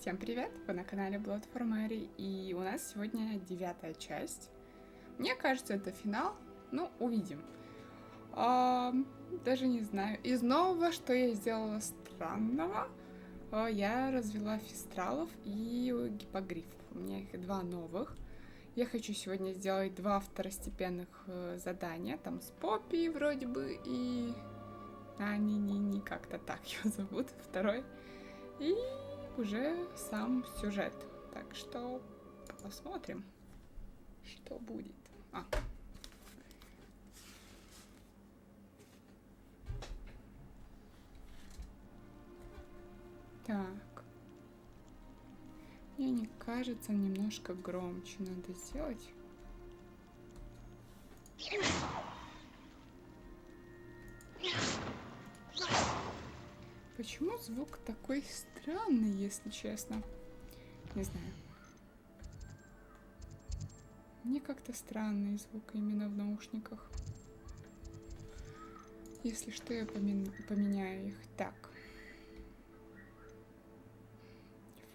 Всем привет! Вы на канале Bloodformary, и у нас сегодня 9-я часть. Мне кажется, это финал, ну, увидим. Даже не знаю. Из нового, что я сделала странного, я развела фистралов и гипогрифов. У меня их 2 новых. Я хочу сегодня сделать 2 второстепенных задания, там с Поппи вроде бы, и... не как-то так ее зовут, второй. И уже сам сюжет. Так что посмотрим, что будет. Так. Мне не кажется, немножко громче надо сделать. Почему звук такой странный, если честно? Не знаю. Мне как-то странный звук именно в наушниках. Если что, я поменяю их. Так.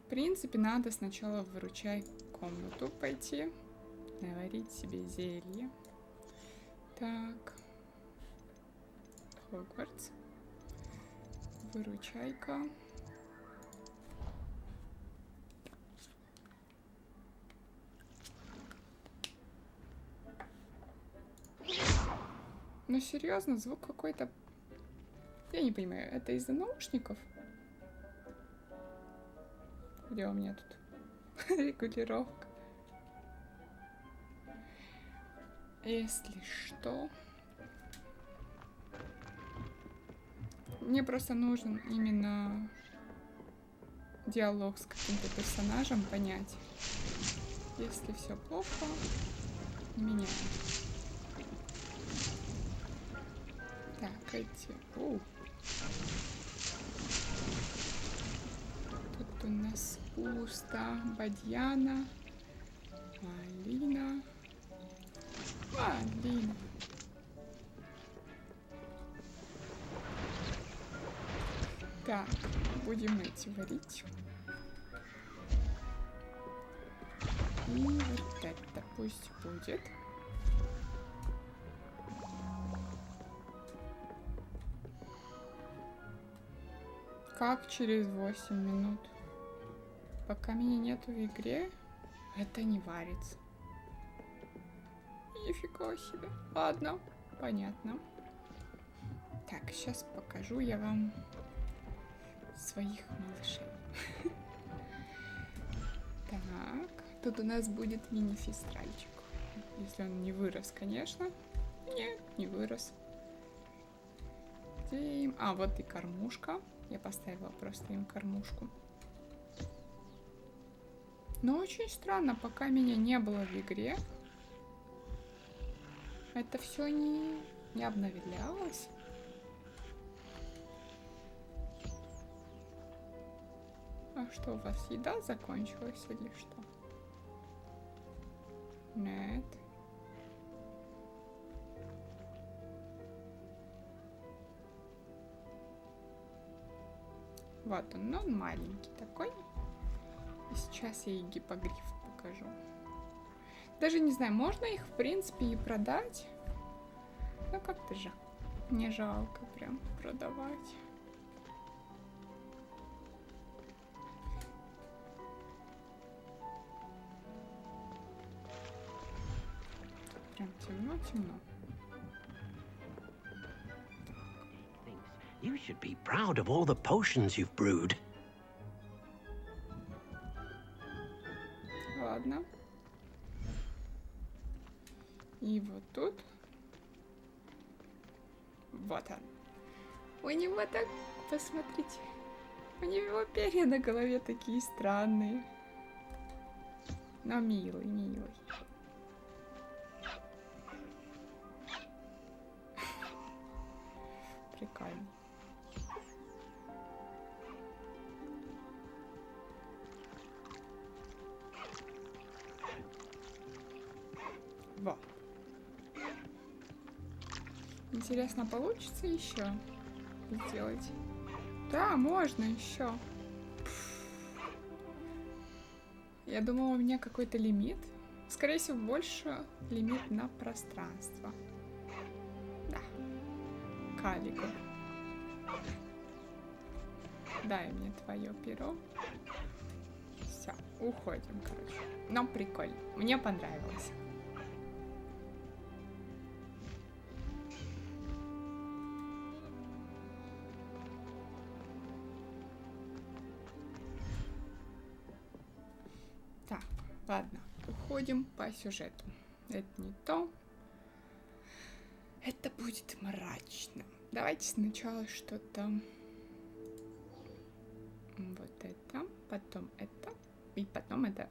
В принципе, надо сначала в выручай комнату пойти. Наварить себе зелье. Так. Хогвартс. Выручайка. Ну серьезно, звук какой-то... Я не понимаю, это из-за наушников? Где у меня тут регулировка? Если что... Мне просто нужен именно диалог с каким-то персонажем понять. Если все плохо, меняем. Так, эти... Тут у нас пусто. Бадьяна. Малина. Малина. Так, будем эти варить. И вот это пусть будет. Как через 8 минут? Пока меня нету в игре, это не варится. Нифига себе. Ладно, понятно. Так, сейчас покажу я вам своих малышей. Так, тут у нас будет мини-фистральчик. Если он не вырос, конечно. Нет, не вырос. Где им? Вот и кормушка. Я поставила просто им кормушку. Но очень странно, пока меня не было в игре, это все не обновлялось. А что, у вас еда закончилась или что? Нет. Вот он, но он маленький такой. И сейчас я и гипогриф покажу. Даже не знаю, можно их в принципе и продать. Но как-то не жалко прям продавать. Прям темно-темно. You should be proud of all the potions you've brewed. Ладно. И вот тут. Вот он. У него так, посмотрите. У него перья на голове такие странные. Но милый, милый. Прикольно. Вот. Интересно, получится еще сделать? Да, можно еще. Я думала, у меня какой-то лимит. Скорее всего, больше лимит на пространство. Да. Калику. Дай мне твое перо. Все, уходим, короче. Но прикольно. Мне понравилось. Так, ладно. Уходим по сюжету. Это не то. Это будет мрачно. Давайте сначала что-то... Вот это, потом это, и потом это.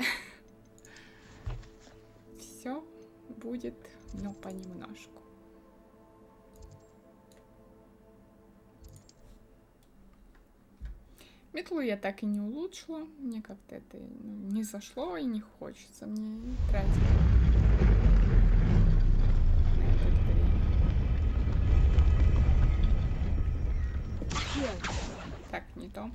Все будет, но понемножку. Метлу я так и не улучшила. Мне как-то это не зашло и не хочется мне тратить на это время. Так, не то.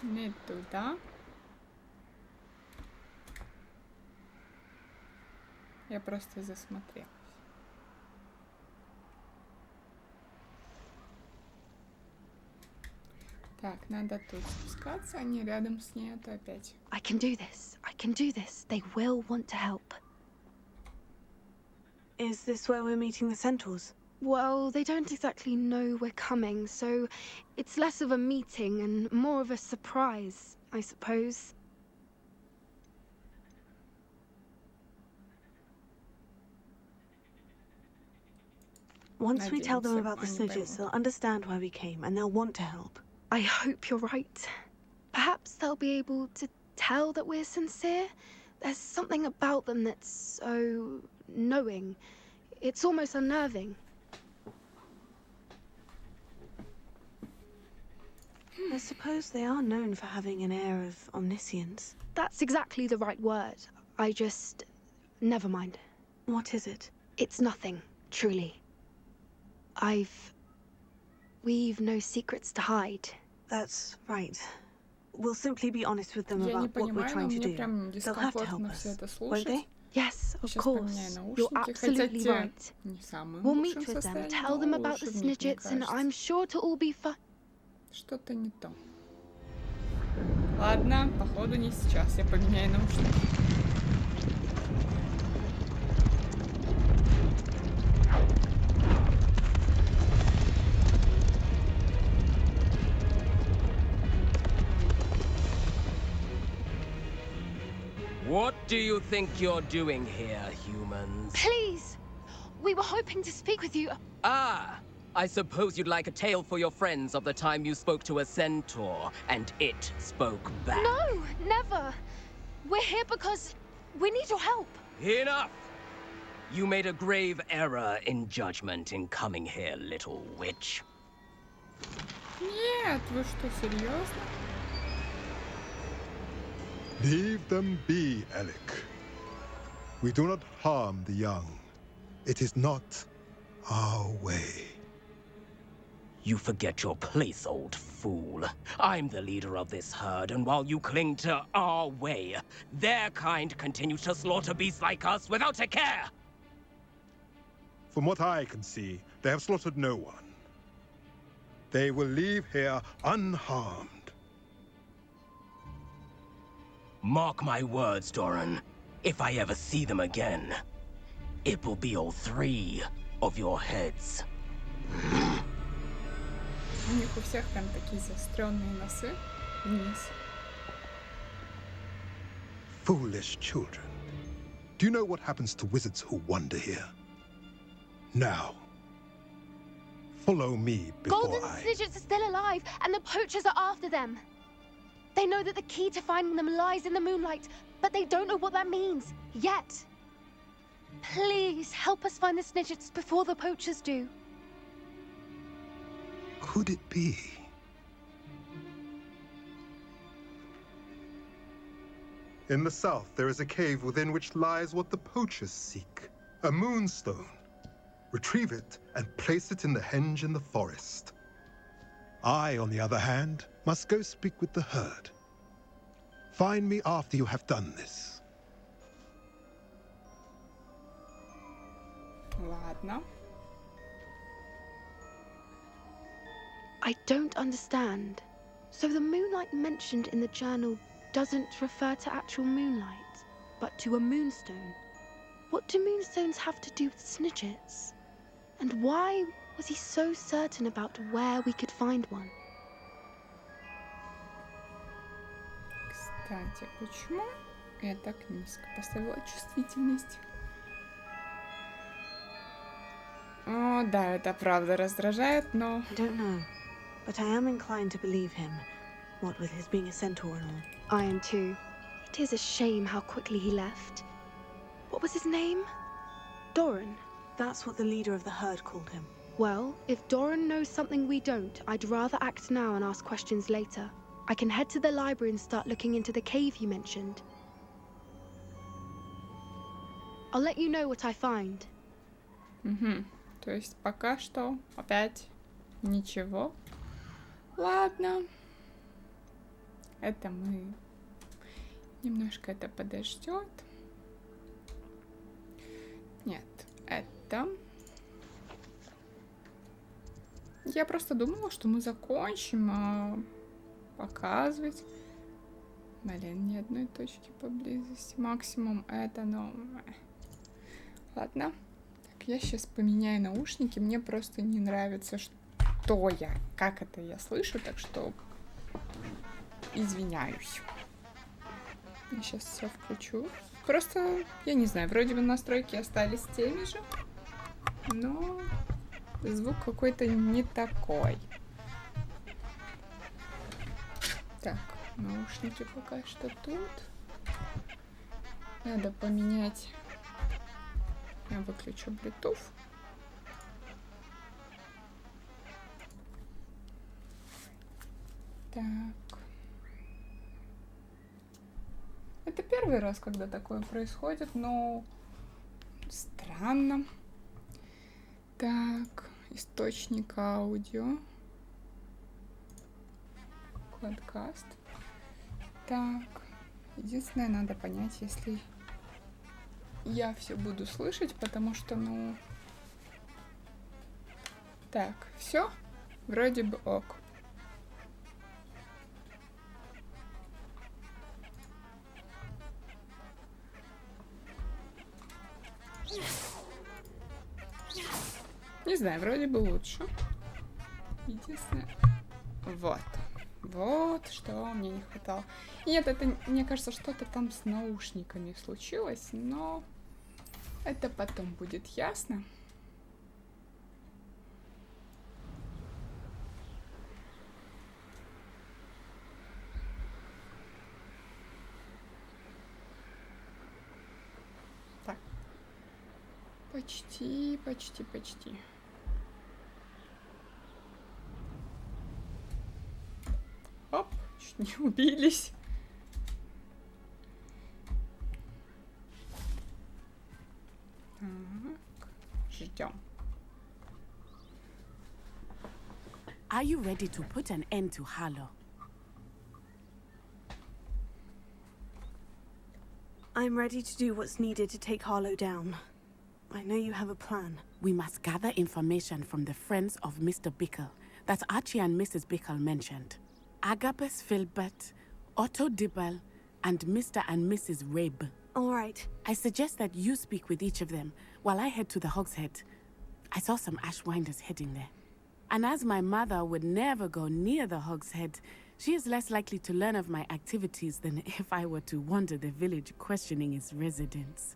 Не туда. Я просто засмотрелась. Так, надо тут спускаться, а не рядом с ней, а то опять. I can do this. I can do this. They will want to help. Is this where we're meeting the centaurs? Well, they don't exactly know we're coming, so it's less of a meeting and more of a surprise, I suppose. Once we tell them about the snitches, they'll understand why we came and they'll want to help. I hope you're right. Perhaps they'll be able to tell that we're sincere. There's something about them that's so knowing. It's almost unnerving. I suppose they are known for having an air of omniscience. That's exactly the right word. I just... never mind. What is it? It's nothing, truly. We've no secrets to hide. That's right. We'll simply be honest with them Я не about what we're понимаю, но trying to мне do. прям They'll have to help дискомфортно все us, это won't they? слушать. Yes, of Сейчас course. поменяю You're наушники, хотя absolutely те right. не в самом We'll лучшем meet with them, состоянии, tell но them about the лучше в них, мне snidgets, and кажется. I'm sure to all be fine. Что-то не то. Ладно, походу не сейчас. Я поменяю наушники. What do you think you're doing here, humans? Please! We were hoping to speak with you. Ah! I suppose you'd like a tale for your friends of the time you spoke to a centaur, and it spoke back. No, never. We're here because we need your help. Enough! You made a grave error in judgment in coming here, little witch. Нет, вы что, серьезно? Leave them be, Alec. We do not harm the young. It is not our way. You forget your place, old fool. I'm the leader of this herd, and while you cling to our way, their kind continues to slaughter beasts like us without a care! From what I can see, they have slaughtered no one. They will leave here unharmed. Mark my words, Doran. If I ever see them again, it will be all three of your heads. У них у всех прям такие заостренные носы вниз. Foolish children. Do you know what happens to wizards who wander here? Now, follow me before Golden I... Snidgets are still alive, and the poachers are after them. They know that the key to finding them lies in the moonlight, but they don't know what that means, yet. Please, help us find the Snidgets before the poachers do. Could it be? In the south, there is a cave within which lies what the poachers seek. A moonstone. Retrieve it and place it in the henge in the forest. I, on the other hand, must go speak with the herd. Find me after you have done this. Ладно. I don't understand. So the moonlight mentioned in the journal doesn't refer to actual moonlight, but to a moonstone. What do moonstones have to do with snidgets? And why was he so certain about where we could find one? Кстати, почему я так низко поставила чувствительность? О, да, это правда раздражает, но... I don't know, but I am inclined to believe him, what with his being a centaur and all. I am too. It is a shame how quickly he left. What was his name? Doran. That's what the leader of the herd called him. Well, if Doran knows something we don't, I'd rather act now and ask questions later. I can head to the library and start looking into the cave you mentioned. I'll let you know what I find. Угу. То есть пока что опять ничего. Ладно. Это мы... Немножко это подождет. Нет, это... Я просто думала, что мы закончим показывать. Блин, ни одной точки поблизости. Максимум это, но... Ладно. Так, я сейчас поменяю наушники. Мне просто не нравится, что я... Как это я слышу, так что... Извиняюсь. Я сейчас все включу. Просто, я не знаю, вроде бы настройки остались теми же, но звук какой-то не такой. Так, наушники пока что тут. Надо поменять. Я выключу Bluetooth. Так. Это первый раз, когда такое происходит, но странно. Так, источник аудио. QuadCast. Так, единственное, надо понять, если я все буду слышать, потому что, ну... Так, все, вроде бы ок. Не знаю, вроде бы лучше. Единственное... Вот. Вот, что мне не хватало. Нет, это, мне кажется, что-то там с наушниками случилось, но это потом будет ясно. Так. Почти. Оп, чуть не убились. Так, ждем. Are you ready to put an end to Harlow? I'm ready to do what's needed to take Harlow down. I know you have a plan. We must gather information from the friends of Mr. Bickle that Archie and Mrs. Bickle mentioned. Agabus Filbert, Otto Dibble, and Mr. and Mrs. Rabe. All right. I suggest that you speak with each of them while I head to the Hogshead. I saw some Ashwinders heading there. And as my mother would never go near the Hogshead, she is less likely to learn of my activities than if I were to wander the village questioning its residents.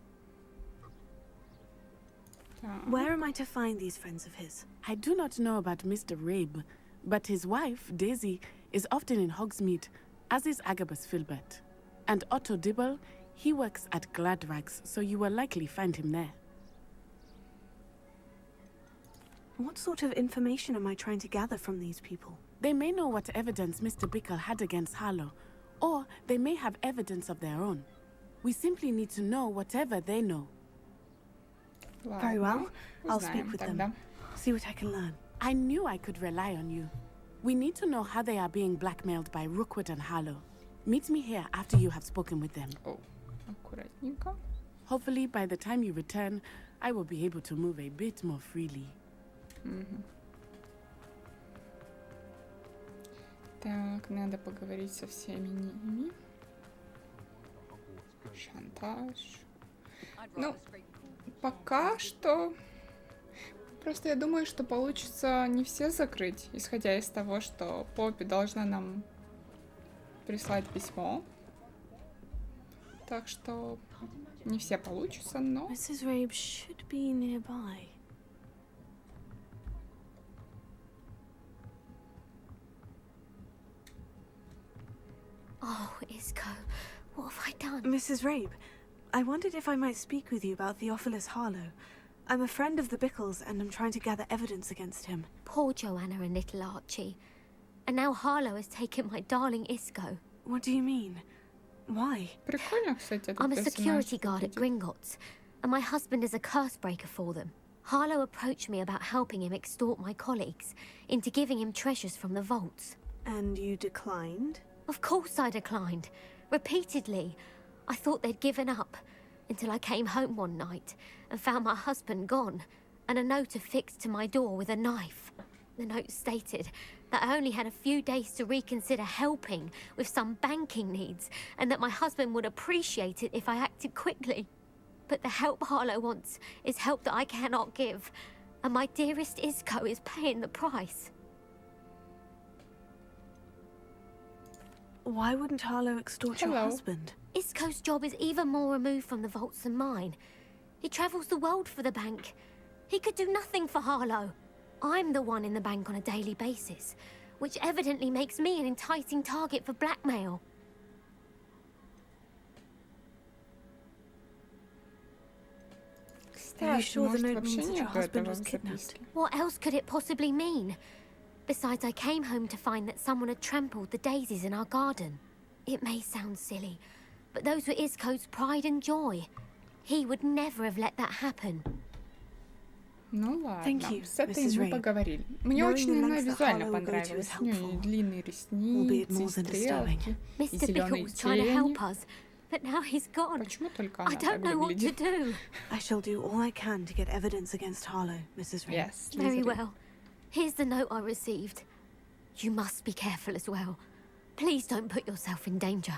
Where am I to find these friends of his? I do not know about Mr. Rabe, but his wife, Daisy, is often in Hogsmeade, as is Agabus Filbert. And Otto Dibble, he works at Gladrags, so you will likely find him there. What sort of information am I trying to gather from these people? They may know what evidence Mr. Bickle had against Harlow, or they may have evidence of their own. We simply need to know whatever they know. Very well. I'll speak узнаем with тогда. them. See what I can learn. I knew I could rely on you. We need to know how they are being blackmailed by Rookwood and Harlow. Meet me here after you have spoken with them. О, аккуратненько. Hopefully, by the time you return, I will be able to move a bit more freely. Так, надо поговорить со всеми ними. Шантаж. Ну, пока что... Просто я думаю, что получится не все закрыть, исходя из того, что Поппи должна нам прислать письмо. Так что не все получится, но... Mrs. Rabe should be nearby. Oh, Isco, what have I done? Mrs. Rabe, I wondered if I might speak with you about Theophilus Harlow. I'm a friend of the Bickles and I'm trying to gather evidence against him. Poor Joanna and little Archie. And now Harlow has taken my darling Isco. What do you mean? Why? Прикольно, кстати, этот I'm a персонаж security guard at выглядит. Gringotts, and my husband is a curse breaker for them. Harlow approached me about helping him extort my colleagues into giving him treasures from the vaults. And you declined? Of course I declined. Repeatedly. I thought they'd given up, until I came home one night and found my husband gone, and a note affixed to my door with a knife. The note stated that I only had a few days to reconsider helping with some banking needs, and that my husband would appreciate it if I acted quickly. But the help Harlow wants is help that I cannot give, and my dearest Isco is paying the price. Why wouldn't Harlow extort your Hello. husband? Isco's job is even more removed from the vaults than mine. He travels the world for the bank. He could do nothing for Harlow. I'm the one in the bank on a daily basis, which evidently makes me an enticing target for blackmail. Are you Кстати, sure the может, note вообще means that your нету husband этого was в kidnapped? записке? What else could it possibly mean? Besides, I came home to find that someone had trampled the daisies in our garden. It may sound silly, but those were Isco's pride and joy. He would never have let that happen. Ну ладно, Thank you, с этой Mrs. мы Ray. поговорили. Мне Knowing очень the она lengths that визуально Harlow will go to понравилась. is У нее и helpful, длинные albeit ресницы, и more than disturbing. стрелки, и Mr. зеленые Bickle was trying to тени. help us, but now he's gone. Почему только I она don't так know what to выглядит? do. I shall do all I can to get evidence against Harlow, Mrs. Rabe. Yes, Very Slytherin. well. Here's the note I received. You must be careful as well. Please don't put yourself in danger.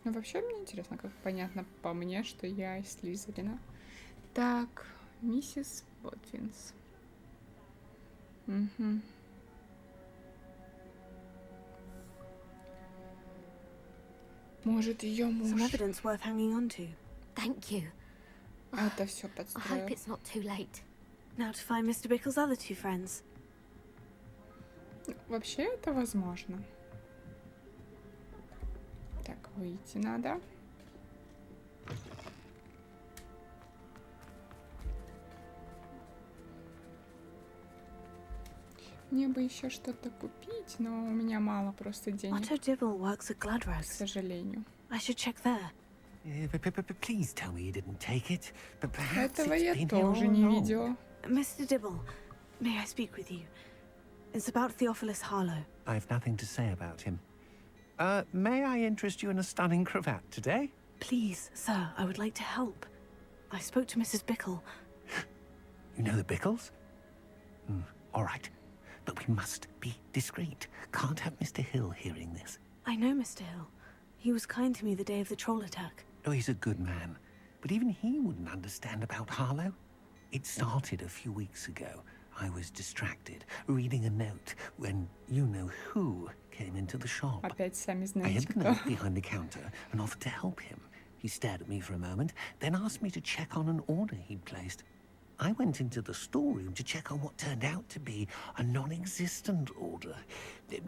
Ну, вообще, мне интересно, как понятно по мне, что я из Слизерина. Так, миссис Ботвинс. Угу. Может, ее Some муж evidence worth hanging on to. Thank you. это все I hope подстроил. it's not too late. Now to find Mr. Bickle's other two friends. Ну, вообще, это возможно. Так, выйти надо. Мне бы еще что-то купить, но у меня мало просто денег, Otto Dibble works at к Gladras. сожалению. I should check there. Please tell me you didn't take it. But perhaps Этого it's я been here тоже all не along. видела. Mr. Dibble, may I speak with you? It's about Theophilus Harlow. I've nothing to say about him. May I interest you in a stunning cravat today? Please, sir, I would like to help. I spoke to Mrs. Bickle. You know the Bickles? All right. But we must be discreet. Can't have Mr. Hill hearing this. I know Mr. Hill. He was kind to me the day of the troll attack. Oh, he's a good man. But even he wouldn't understand about Harlow. It started a few weeks ago. I was distracted, reading a note, when you-know-who came into the shop. Опять сами I знаете hid the кто. note behind the counter and offered to help him. He stared at me for a moment, then asked me to check on an order he'd placed. I went into the storeroom to check on what turned out to be a non-existent order.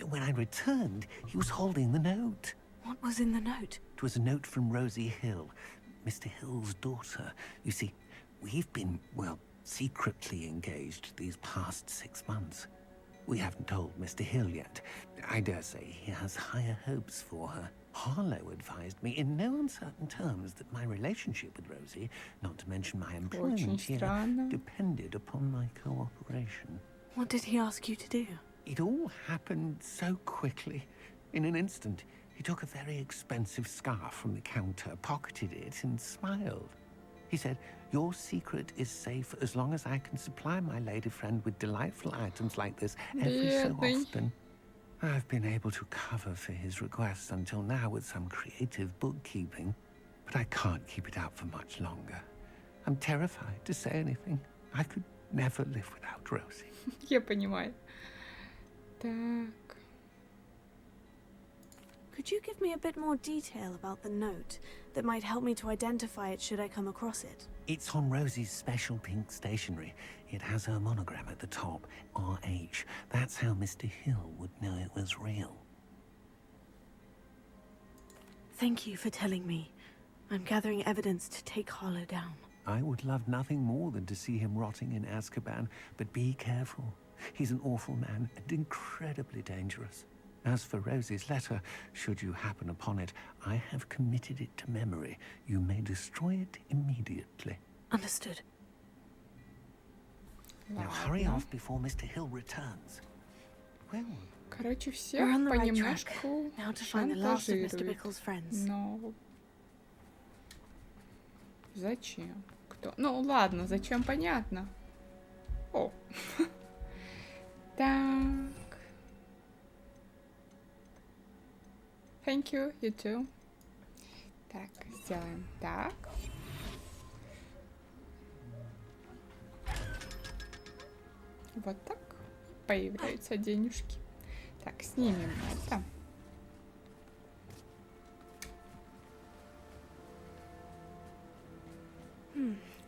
When I returned, he was holding the note. What was in the note? It was a note from Rosie Hill, Mr. Hill's daughter. You see, we've been, well, secretly engaged these past 6 months. We haven't told Mr. Hill yet. I dare say he has higher hopes for her. Harlow advised me in no uncertain terms that my relationship with Rosie, not to mention my employment here, странно. depended upon my cooperation. What did he ask you to do? It all happened so quickly. In an instant, he took a very expensive scarf from the counter, pocketed it, and smiled. He said, "Your secret is safe as long as I can supply my lady friend with delightful items like this every so Бедный. often." I've been able to cover for his requests until now with some creative bookkeeping, but I can't keep it out for much longer. I'm terrified to say anything. I could never live without Rosie. Я понимаю. Так. Could you give me a bit more detail about the note that might help me to identify it should I come across it? It's on Rosie's special pink stationery. It has her monogram at the top, RH. That's how Mr. Hill would know it was real. Thank you for telling me. I'm gathering evidence to take Harlow down. I would love nothing more than to see him rotting in Azkaban, but be careful. He's an awful man and incredibly dangerous. As for Rosie's letter, should you happen upon it, I have committed it to memory. You may destroy it immediately. Understood. Now hurry Ладно. off before Mr. Hill returns. Well, Короче, We're всех on the right track. понемножку Now to find the last of Mr. шантажирует. Bickle's friends. Но... Зачем? Кто? Ну ладно, зачем, понятно. О. Так. Thank you, you too. Так, сделаем так. Вот так. Появляются денежки. Так, снимем это.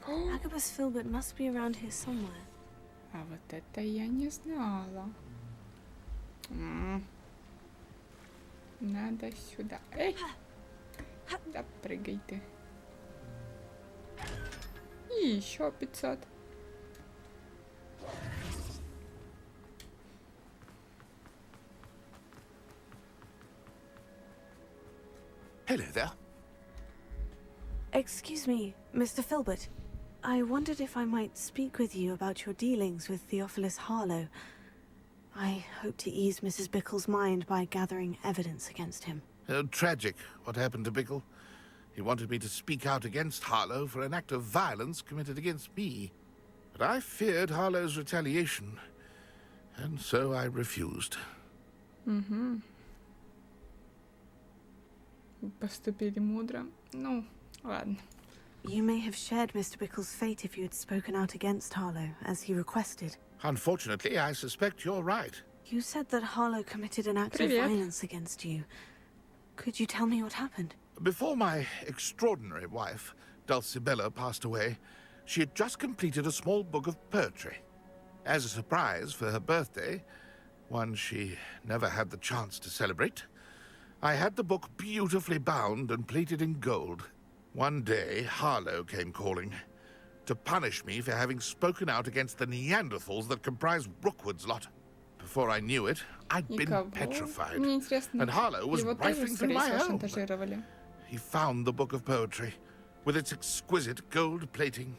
Agabus Filbert must be around here somewhere. А вот это я не знала. Надо сюда. Эй! Да прыгай ты. И еще 500. Hello there. Excuse me, Mr. Filbert. I wondered if I might speak with you about your dealings with Theophilus Harlow. I hope to ease Mrs. Bickle's mind by gathering evidence against him. Tragic, what happened to Bickle. He wanted me to speak out against Harlow for an act of violence committed against me. But I feared Harlow's retaliation, and so I refused. Поступили мудро. Ну, ладно. You may have shared Mr. Bickle's fate if you had spoken out against Harlow, as he requested. Unfortunately, I suspect you're right. You said that Harlow committed an act Привет. of violence against you. Could you tell me what happened? Before my extraordinary wife, Dulcibella, passed away, she had just completed a small book of poetry. As a surprise for her birthday, one she never had the chance to celebrate, I had the book beautifully bound and plated in gold. One day, Harlow came calling to punish me for having spoken out against the Neanderthals that comprise Rookwood's lot. Before I knew it, I'd been Никого. petrified. Мне интересно, And Harlow was его тоже, rifling through скорее my всего, home. шантажировали. He found the book of poetry, with its exquisite gold plating.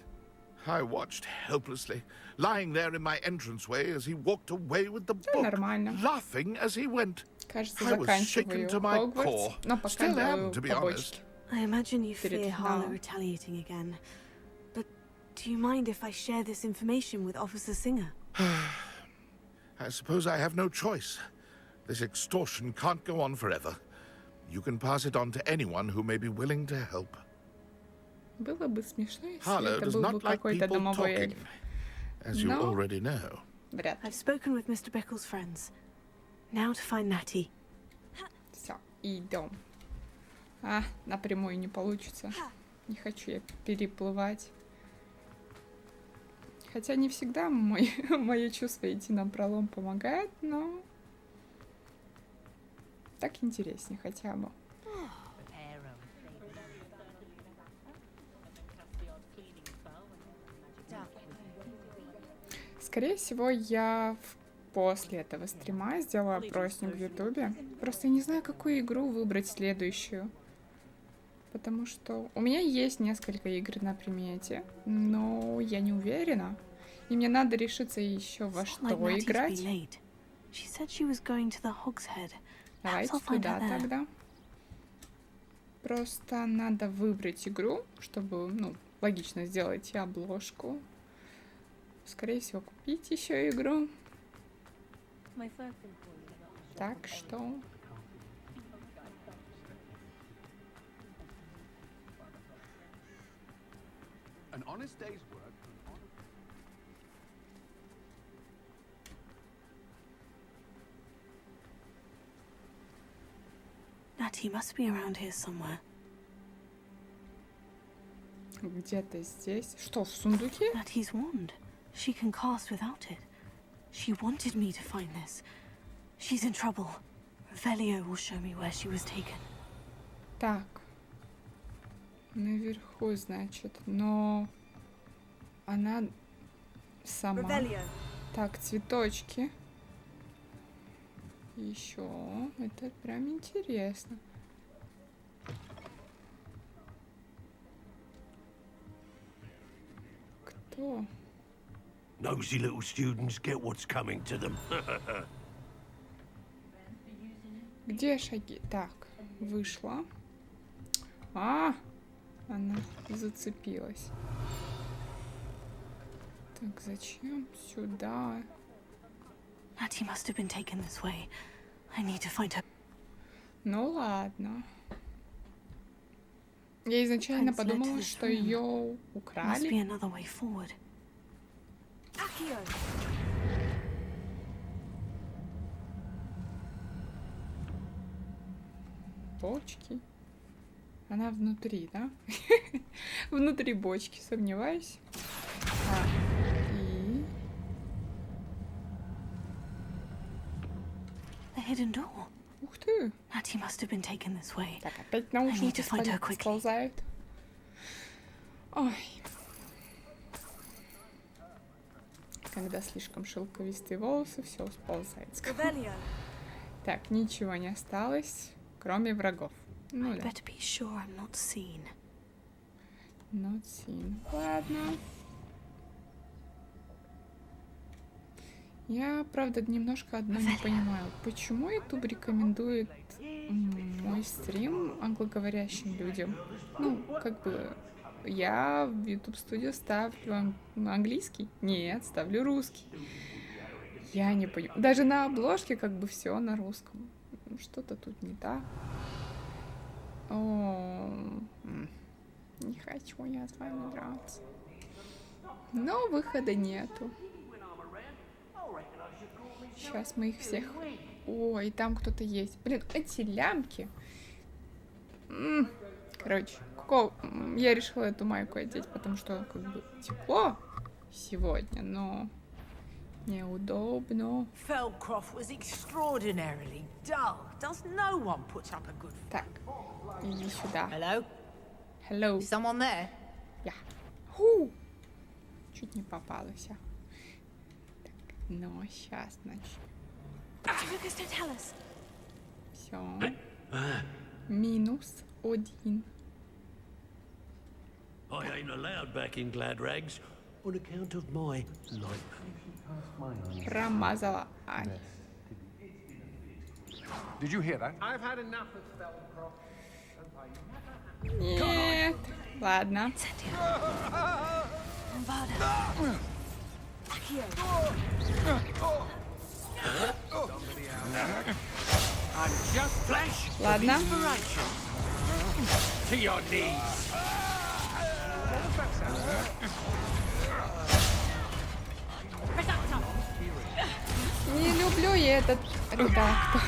I watched helplessly, lying there in my entranceway as he walked away with the book, нормально. laughing as he went. Кажется, I was shaken заканчиваю to my Hogwarts, core. но пока Still am, делаю to be побочки. I imagine you Перед fear Harlow финалом. retaliating again. But do you mind if I share this information with Officer Singer? I suppose I have no choice. This extortion can't go on forever. You can pass it on to anyone who may be willing to help. Было бы смешно, если Harlow это does был бы not like какой-то people домовой talking, эльф. as you No. already know. Вряд ли. I've spoken with Mr. Bickle's friends. Now to find Natty. Все, идем. А, напрямую не получится. Не хочу я переплывать. Хотя не всегда мое чувство идти напролом помогает, но так интереснее хотя бы. Скорее всего, я после этого стрима сделаю опросник в Ютубе. Просто не знаю, какую игру выбрать следующую. Потому что у меня есть несколько игр на примете, но я не уверена. И мне надо решиться еще во что играть. Давайте туда тогда. Просто надо выбрать игру, чтобы, ну, логично сделать и обложку. Скорее всего, купить еще игру. Так что... Natty must be around here somewhere. Где-то здесь. Что, в сундуке? Natty's wand. She can cast without it. She wanted me to find this. She's in trouble. Velio will show me where she was taken. Так. Наверху, значит. Но... Она сама. Так, цветочки. Еще. Это прям интересно. Кто? Nosy little students get what's coming to them. Где шаги? Так, вышла. А, она зацепилась. Так, зачем сюда? Natty must have been taken this way. I need to find her. Ну ладно. Я изначально подумала, что ее украли. Бочки. Она внутри, да? Внутри бочки, сомневаюсь. И... Ух ты! Так, опять наушники сползают. Ой. Когда слишком шелковистые волосы, все сползает. Так, ничего не осталось, кроме врагов. Ну да. Not seen. Ладно. Я, правда, немножко одно не понимаю. Почему YouTube рекомендует мой стрим англоговорящим людям? Ну, как бы, я в YouTube студию ставлю английский? Нет, ставлю русский. Я не понимаю. Даже на обложке как бы все на русском. Что-то тут не так. О, не хочу я с вами драться. Но выхода нету. Сейчас мы их всех... О, и там кто-то есть. Блин, эти лямки. Короче, я решила эту майку одеть, потому что как бы тепло сегодня, но неудобно. Так, иди сюда. Hello. Someone there? Я. Чуть не попалась. Но сейчас, значит. Все. Минус 1. I ain't allowed back in glad rags on account of my life. Промазала. Did you hear that? I've had enough of Spellcroft. Нет. Ладно. Ладно. Не люблю я этот редактор.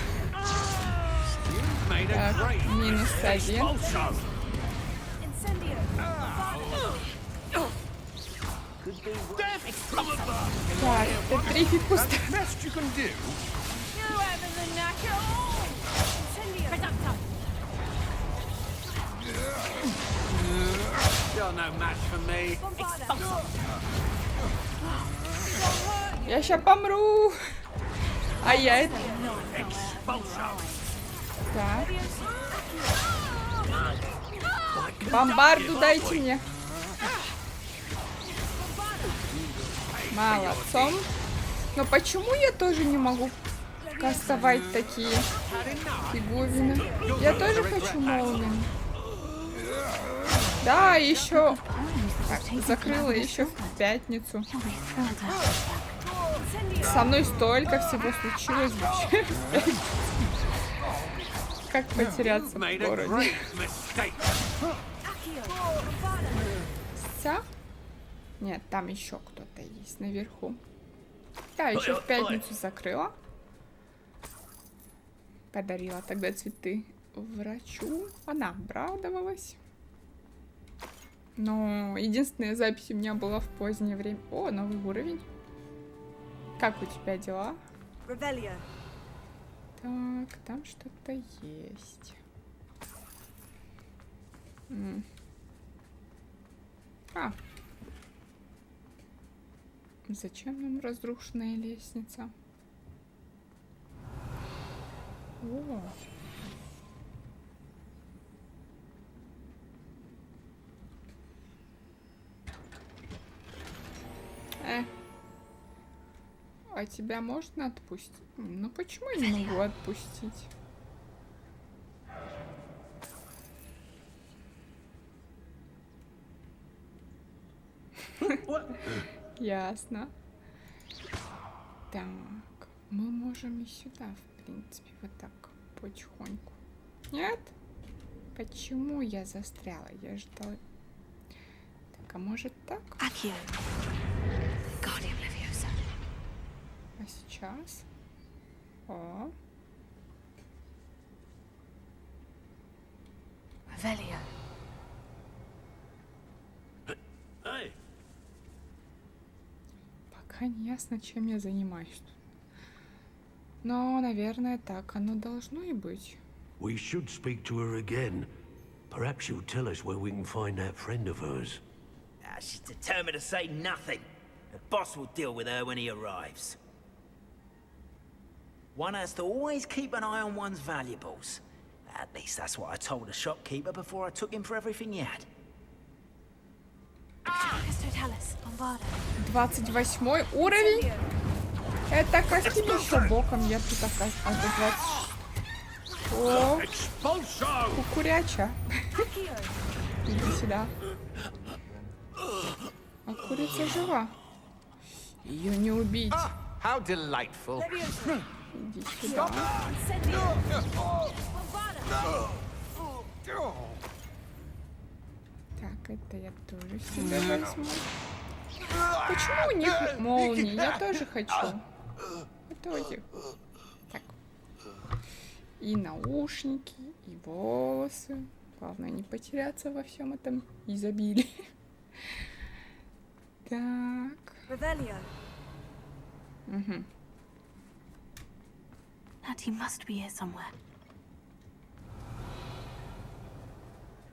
Так, минус 1. Так, это 3 фикуста. Я ща помру. А я это... Так. Бомбарду дайте мне. Молодцом. Но почему я тоже не могу кастовать такие фиговины? Я тоже хочу молнию. Да, еще закрыла еще в пятницу. Со мной столько всего случилось вообще. Как потеряться в городе? Все? Нет, там еще кто-то есть наверху. Да, еще в пятницу закрыла. Подарила тогда цветы врачу. Она обрадовалась. Но единственная запись у меня была в позднее время. О, новый уровень. Как у тебя дела? Так, там что-то есть. А. Зачем нам разрушенная лестница? О. А тебя можно отпустить? Ну почему я не могу отпустить? Ясно. Так, мы можем и сюда, в принципе, вот так потихоньку. Нет? Почему я застряла? Я ждала. Так, а может так? А сейчас? О. Пока не ясно, чем я занимаюсь. Но, наверное, так оно должно и быть. We should speak to her again. Perhaps she'll tell us where we can find that friend of hers. She's determined to say nothing. The boss will deal with her when he arrives. One has to always keep an eye on one's valuables. At least that's what I told the shopkeeper before I took him for everything he had. 28 уровень. Это каким еще боком я тут оказалась? О, кукуряча. Иди сюда. А курица жива. Ее не убить. Иди сюда. Так, это я тоже себе возьму. Почему у них молнии? Я тоже хочу. Это у них. Так. И наушники, и волосы. Главное не потеряться во всем этом изобилии. Так. Угу. Natty must be here somewhere.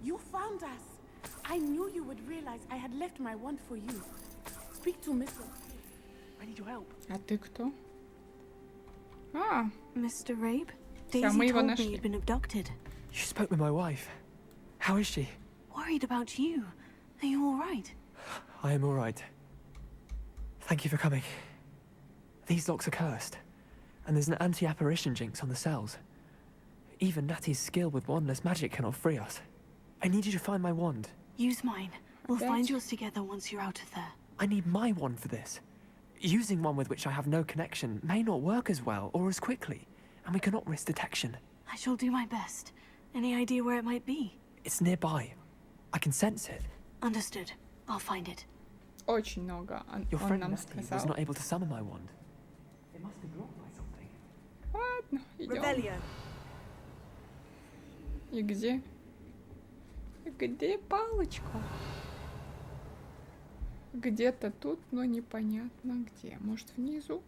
You found us. I knew you would realize I had left my wand for you. Speak to Mr. I need your help. А ты кто? А, Mr. Rabe? Все, мы Daisy его told me нашли. you'd been abducted. You spoke with my wife. How is she? Worried about you. Are you all right? I am all right. Thank you for coming. These locks are cursed, and there's an anti-apparition jinx on the cells. Even Natty's skill with wandless magic cannot free us. I need you to find my wand. Use mine. We'll find yours together once you're out of there. I need my wand for this. Using one with which I have no connection may not work as well or as quickly, and we cannot risk detection. I shall do my best. Any idea where it might be? It's nearby. I can sense it. Understood. I'll find it. Очень много Your он friend нам Natty was сказал. not able to summon my wand. It must be blocked by something. Ладно, идем. И где? Где палочка? Где-то тут, но непонятно где. Может, внизу?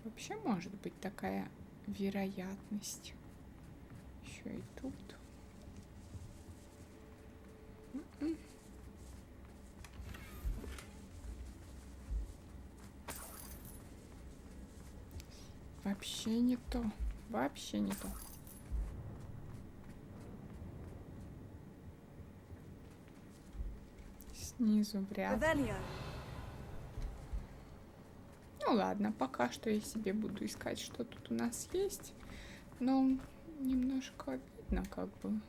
Вообще может быть такая вероятность. Еще и тут. Вообще не то. Вообще не то. Снизу вряд ли. Ну ладно, пока что я себе буду искать, что тут у нас есть. Но немножко видно, как бы.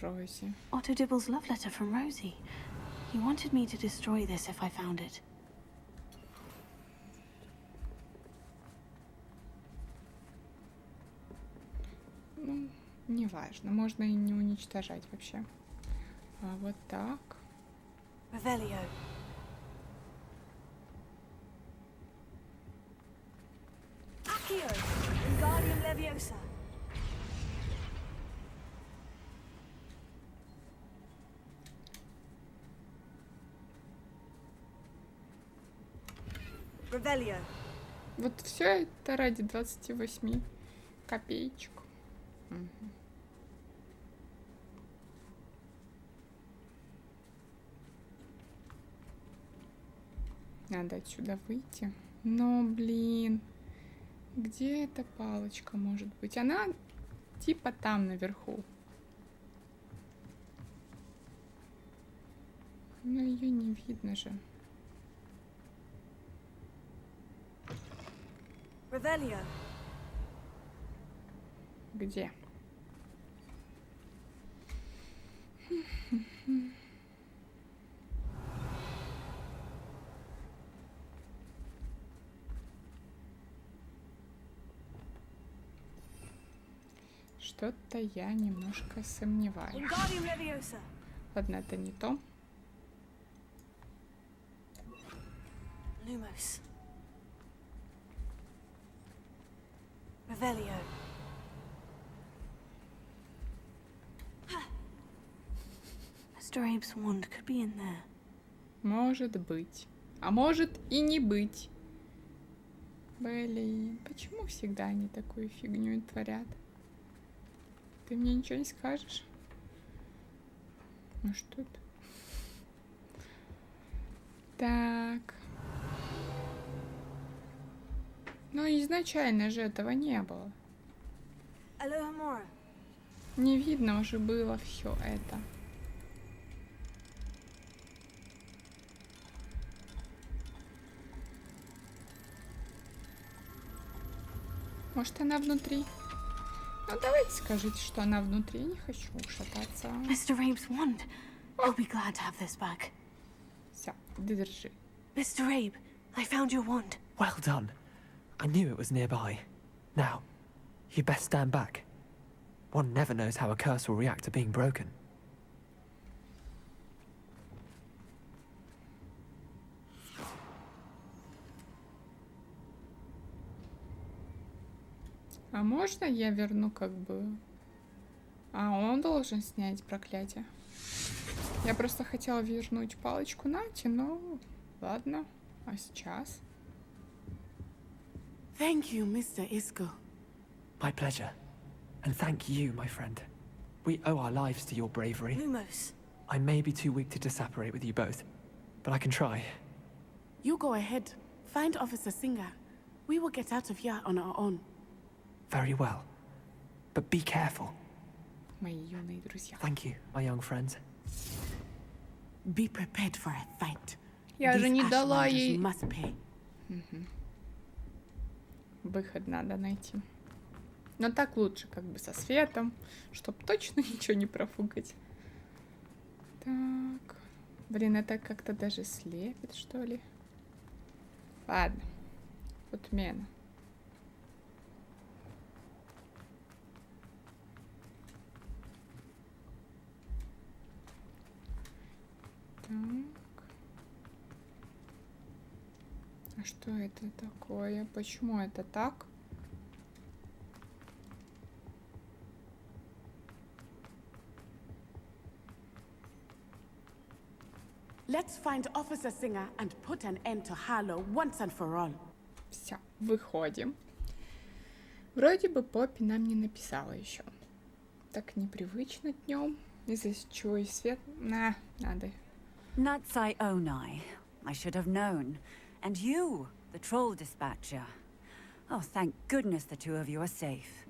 Рози. Otto Dibble's love letter from Rosie. He wanted me to destroy this if I found it. Ну, неважно. Можно и не уничтожать вообще. А вот так. Revelio. Accio. Wingardium Leviosa. Revelio. Вот все это ради 28 копеечек. Угу. Надо отсюда выйти. Но, блин, где эта палочка может быть? Она типа там наверху. Но ее не видно же. Revelio. Где? Что-то я немножко сомневаюсь. Wingardium Leviosa. Ладно, это не то. Lumos. Revelio. Mr. Abe's wand could be in there. Может быть. А может и не быть. Блин, почему всегда они такую фигню творят? Ты мне ничего не скажешь? Ну что это? Так. Но изначально же этого не было. Не видно уже было все это. Может, она внутри? Ну, давайте скажите, что она внутри. Я не хочу шататься. Mr. Abe's wand. I'll be glad to have this back. Все, держи. Mr. Abe, I found your wand. Well done. I knew it was nearby. Now, you best stand back. One never knows how a curse will react to being broken. А можно я верну как бы... А, он должен снять проклятие. Я просто хотела вернуть палочку Нати, но... Ладно. А сейчас? Thank you, Mr. Isco. My pleasure. And thank you, my friend. We owe our lives to your bravery. Lumos. I may be too weak to disapparate with you both, but I can try. You go ahead. Find Officer Singer. We will get out of here on our own. Very well. But be careful. Мои юные друзья. Thank you, my young friends. Be prepared for a fight. Я же не дала ей... Must pay. Выход надо найти. Но так лучше, как бы со светом, чтоб точно ничего не профукать. Так. Блин, это как-то даже слепит, что ли? Ладно. Отмена. Так. А что это такое? Почему это так? Let's find Officer Singer and put an end to Harlow once and for all. Все, выходим. Вроде бы Поппи нам не написала еще. Так непривычно днем. Из-за чего и свет... надо. Natsai Onai. I should have known. And you, the troll dispatcher. Oh, thank goodness the two of you are safe.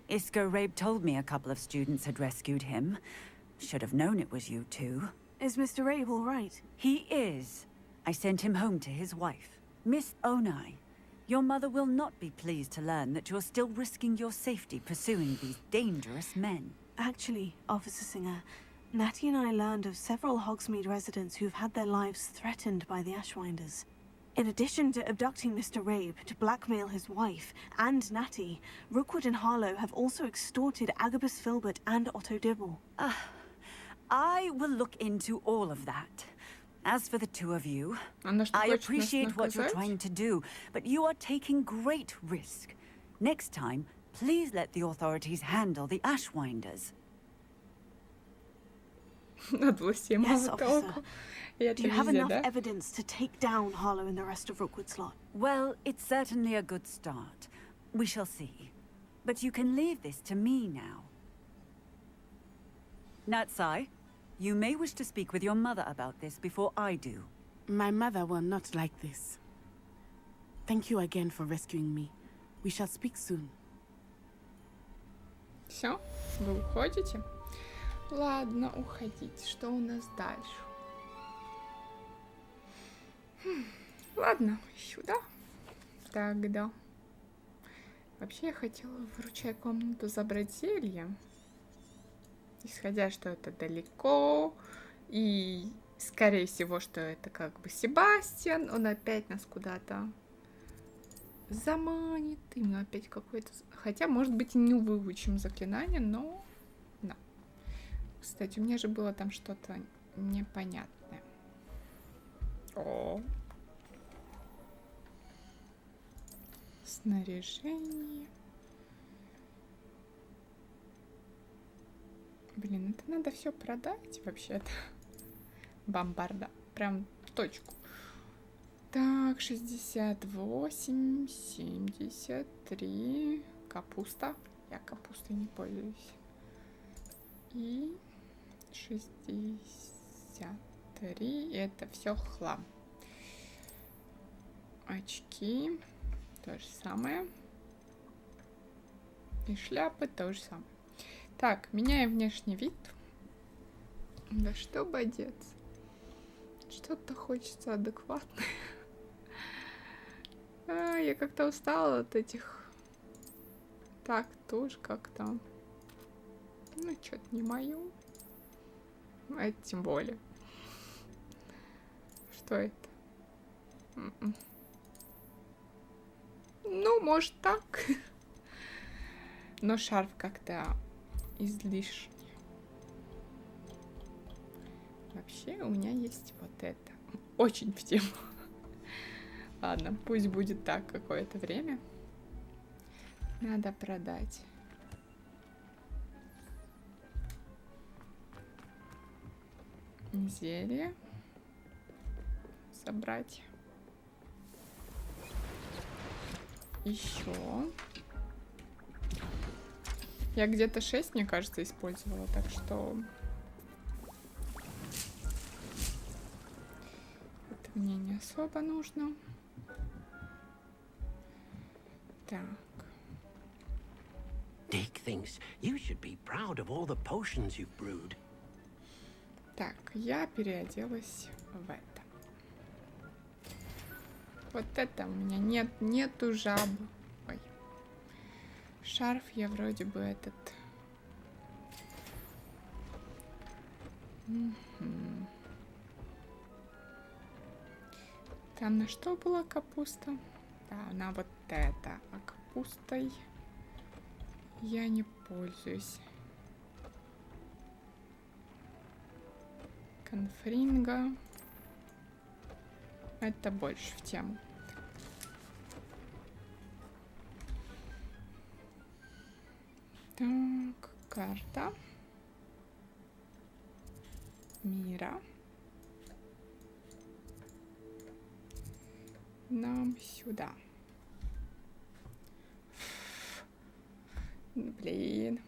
Isco Rabe told me a couple of students had rescued him. Should have known it was you two. Is Mr. Rabe all right? He is. I sent him home to his wife. Miss Onai, your mother will not be pleased to learn that you're still risking your safety pursuing these dangerous men. Actually, Officer Singer, Natty and I learned of several Hogsmeade residents who've had their lives threatened by the Ashwinders. In addition to abducting Mr. Rabe to blackmail his wife and Natty, Rookwood and Harlow have also extorted Agabus Filbert and Otto Dibble. I will look into all of that. As for the two of you, I хочет appreciate what you're наказать? trying to do, but you are taking great risk. Next time, please let the authorities handle the Ashwinders. Надо всем Yes, мало officer. толку. И это Do you have везде, enough да? evidence to take down Harlow and the rest of Rookwood's lot? Well, it's certainly a good start. We shall see. But you can leave this to me now. Natsai, you may wish to speak with your mother about this before I do. My mother will not like this. Thank you again for rescuing me. We shall speak soon. Все? Вы уходите? Ладно, уходите. Что у нас дальше? Ладно, сюда. Тогда. Вообще я хотела в ручей комнату забрать зелье. Исходя, что это далеко. И, скорее всего, что это как бы Себастьян. Он опять нас куда-то заманит. И мы опять какой-то... Хотя, может быть, и не выучим заклинание, но... Да. Кстати, у меня же было там что-то непонятное. О. Снаряжение. Блин, это надо все продать вообще-то. Бомбарда. Прям в точку. Так, 68, 73. Капуста. Я капустой не пользуюсь. И 63. Это все хлам. Очки. То же самое. И шляпы то же самое. Так, меняем внешний вид. Да чтобы одеться. Что-то хочется адекватное. Я как-то устала от этих. Так, тоже как-то. Ну, что-то не мое. Это тем более. Что это? Ну, может так. Но шарф как-то излишне. Вообще у меня есть вот это. Очень в тему. Ладно, пусть будет так какое-то время. Надо продать. Зелье. Собрать. Еще. Я где-то 6, мне кажется, использовала, так что... Это мне не особо нужно. Так. Dick thinks you should be proud of all the potions you've brewed. Так, я переоделась в это. Вот это у меня нету жаб. Ой. Шарф я вроде бы этот. Там на что была капуста? Да, на вот это. А капустой я не пользуюсь. Конфринга. Это больше в тему. Так, карта мира. Нам сюда. Блин.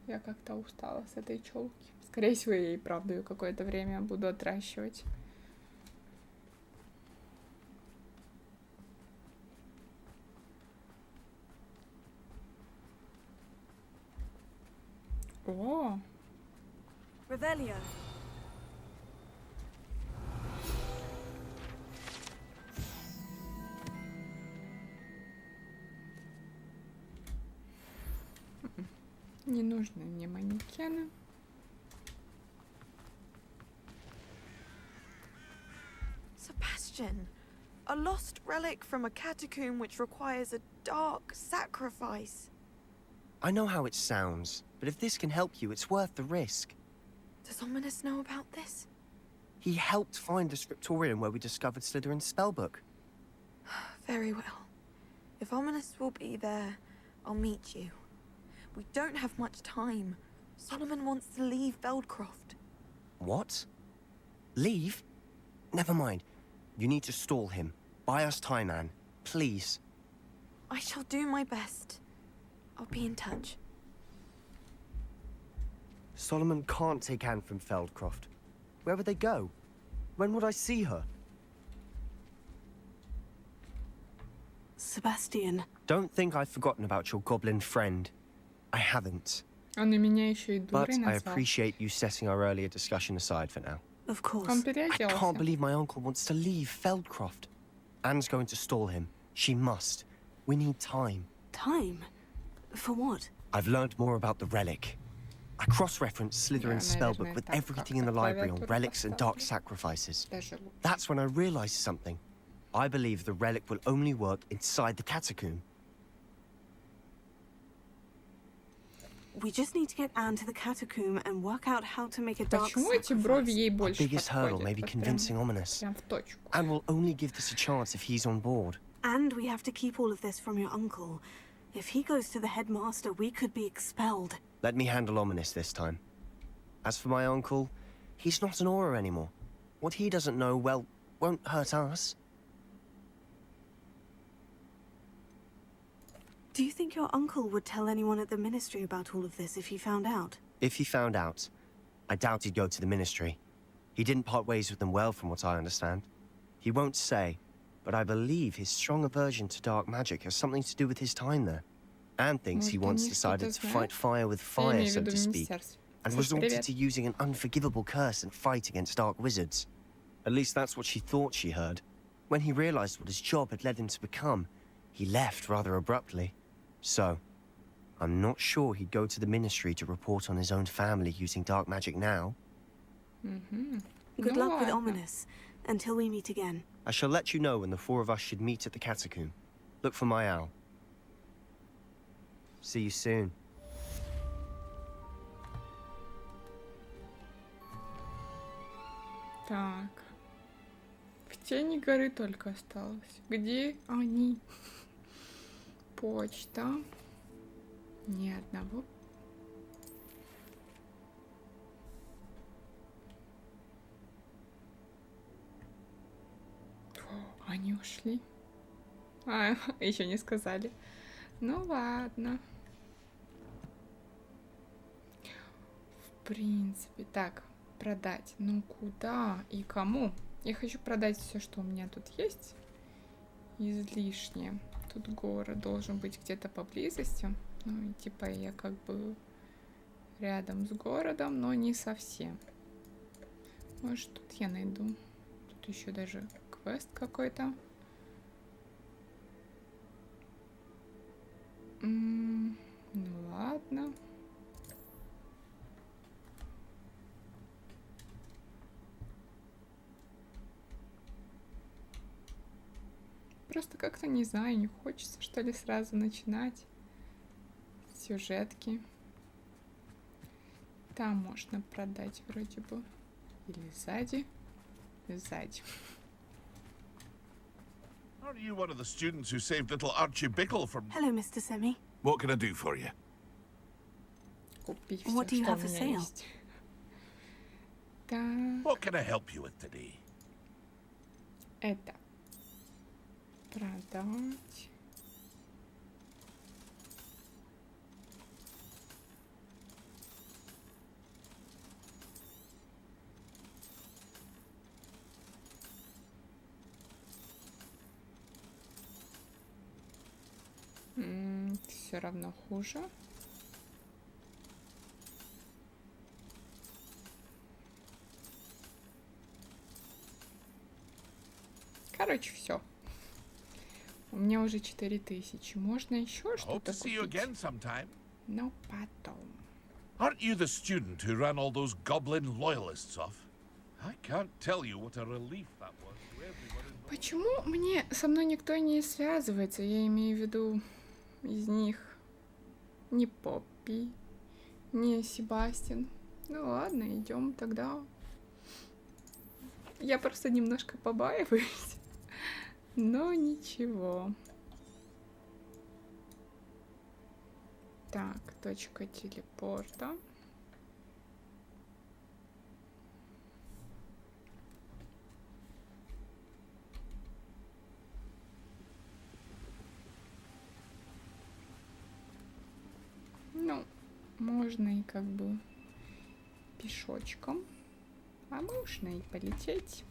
Я как-то устала с этой челки. Скорее всего, я и правда ее какое-то время буду отращивать. О! Revelio. Не нужны мне манекены. Sebastian, a lost relic from a catacomb which requires a dark sacrifice. I know how it sounds, but if this can help you, it's worth the risk. Does Ominous know about this? He helped find the scriptorium where we discovered Slytherin's spellbook. Very well. If Ominous will be there, I'll meet you. We don't have much time. Solomon wants to leave Feldcroft. What? Leave? Never mind. You need to stall him. Buy us time, Anne. Please. I shall do my best. I'll be in touch. Solomon can't take Anne from Feldcroft. Where would they go? When would I see her? Sebastian. Don't think I've forgotten about your goblin friend. I haven't. Он и меня еще и But дурой I назвал. appreciate you setting our earlier discussion aside for now. Of course. Он I can't переоделся. believe my uncle wants to leave Feldcroft. Anne's going to stall him. She must. We need time. Time? For what? I've learned more about the relic. I cross-referenced Slytherin's spellbook with everything in the library on relics and dark sacrifices. That's when I realized something. I believe the relic will only work inside the catacomb. We just need to get Anne to the catacomb and work out how to make a dark Почему эти брови sacrifice. ей Our больше biggest hurdle подходят? may be Вот convincing Ominous. прям в точку. And we'll only give this a chance if he's on board. And we have to keep all of this from your uncle. If he goes to the headmaster, we could be expelled. Let me handle Ominous this time. As for my uncle, he's not an Auror anymore. What he doesn't know, well, won't hurt us. Do you think your uncle would tell anyone at the ministry about all of this if he found out? If he found out, I doubt he'd go to the ministry. He didn't part ways with them well, from what I understand. He won't say, but I believe his strong aversion to dark magic has something to do with his time there. Anne thinks he Может, once они decided что-то to знают? fight fire with Я fire, имею в so виду to speak, министерство. and Саш, resorted привет. to using an unforgivable curse and fight against dark wizards. At least that's what she thought she heard. When he realized what his job had led him to become, he left rather abruptly. So, I'm not sure he'd go to the ministry to report on his own family using dark magic now. Good Ну luck with ладно. Ominous. Until we meet again. I shall let you know when the four of us should meet at the catacomb. Look for my owl. See you soon. Так. В тени горы только осталось. Где они? Почта. Ни одного. О, они ушли. А, еще не сказали. Ну ладно. В принципе, так, продать. Ну куда и кому? Я хочу продать все, что у меня тут есть. Излишнее. Тут город должен быть где-то поблизости. Ну, и типа я как бы рядом с городом, но не совсем. Может, тут я найду. Тут еще даже квест какой-то. Ну ладно. Просто как-то, не знаю, не хочется, что ли, сразу начинать сюжетки. Там можно продать вроде бы. Или сзади. Сзади. Are you one of the students who saved little Archie Bickle from... Hello, Mr. Semi. What can I do for you? Купи все, What do you что have у for меня sale? есть. Так, What can I help you with today? это. Продать. все равно хуже. Короче, все. У меня уже 4000. Можно еще что-то купить? Но потом. Aren't you the student who ran all those goblin loyalists off? I can't tell you what a relief that was to everyone. Почему со мной никто не связывается? Я имею в виду из них не Поппи, не Себастьян. Ну ладно, идем тогда. Я просто немножко побаиваюсь. Но ничего. Так, точка телепорта. Ну, можно и как бы пешочком, а можно и полететь.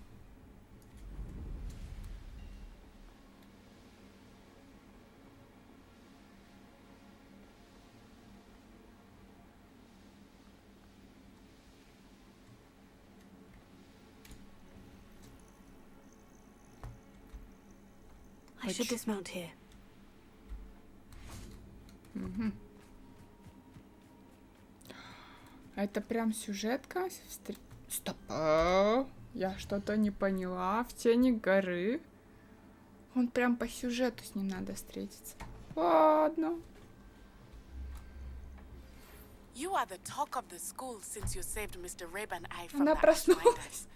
I should dismount here. Угу. Это прям сюжетка? Стоп! Я что-то не поняла. В тени горы. Он прям по сюжету с ним надо встретиться. Ладно. Она проснулась.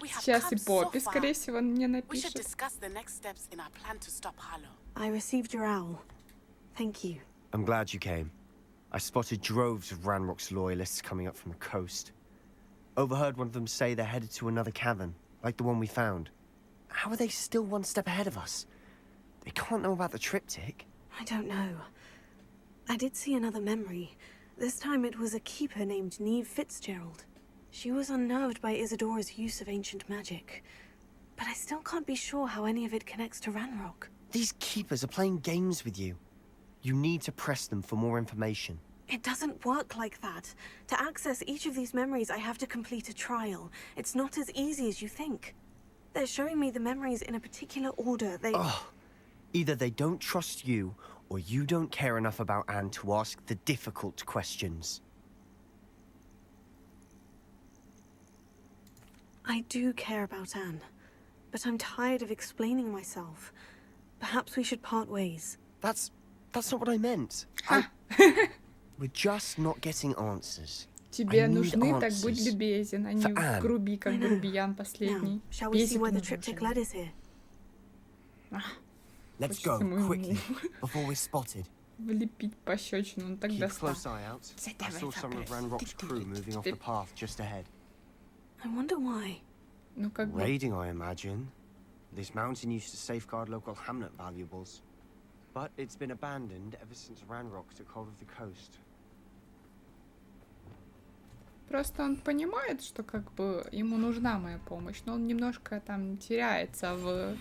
Сейчас и Поппи, скорее всего, мне напишет. I received your owl. Thank you. I'm glad you came. I spotted droves of Ranrock's loyalists coming up from the coast. Overheard one of them say they're headed to another cavern, like the one we found. How are they still one step ahead of us? They can't know about the triptych. I don't know. I did see another memory. This time it was a keeper named Neve Fitzgerald. She was unnerved by Isadora's use of ancient magic. But I still can't be sure how any of it connects to Ranrock. These keepers are playing games with you. You need to press them for more information. It doesn't work like that. To access each of these memories, I have to complete a trial. It's not as easy as you think. They're showing me the memories in a particular order. Either they don't trust you, or you don't care enough about Anne to ask the difficult questions. I do care about Anne, but I'm tired of explaining myself. Perhaps we should part ways. That's not what I meant. We're just not getting answers. Тебе нужны, так будь любезен, а не груби, как грубиян последний. Shall we see where the triptych led us here? Let's go, quickly, before we're spotted. Влепить пощечину, он так достал. Keep a close eye out. I saw some of Ranrock's crew moving off the path just ahead. I wonder why. Ну как бы... Raiding, I imagine. This mountain used to safeguard local hamlet valuables. But it's been abandoned ever since Ranrock took hold of the coast. Просто он понимает, что как бы ему нужна моя помощь, но он немножко там теряется в...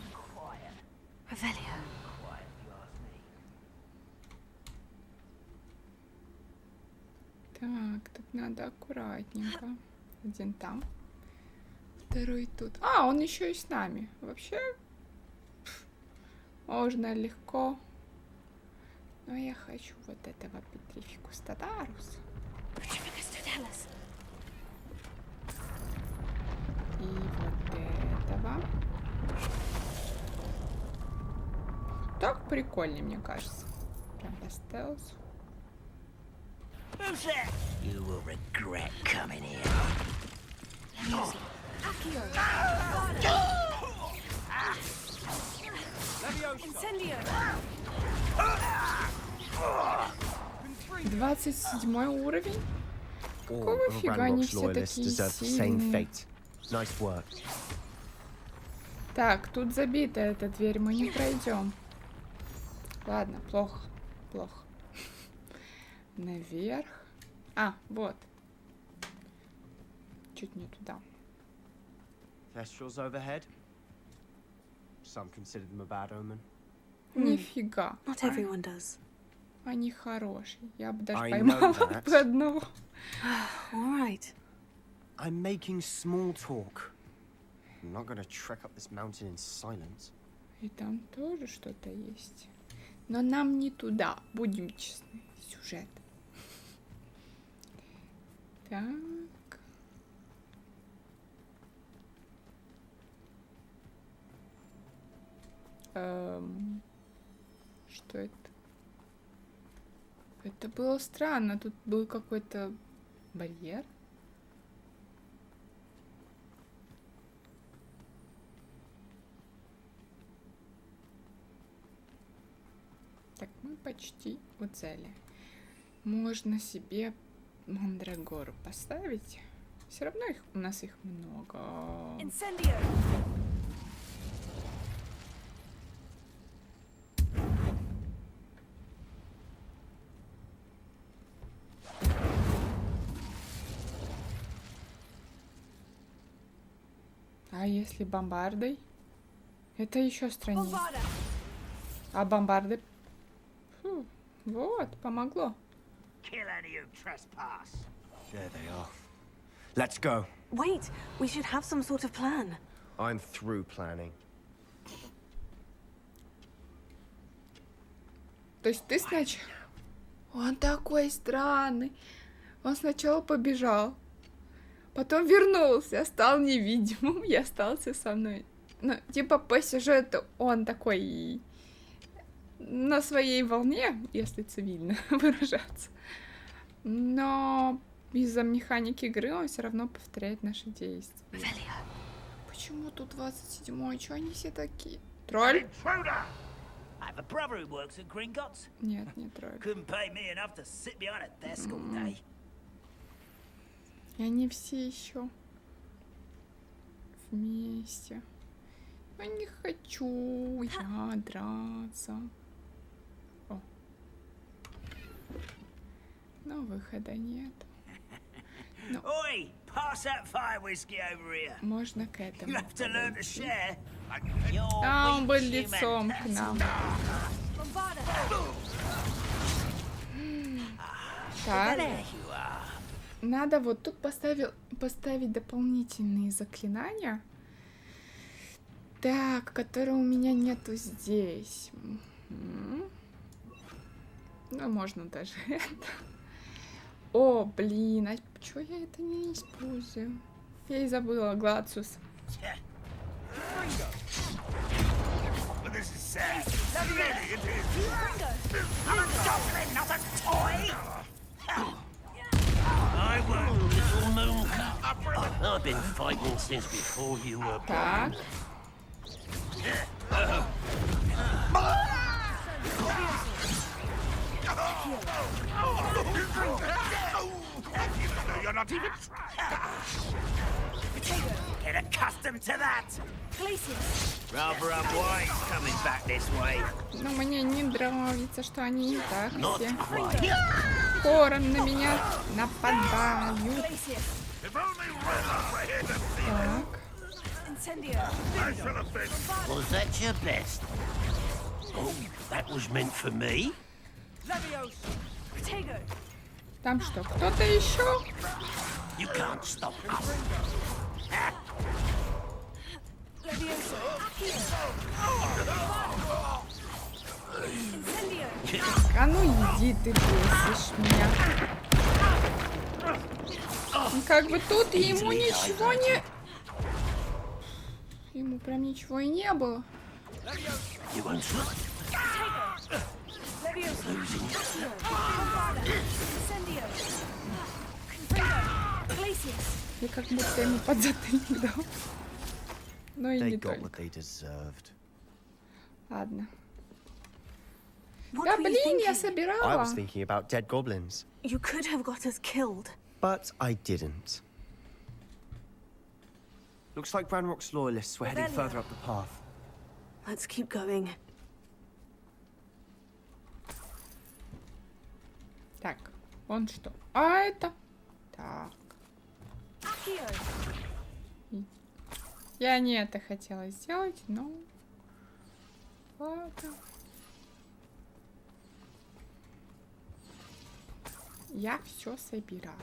Так, тут надо аккуратненько. Один там, второй тут. А, он еще и с нами. Вообще, можно легко. Но я хочу вот этого Петрификус Татарус. И вот этого. Так прикольнее, мне кажется. Прям по стелсу. You will regret coming here. Incendio. 27 уровень? Какого фига они все такие сильные? Так, тут забита эта дверь, мы не пройдем. Ладно, плохо, плохо. Наверх. А, вот. Чуть не туда. Some consider them a bad omen. Нифига. Not everyone does. Они хорошие. Я бы даже поймала по одному. All right. I'm making small talk. I'm not gonna trek up this mountain in silence. И там тоже что-то есть. Но нам не туда, будем честны. Сюжет. Так. Что это? Это было странно. Тут был какой-то барьер. Так, мы почти у цели. Можно себе мандрагору поставить. Все равно у нас их много. А если бомбардой? Это еще страннее. А бомбарды? Фу, вот, помогло. There they are. Let's go. Wait, we should have some sort of plan. I'm through planning. То есть ты сначала... Он такой странный. Он сначала побежал, потом вернулся, стал невидимым и остался со мной. Ну, типа по сюжету он такой на своей волне, если цивильно выражаться. Но из-за механики игры он все равно повторяет наши действия. Почему тут 27-й? Чего они все такие? Тролль? I have a brother who works at Gringotts. Нет, не тролль. Couldn't pay me enough to sit behind a desk all day. И они все еще вместе. Я не хочу я драться. О. Но выхода нет. Но... Oi, pass that fire whiskey over here. Можно к этому. You have to learn to share. А, он был лицом к нам. Так. Надо вот тут поставить дополнительные заклинания. Так, которые у меня нету здесь. Ну, можно даже это. О, блин, а чего я это не использую? Я и забыла, Гладсус. I've been fighting since before you were born. You're not even Get accustomed to that. Rather unwise coming back this way. Но мне не нравится, что они не так все. Хором на меня нападают. Так. Was that your best? Oh, that was meant for me. Там что, кто-то еще? You can't stop us. А ну иди, ты бесишь меня. Как бы тут ему ничего не... Ему прям ничего и не было. Я как будто ему подзатыльник дал. Но и не только. Ладно. Да блин, я собирала. I was thinking about dead goblins. You could have got us killed. But I didn't. Looks like Branrock's loyalists were heading further up the path. Let's keep going. Так, он что? А это? Так. Я не это хотела сделать, но... Ладно. Я все собираю.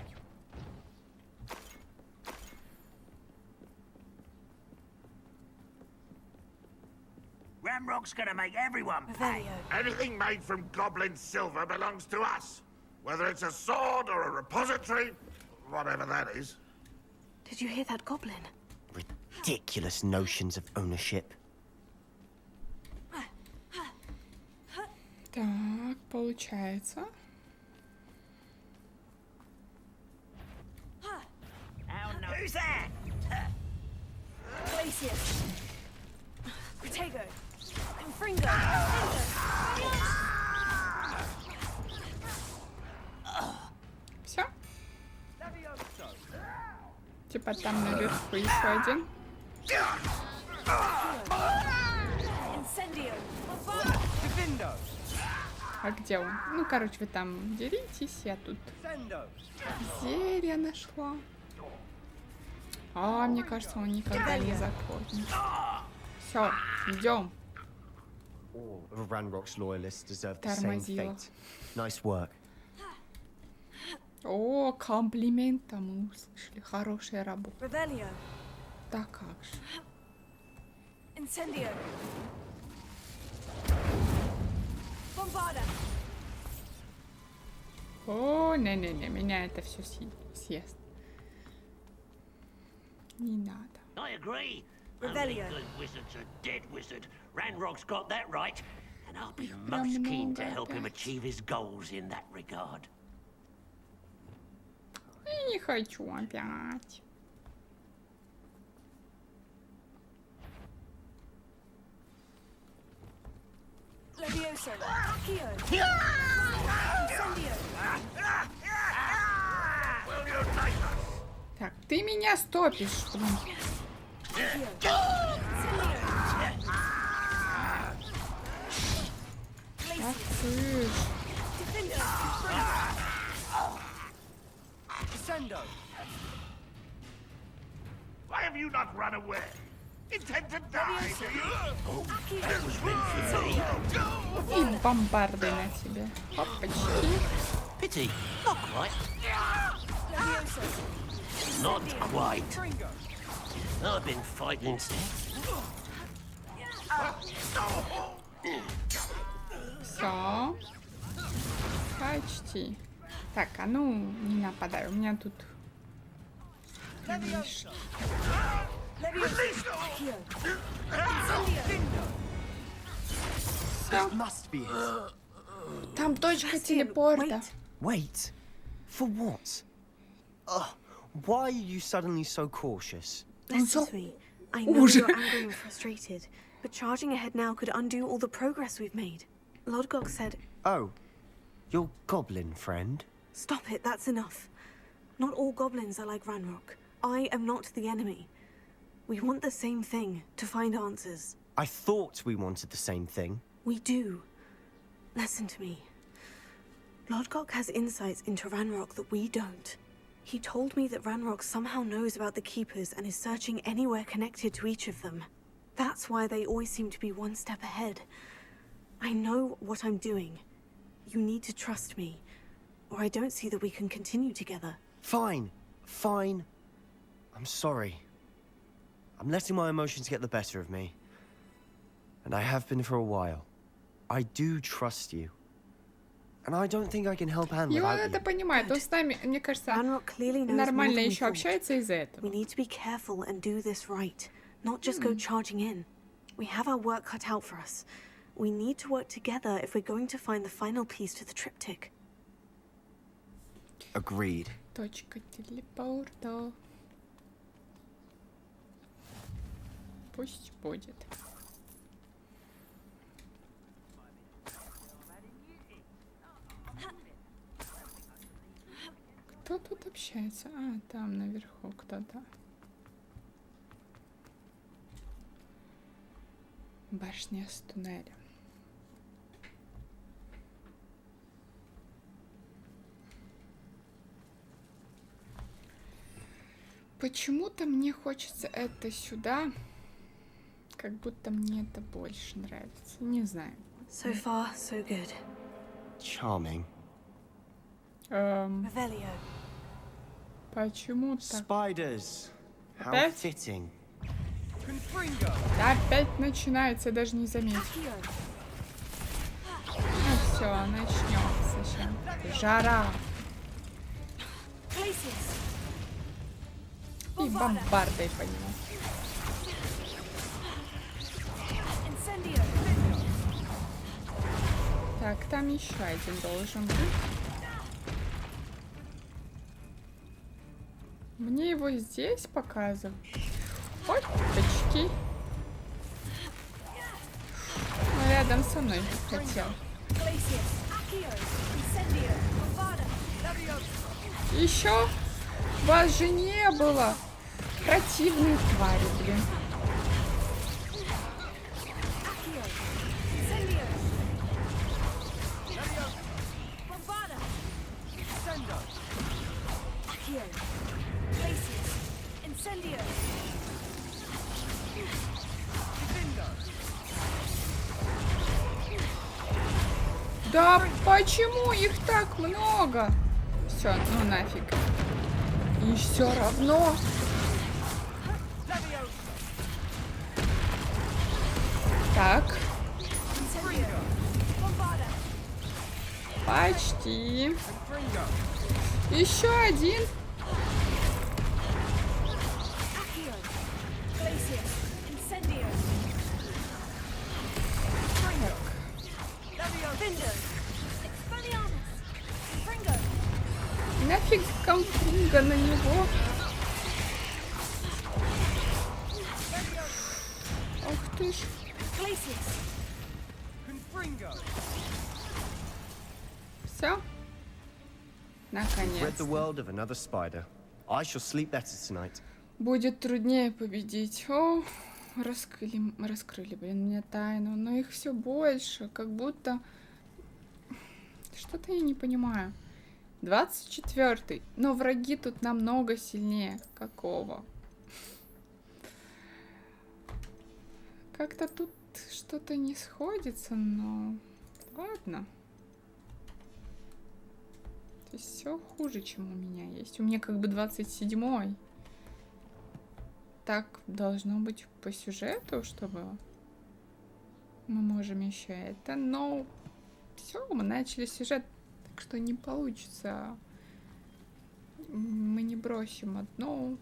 Ramrock's gonna make everyone pay. Anything made from goblin silver belongs to us. Whether it's a sword or a repository, whatever that is. Did you hear that goblin? Ridiculous notions of ownership. Так, получается. Who's that? Glacius. Protego. Confringo. Все? Типа там наверху еще один. А где он? Ну, короче, вы там деритесь, я тут зелье нашла. А, мне кажется, он никогда не закончится. Все, идем. All of Ranrock's loyalists deserve the same fate. Nice work. О, комплимент там мы услышали. Хорошая работа. Да как же. Incendio. Bombarda. О, не-не-не, меня это все съест. Не надо. I agree. Only good wizards are dead wizard. Ranrock's got that right, and I'll be most keen to help him achieve his goals in that regard. Я не хочу опять. Levioso. Так, ты меня стопишь, блин. Ах ты ж. Why have you not run away? Intend to die, do you? И бомбарды на тебе. Опачки. Pity, not quite. Not quite. I've been fighting instead. Все. Почти. Так, а ну, не нападай. У меня тут... Видишь. Там точка телепорта. Wait. For what? Why are you suddenly so cautious? Listen to me. I know you're angry and frustrated, but charging ahead now could undo all the progress we've made. Lodgok said... Oh, your goblin friend? Stop it, that's enough. Not all goblins are like Ranrock. I am not the enemy. We want the same thing, to find answers. I thought we wanted the same thing. We do. Listen to me. Lodgok has insights into Ranrock that we don't. He told me that Ranrock somehow knows about the Keepers and is searching anywhere connected to each of them. That's why they always seem to be one step ahead. I know what I'm doing. You need to trust me, or I don't see that we can continue together. Fine. Fine. I'm sorry. I'm letting my emotions get the better of me. And I have been for a while. I do trust you. And I don't think I can help Anne И он without это you. понимает. Он с нами, мне кажется, Nормально нормально еще общается из-за этого. We need to be careful and do this right, not just go charging in. We have our work cut out for us. We need to work together if we're going to find the final piece to the triptych. Agreed. Точка телепорта. Пусть будет. Кто тут общается? А, там наверху кто-то. Башня с туннелем. Почему-то мне хочется это сюда, как будто мне это больше нравится. Не знаю. So far, so good. Charming. Почему так? Spiders. How Опять? fitting. Да, опять начинается, я даже не заметил. Ну все, начнется сейчас. Жара. И бомбардой по нему. Так, там еще один должен быть. Мне его здесь показывают. Ой, почти. Он рядом со мной хотел. Еще вас же не было. Противные твари, блин. Да почему их так много? Все, ну нафиг. И все равно. Так. Почти. Еще один. Нафиг комфунга на него. Ох ты ж. Все. Наконец. Rid the world of another spider. I shall sleep better tonight. Будет труднее победить. О, раскрыли, блин, мне тайну. Но их все больше, как будто... Что-то я не понимаю. 24-й. Но враги тут намного сильнее. Какого? Как-то тут что-то не сходится, но... Ладно. То есть все хуже, чем у меня есть. У меня как бы 27-й. Так должно быть по сюжету, чтобы мы можем еще это. Но все, мы начали сюжет, так что не получится. Мы не бросим одну.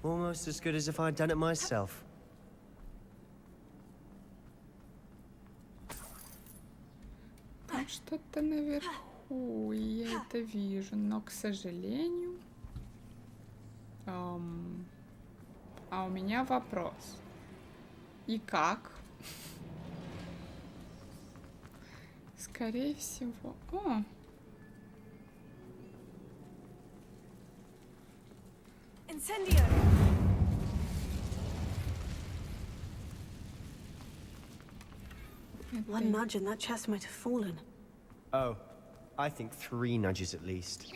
Almost as good as if I'd done it myself. Там что-то наверху, и я это вижу, но, к сожалению... А у меня вопрос. И как? Скорее всего... О! One nudge and that chest might have fallen. Oh, I think 3 nudges at least.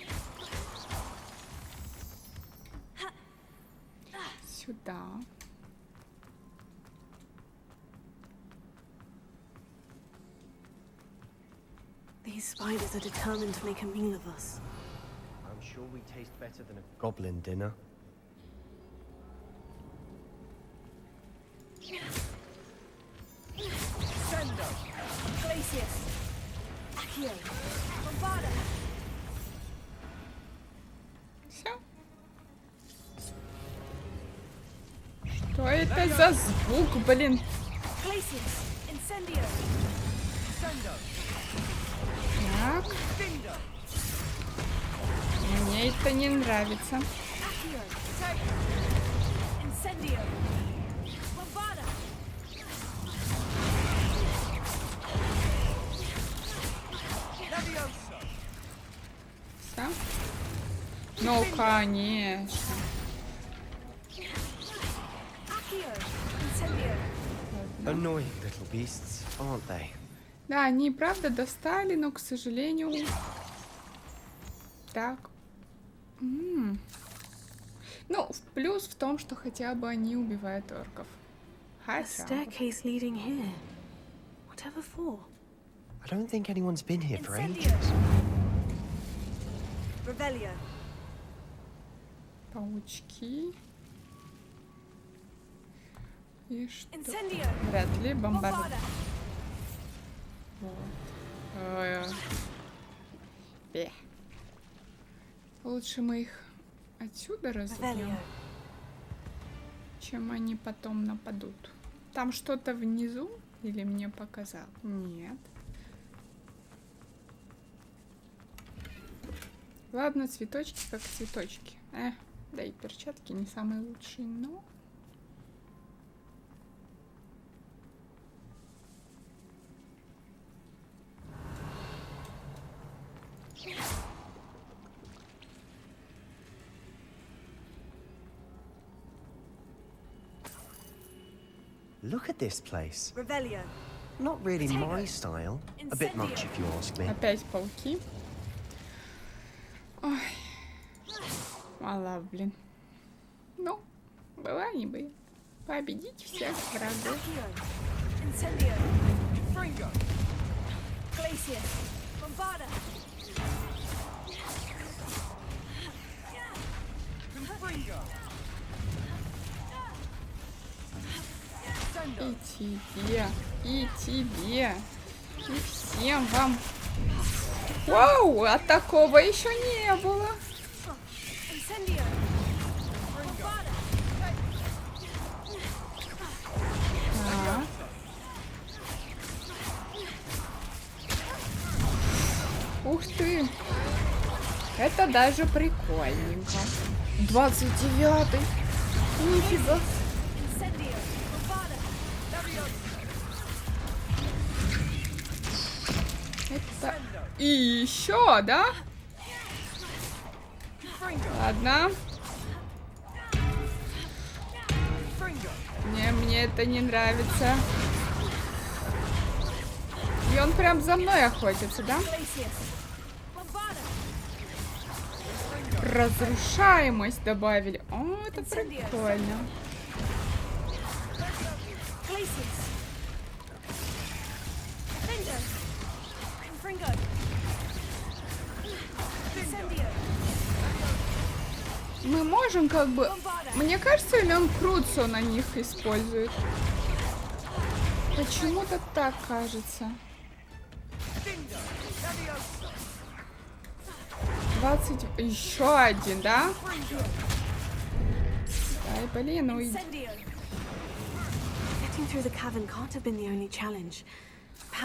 Сюда. These spiders are determined to make a meal of us. I'm sure we taste better than a goblin dinner. Все. Что это за звук, блин? Так. Мне это не нравится. Все? Ну, конечно. Annoying little beasts, aren't they? Да, они и правда достали, но, к сожалению... Так. Ну, плюс в том, что хотя бы они убивают орков. Хотя... Staircase leading here. Whatever for? I don't think anyone's been here for Incendio. ages. Revelio. Паучки. И что? Incendio. Вряд ли бомбард. Bombarda. Вот. Лучше мы их отсюда разобьем, чем они потом нападут. Там что-то внизу? Или мне показал? Нет. Ладно, цветочки как цветочки. Да и перчатки не самые лучшие, но... Look at this place. Revelio. Not really my style. A bit much if you ask me. Опять пауки. Ой. Мало, блин. Ну, была не бы. Победить всех врагов. Incendio. Fringo. Glacius. Bombarda. Confringo. И тебе, и тебе, и всем вам. Вау, а такого еще не было. Ух ты. Это даже прикольненько. 29-й. Нифига. Это... И еще, да? Ладно. Мне это не нравится. И он прям за мной охотится, да? Разрушаемость добавили. О, это прикольно. Мы можем как бы... Мне кажется, или он крутсо на них использует? Почему-то так кажется. 20... Еще один, да? Ай, блин, уйди.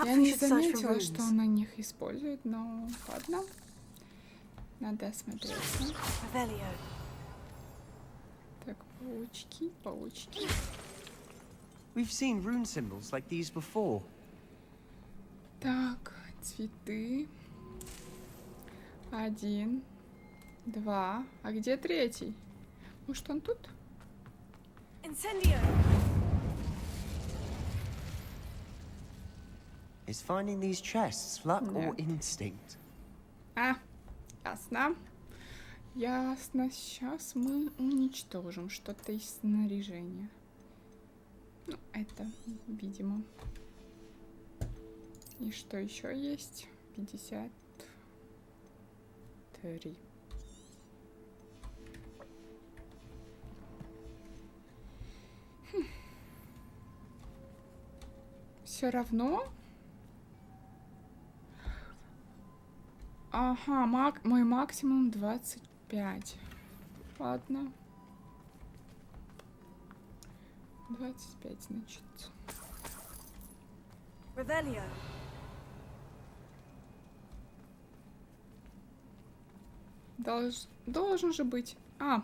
Я не заметила, что он на них использует, но ладно. Надо смотреть. Так, паучки, паучки. We've seen rune symbols like these before. Так, цветы. 1, 2. А где третий? Может, он тут? Is finding these chests luck or instinct? А, ясно. Ясно. Сейчас мы уничтожим что-то из снаряжения. Ну, это, видимо. И что еще есть? 53. Все равно. Ага, мой максимум 25. Ладно. 25, значит. Revelio. Должен же быть. А.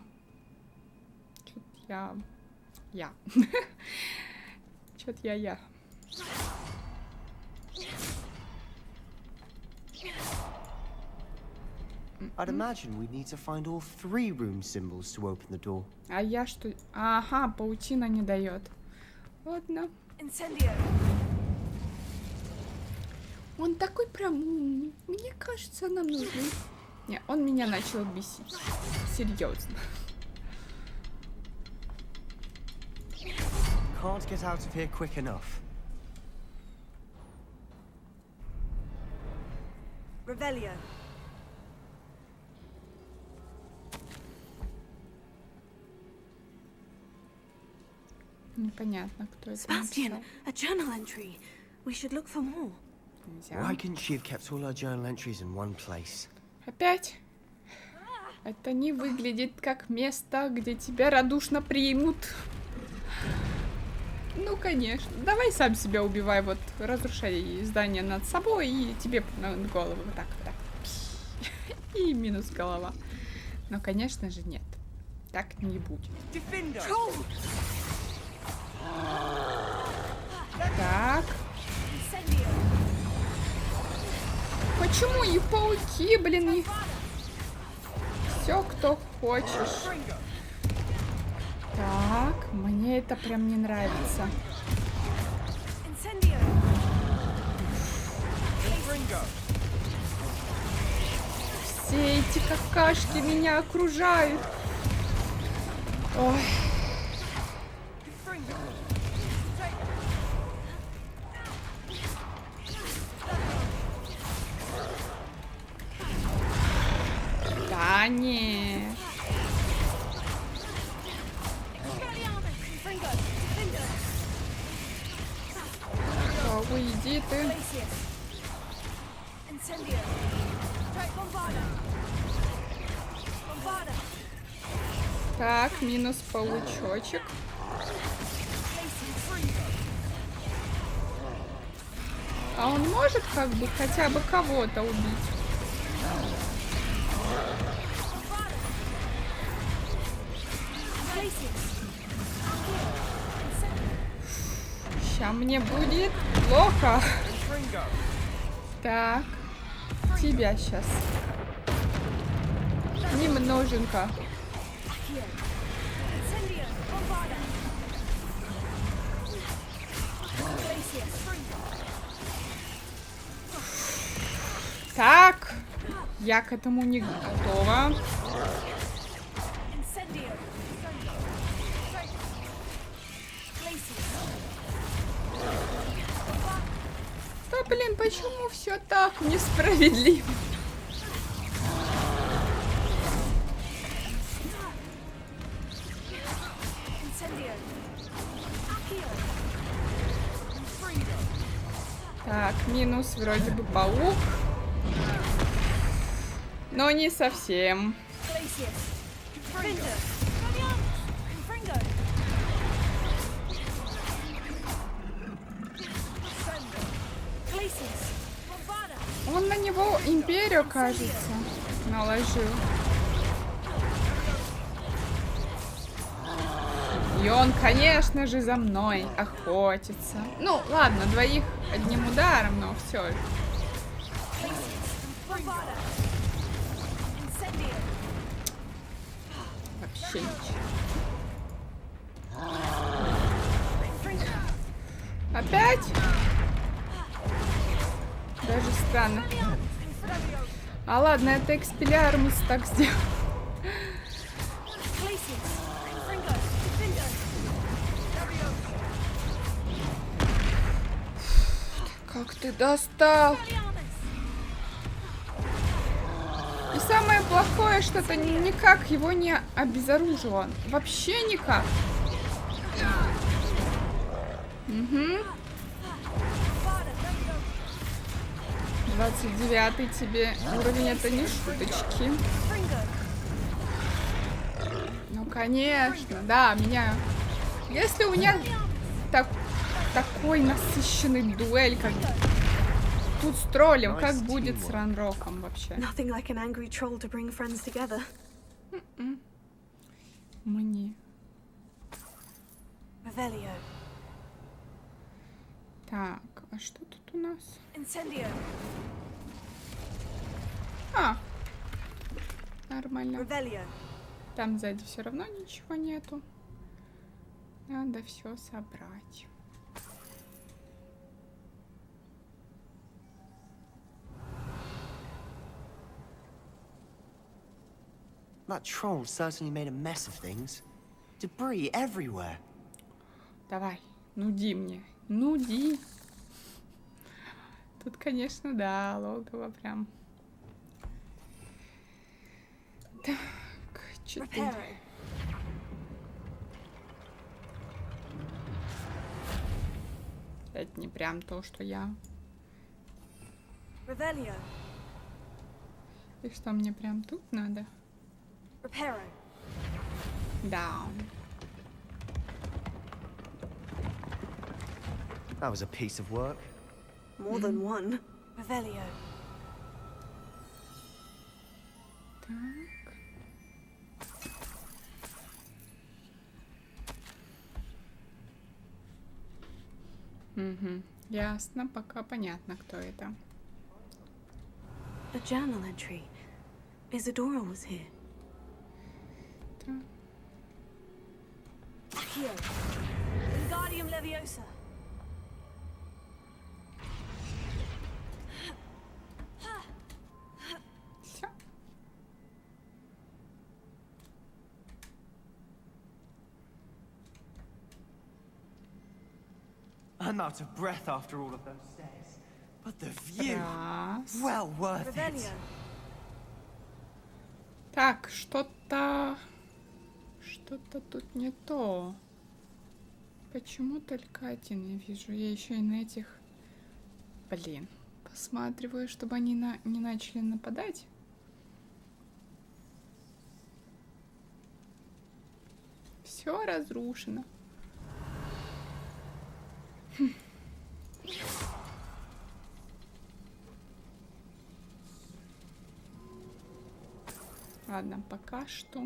Чё-то я. Чё-то я. I'd imagine we need to find all 3 rune symbols to open the door. А я что? Ага, паутина не дает. Ладно. Он такой прям умный. Мне кажется, нам нужно. Не, он меня начал бесить. Серьезно. Can't get out of here quick enough. Revelio. Непонятно, кто это Sebastian, написал. a journal entry. We should look for more. Нельзя. Why couldn't she have kept all her journal entries in one place? Опять? Это не выглядит как место, где тебя радушно примут. Ну, конечно. Давай сам себя убивай, вот разрушай здание над собой, и тебе на голову вот так, вот так. И минус голова. Но, конечно же, нет. Так не будет. Так. Почему и пауки, блин, и... Все, кто хочешь. Так, мне это прям не нравится. Все эти какашки меня окружают. Ой. Да не. Уйди ты. Так, минус паучочек. А он может как бы хотя бы кого-то убить? Ща мне будет плохо. Так, тебя сейчас немноженько. Так, я к этому не готова. Да блин, почему все так несправедливо? Так, минус вроде бы паук. Но не совсем. Он на него империю, кажется, наложил. И он, конечно же, за мной охотится. Ну, ладно, двоих одним ударом, но все же. Вообще ничего. Опять? Даже странно. А ладно, это экспеллиармус так сделал. Как ты достал? И самое плохое, что это никак его не обезоруживало. Вообще никак. Угу. 29-й тебе уровень, это не шуточки. Ну, конечно, да, меня... Если у меня такой насыщенный дуэль, как тут с троллем, как будет с ранроком вообще? Nothing like an angry troll to bring friends together. Мне. Revelio. Так, а что тут у нас? Incendio. А, нормально. Revelio. Там сзади все равно ничего нету. Надо все собрать. That troll certainly made a mess of things. Debris everywhere. Давай, нуди мне. Нуди. Тут, конечно, да, логово прям Так, 4. Это не прям то, что я. И что мне прям тут надо? Да. That was a piece of work. More than one. Revelio. Так. Угу. Ясно, пока понятно, кто это. A journal entry. Isadora was here. Так. Here. Wingardium Leviosa. Всё. I'm out of breath after all of those stairs. But the view, Раз. well worth it. Так, что-то тут не то. Почему только один я вижу? Я еще и на этих... Блин. Посматриваю, чтобы они не начали нападать. Все разрушено. Ладно, пока что.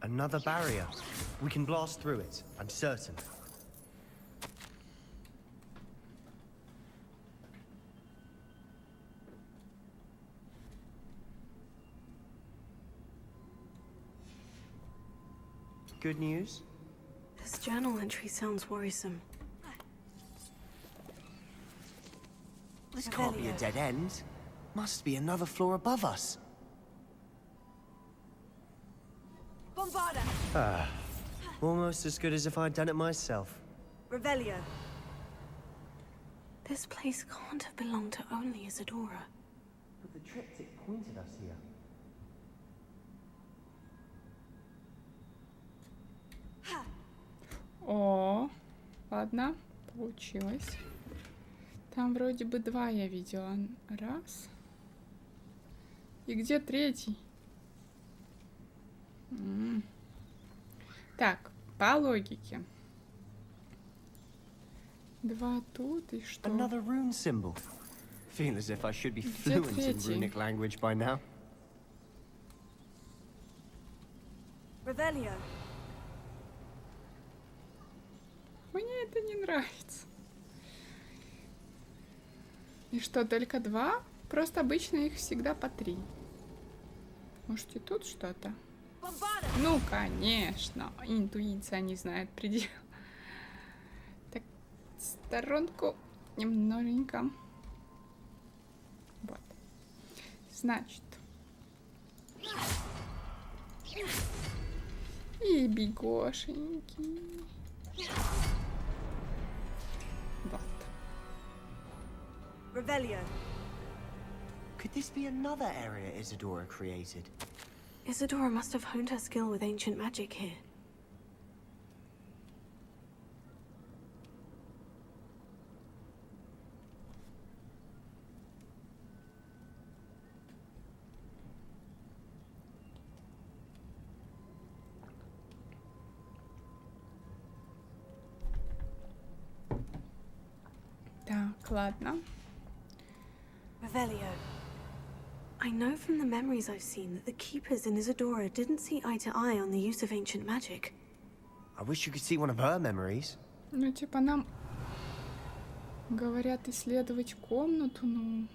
Another barrier. We can blast through it, I'm certain. Good news? This journal entry sounds worrisome. This can't be a dead end. Must be another floor above us. Bombarda. Ah, almost as good as if I'd done it myself. Revelio. This place can't have belonged to only Isadora. But the triptych pointed us here. О, ладно, получилось. Там вроде бы 2 я видела. Раз. И где 3? Так, по логике. 2 тут и что? Another rune symbol. Feel as if I should be fluent in runic language by now. Revelio. Мне это не нравится. И что, только 2? Просто обычно их всегда по 3. Может, и тут что-то? Ну, конечно. Интуиция не знает предел. Так, сторонку немноженько. Вот. Значит. И бегошеньки. Вот. Revelio. Could this be another area Isadora created? Isadora must have honed her skill with ancient magic here. Так, ладно. Revelio. I know from the memories I've seen that the keepers in Isadora didn't see eye to eye on the use of ancient magic. I wish you could see one of her memories. Ну, типа, нам говорят исследовать комнату, ну...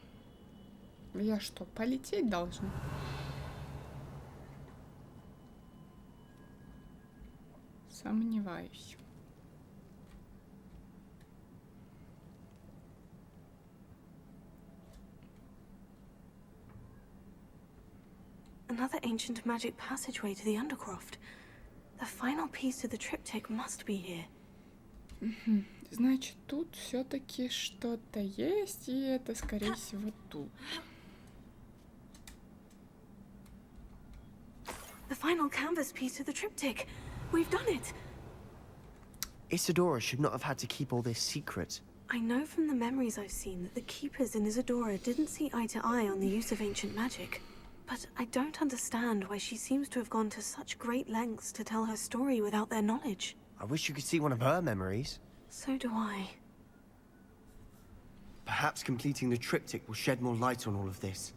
Я что, полететь должна? Сомневаюсь. Another ancient magic passageway to the Undercroft. The final piece to the triptych must be here. Значит, тут все-таки что-то есть, и это, скорее всего, тут. The final canvas piece of the triptych. We've done it. Isadora should not have had to keep all this secret. I know from the memories I've seen that the keepers in Isadora didn't see eye to eye on the use of ancient magic. But I don't understand why she seems to have gone to such great lengths to tell her story without their knowledge. I wish you could see one of her memories. So do I. Perhaps completing the triptych will shed more light on all of this.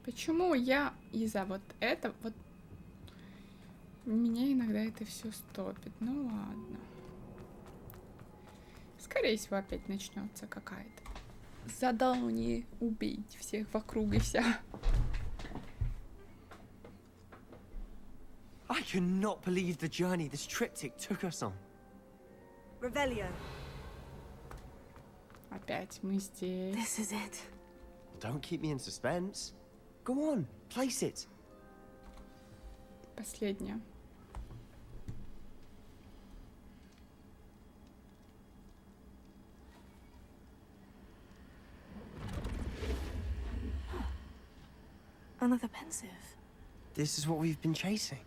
Почему я из-за вот этого вот меня иногда это все стопит? Ну ладно. Скорее всего, опять начнется какая-то задание убить всех вокруг и вся. I cannot believe the journey this triptych took us on. Revelio. Опять мы здесь. This is it. Don't keep me in suspense. Go on, place it. Последняя. Another pensive. This is what we've been chasing.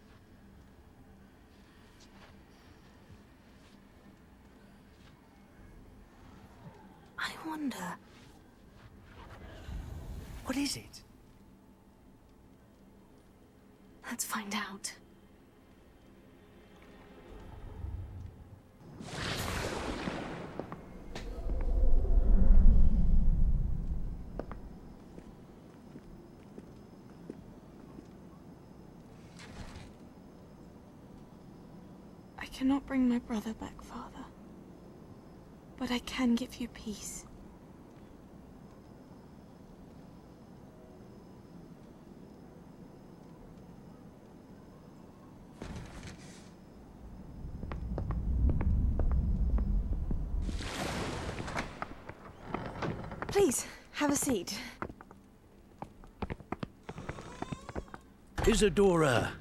I wonder. What is it? Let's find out. I cannot bring my brother back, Father. But I can give you peace. Please, have a seat. Isadora,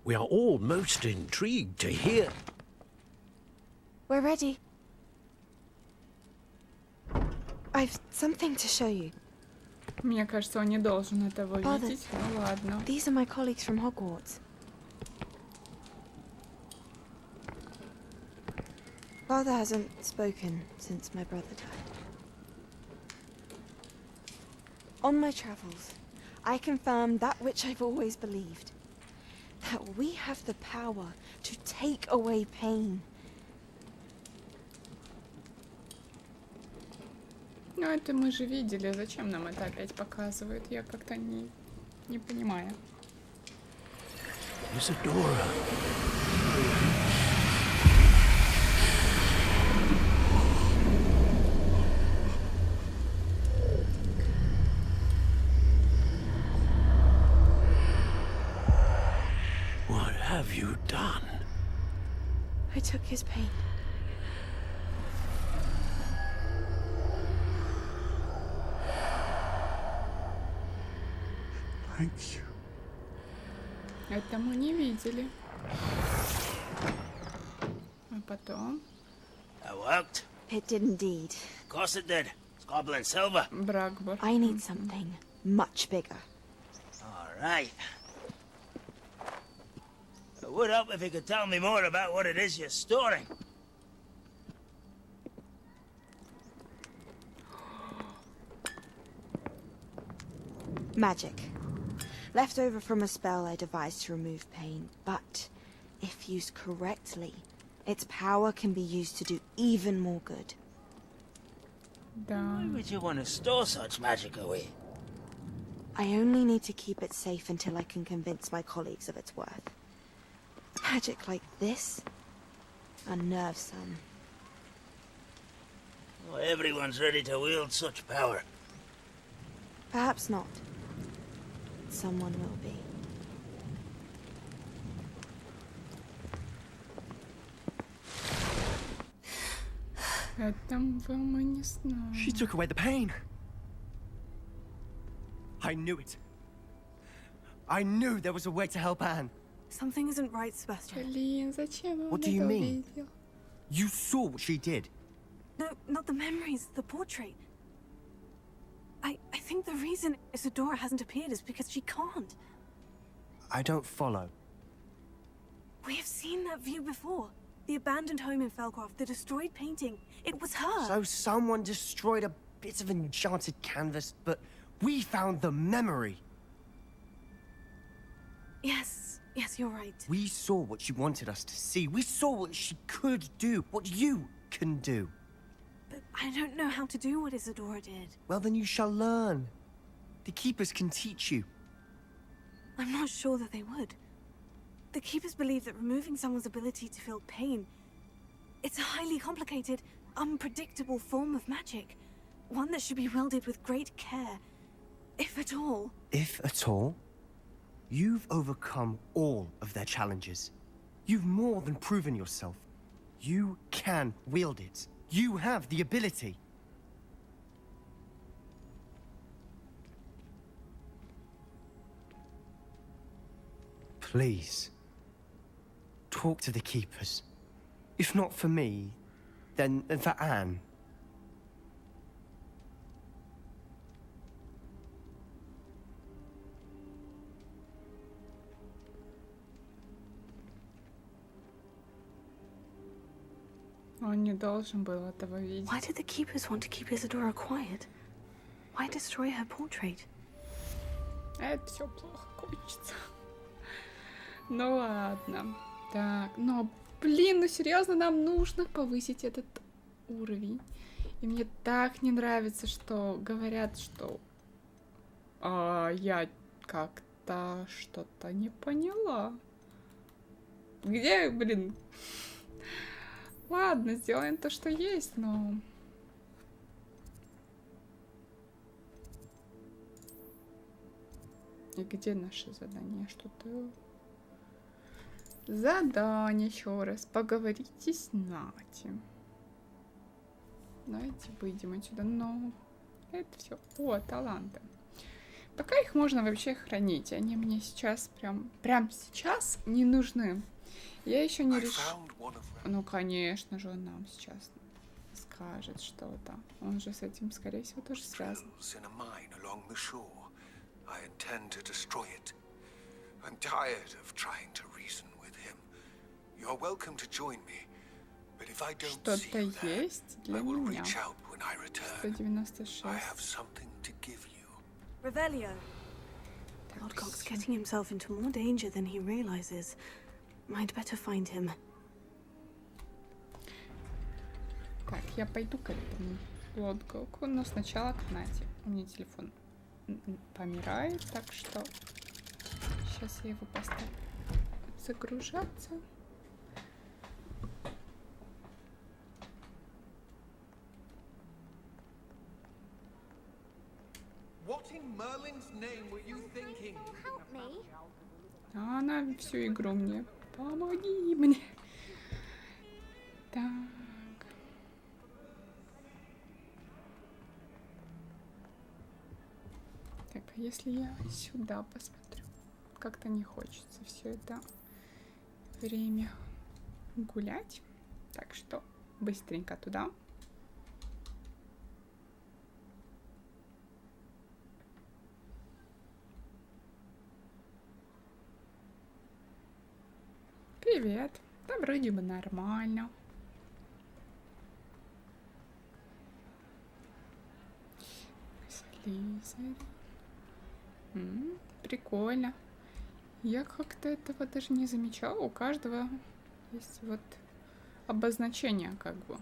we are all most intrigued to hear. We're ready. I've something to show you. Мне кажется, он не должен этого Father, видеть. Ну ладно. these are my colleagues from Hogwarts. Father hasn't spoken since my brother died. On my travels, I confirmed that which I've always believed. That we have the power to take away pain. Ну это мы же видели. Зачем нам это опять показывают? Я как-то не понимаю. Isadora. What have you done? I took his pain. Thank you. Это мы не видели. А потом... That worked. It did indeed. Of course it did. It's goblin silver. Бракбор. I need something much bigger. All right. It would help if you could tell me more about what it is you're storing. Magic. Left over from a spell I devised to remove pain, but if used correctly, its power can be used to do even more good. Why would you want to store such magic away? I only need to keep it safe until I can convince my colleagues of its worth. Magic like this unnerves some. Well, everyone's ready to wield such power. Perhaps not. Someone will be. Этого мы не знаем. She took away the pain. I knew it. I knew there was a way to help Anne. Something isn't right, Sebastian. Блин, зачем он What do you это mean? увидел? You saw what she did. No, not the memories, the portrait. I think the reason Isadora hasn't appeared is because she can't. I don't follow. We have seen that view before. The abandoned home in Felcroft, the destroyed painting. It was her. So someone destroyed a bit of enchanted canvas, but we found the memory. Yes, you're right. We saw what she wanted us to see. We saw what she could do, what you can do. But I don't know how to do what Isadora did. Well, then you shall learn. The Keepers can teach you. I'm not sure that they would. The Keepers believe that removing someone's ability to feel pain, it's a highly complicated, unpredictable form of magic. One that should be wielded with great care, if at all. If at all? You've overcome all of their challenges. You've more than proven yourself. You can wield it. You have the ability. Please. Talk to the Keepers. If not for me, then for Anne. Он не должен был этого видеть. Why did the Keepers want to keep Isadora quiet? Why destroy her portrait? Это все плохо кончится. Ну ладно. Так, но, блин, ну серьезно, нам нужно повысить этот уровень. И мне так не нравится, что говорят, что я как-то что-то не поняла. Где, блин? Ладно, сделаем то, что есть, но... И где наше задание? Что-то... Задание еще раз. Поговорите с Нати. Давайте выйдем отсюда. Но это все. О, таланты. Пока их можно вообще хранить. Они мне сейчас прям сейчас не нужны. Я еще не решила. Ну, конечно же, он нам сейчас скажет что-то. Он же с этим, скорее всего, тоже связан. I'm tired of trying to reason with him. You're welcome to join me, but if I don't see you there, I will reach out when I return. 196. I have something to give you. Revelio. Lodcock's getting himself into more danger than he realizes. I'd better find him. Так, я пойду к этому Лодгоку, но сначала к Нате. У меня телефон помирает, так что сейчас я его поставлю загружаться. What in Merlin's name were you thinking? Help me. А она всю игру мне. Помоги мне. Так. Так, а если я сюда посмотрю? Как-то не хочется все это время гулять. Так что быстренько туда. Привет. Да вроде бы нормально. Слизерин. Прикольно. Я как-то этого даже не замечала. У каждого есть вот обозначение как бы.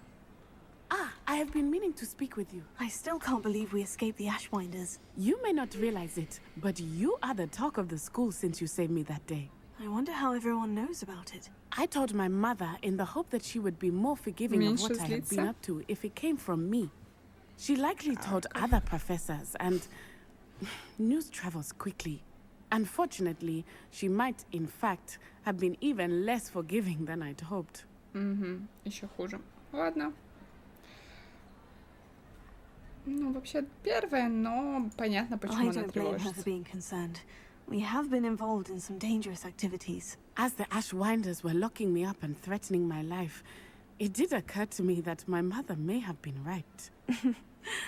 Ah, I have been meaning to speak with you. I still can't believe we escaped the Ashwinders. You may not realize it, but you are the talk of the school since you saved me that day. I wonder how everyone knows about it. I told my mother in the hope that she would be more forgiving of what I had been up to if it came from me. She likely told other professors, and news travels quickly. Unfortunately, she might, in fact, have been even less forgiving than I'd hoped. Еще хуже. Ладно. Ну, вообще, первое, но понятно, почему она тревожится. We have been involved in some dangerous activities. As the Ashwinders were locking me up and threatening my life, it did occur to me that my mother may have been right.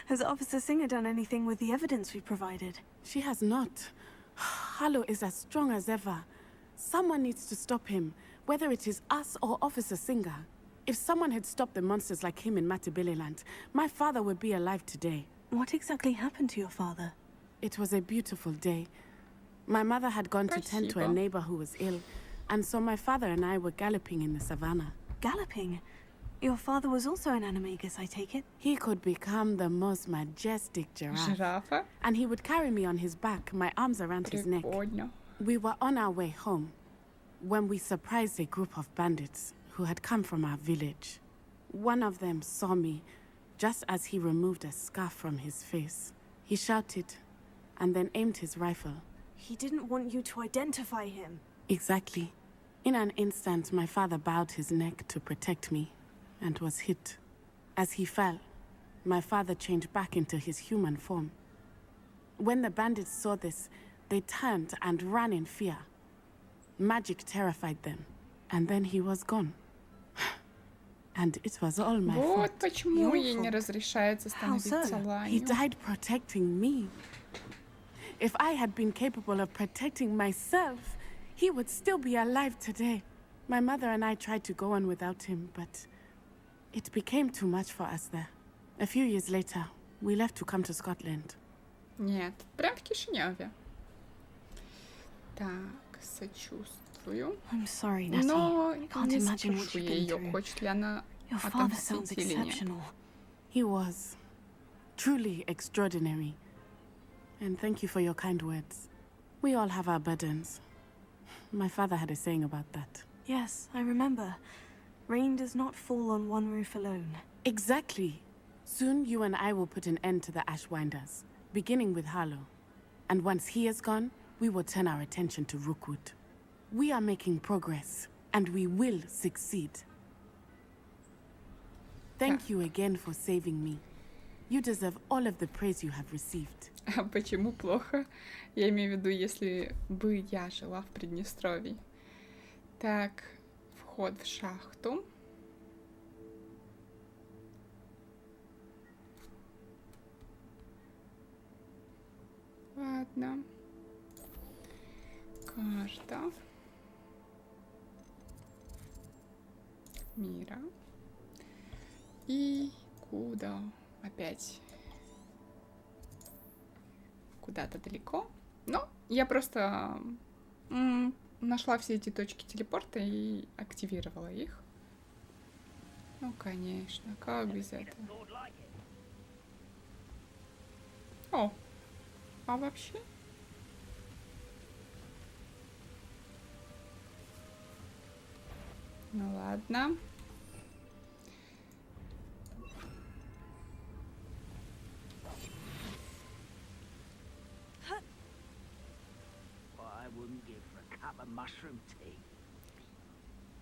Has Officer Singer done anything with the evidence we provided? She has not. Harlow is as strong as ever. Someone needs to stop him, whether it is us or Officer Singer. If someone had stopped the monsters like him in Matabeleland, my father would be alive today. What exactly happened to your father? It was a beautiful day. My mother had gone to tend to a neighbor who was ill, and so my father and I were galloping in the savannah. Galloping? Your father was also an animagus, I take it? He could become the most majestic giraffe. And he would carry me on his back, my arms around his neck. We were on our way home when we surprised a group of bandits who had come from our village. One of them saw me just as he removed a scarf from his face. He shouted and then aimed his rifle. He didn't want you to identify him. Exactly. In an instant, my father bowed his neck to protect me and was hit. As he fell, my father changed back into his human form. When the bandits saw this, they turned and ran in fear. Magic terrified them, and then he was gone. And it was all my fault. Вот почему ей не разрешается становиться ланью. He died protecting me. If I had been capable of protecting myself, he would still be alive today. My mother and I tried to go on without him, but it became too much for us there. A few years later, we left to come to Scotland. Нет, прям в Кишиневе. Так, сочувствую. I'm sorry, Natty. Но I can't не imagine what спрошу you've я been ее, through. хочет ли она Your father sounds отомстить или нет. exceptional. He was truly extraordinary. And thank you for your kind words. We all have our burdens. My father had a saying about that. Yes, I remember. Rain does not fall on one roof alone. Exactly. Soon you and I will put an end to the Ashwinders, beginning with Harlow. And once he is gone, we will turn our attention to Rookwood. We are making progress, and we will succeed. Thank you again for saving me. You deserve all of the praise you have received. А почему плохо? Я имею в виду, если бы я жила в Приднестровье. Так, вход в шахту. Ладно. Карта мира. И куда? Опять куда-то далеко. Но я просто нашла все эти точки телепорта и активировала их. Ну, конечно, как без этого? О, а вообще? Ну ладно.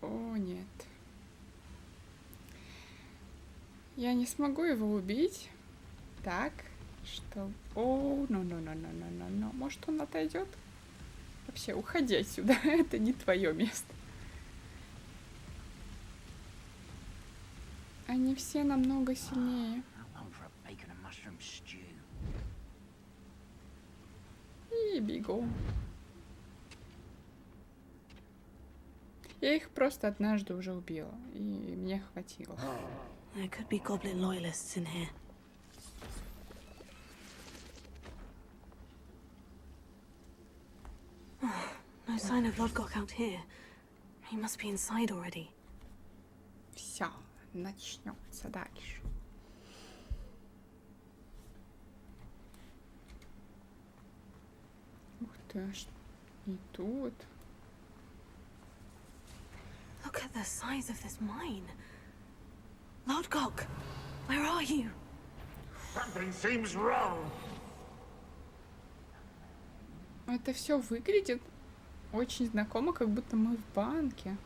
О, нет. Я не смогу его убить. Так, что... О, ну. Может, он отойдет? Вообще, уходи отсюда. Это не твое место. Они все намного сильнее. И бегу. Я их просто однажды уже убила, и мне хватило. There could be goblin loyalists in here. No sign of Lodgok out here. He must be inside already. Все, начнется дальше. Ух ты, аж и тут. Look at the size of this mine. Lodgok, where are you? Something seems wrong. Это все выглядит очень знакомо, как будто мы в банке.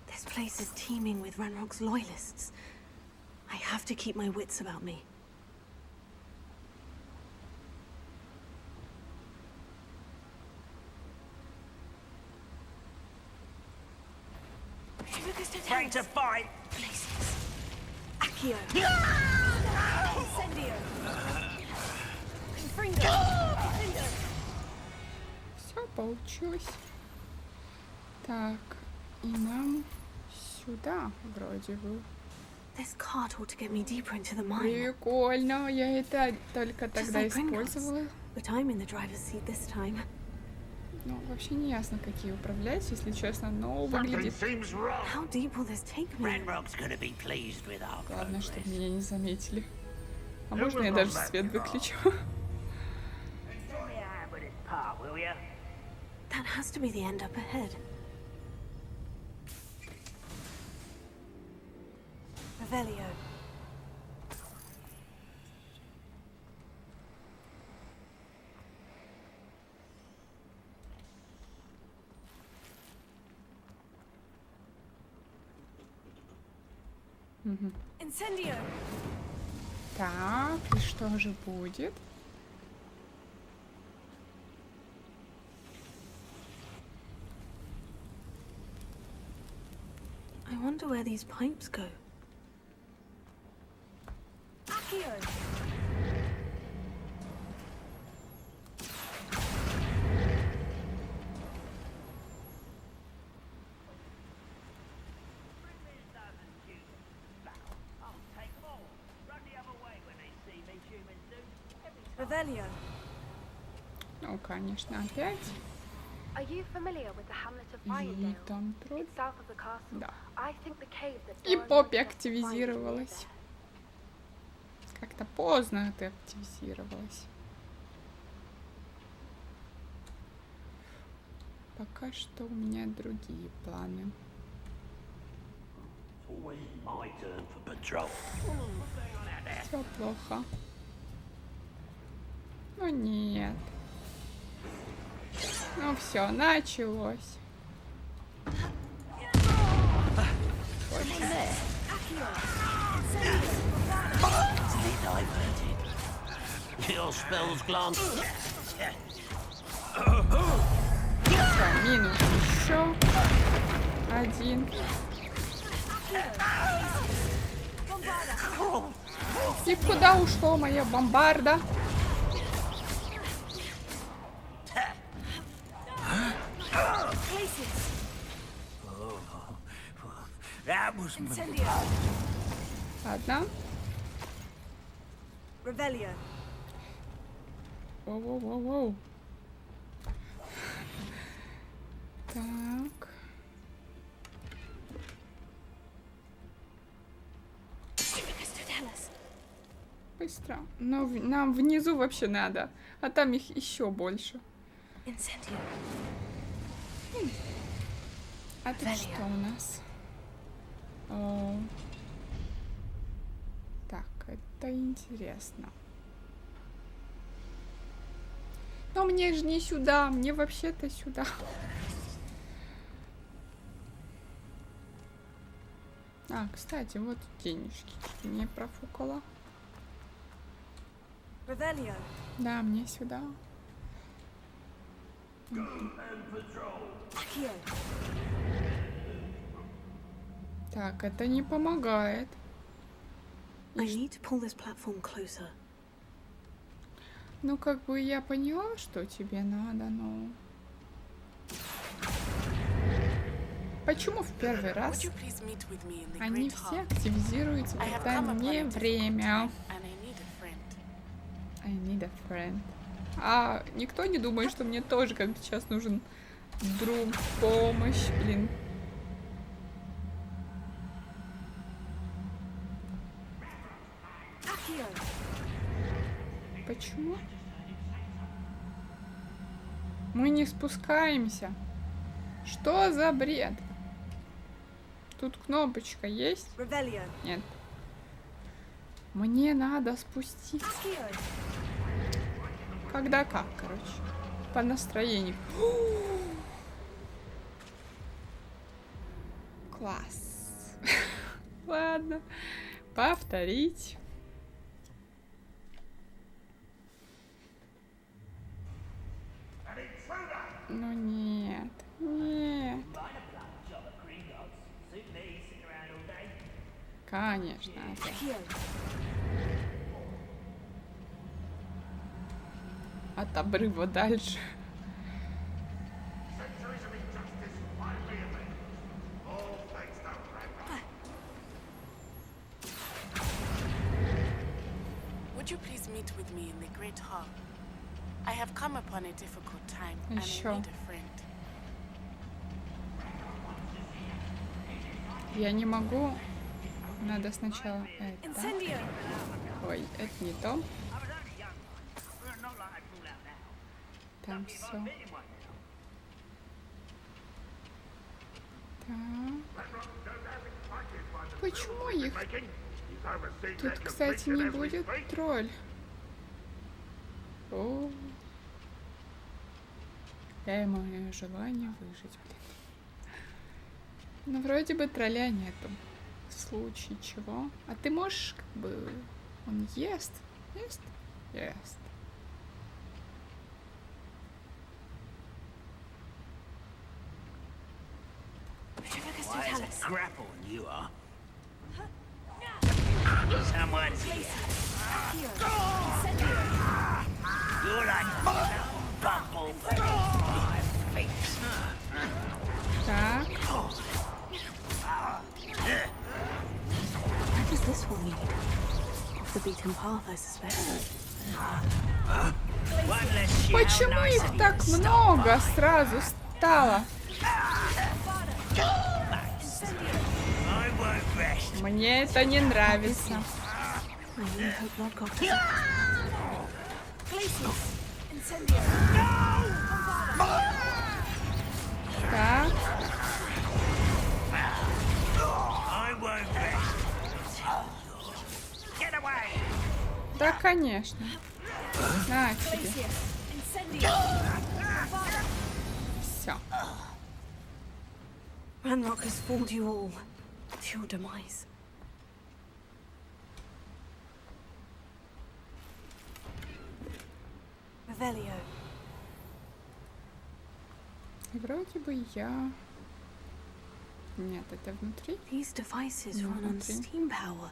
This place is teeming with Ranrock's loyalists. I have to keep my wits about me. Ready to fight. Places. Accio. Все получилось. Так, и нам сюда вроде бы. Прикольно, я это только тогда использовала. Ну, вообще не ясно, какие управлять, если честно, но выглядит... Главное, чтобы меня не заметили. А можно я даже свет выключу? That has to be the end up ahead. Revelio. Incendio. Так, и что же будет? I wonder where these pipes go. Accio. Revelio. Ну, конечно, опять. Are you familiar with the hamlet of И Ryendale? там труд. It's south of the castle. Да. I think the cave that И Doran Поппи Woodruff активизировалась. Как-то поздно ты активизировалась. Пока что у меня другие планы. Все плохо. Ну нет. Ну все, началось. Все, минус еще один. И куда ушло моя бомбарда? Ладно. Revelio. Воу-воу-воу-воу. Так. Быстро. Но нам внизу вообще надо. А там их еще больше. А тут что у нас? О. Так, это интересно. Но мне же не сюда, мне вообще-то сюда. А, кстати, вот денежки. Не профукала. Revelio. Да, мне сюда. Так, это не помогает. I need to pull this platform closer. Ну, как бы я поняла, что тебе надо, но... Почему в первый раз они все активизируются, когда не время? I need a friend. А никто не думает, что мне тоже как-то сейчас нужен друг, помощь, блин. Почему? Мы не спускаемся. Что за бред? Тут кнопочка есть? Нет. Мне надо спуститься. Когда как, короче. По настроению. Класс. Ладно. Повторить. Ну нет. Нет. Конечно. от обрыва дальше. Would you please meet with me in the Great Hall? I have come upon a difficult time and I need a friend. Я не могу. Надо сначала это. Ой, это не то. Там все. Так. Почему их? Тут, кстати, не будет тролль. О. Я и мое желание выжить, блин. Ну, вроде бы тролля нету. В случае чего. А ты можешь, как бы... Он ест? Ест? Ест. Why is a grapple you are? Someone's here. You're like bumble my face. Так. What does this one need? Off the beaten path, I suspect. Почему их так много сразу стало? Мне это не нравится. Так. Да, конечно. На тебе. Все. Ranrock has fooled you all to your demise. Revelio. Вроде бы я... Нет, это внутри. These devices run on steam power.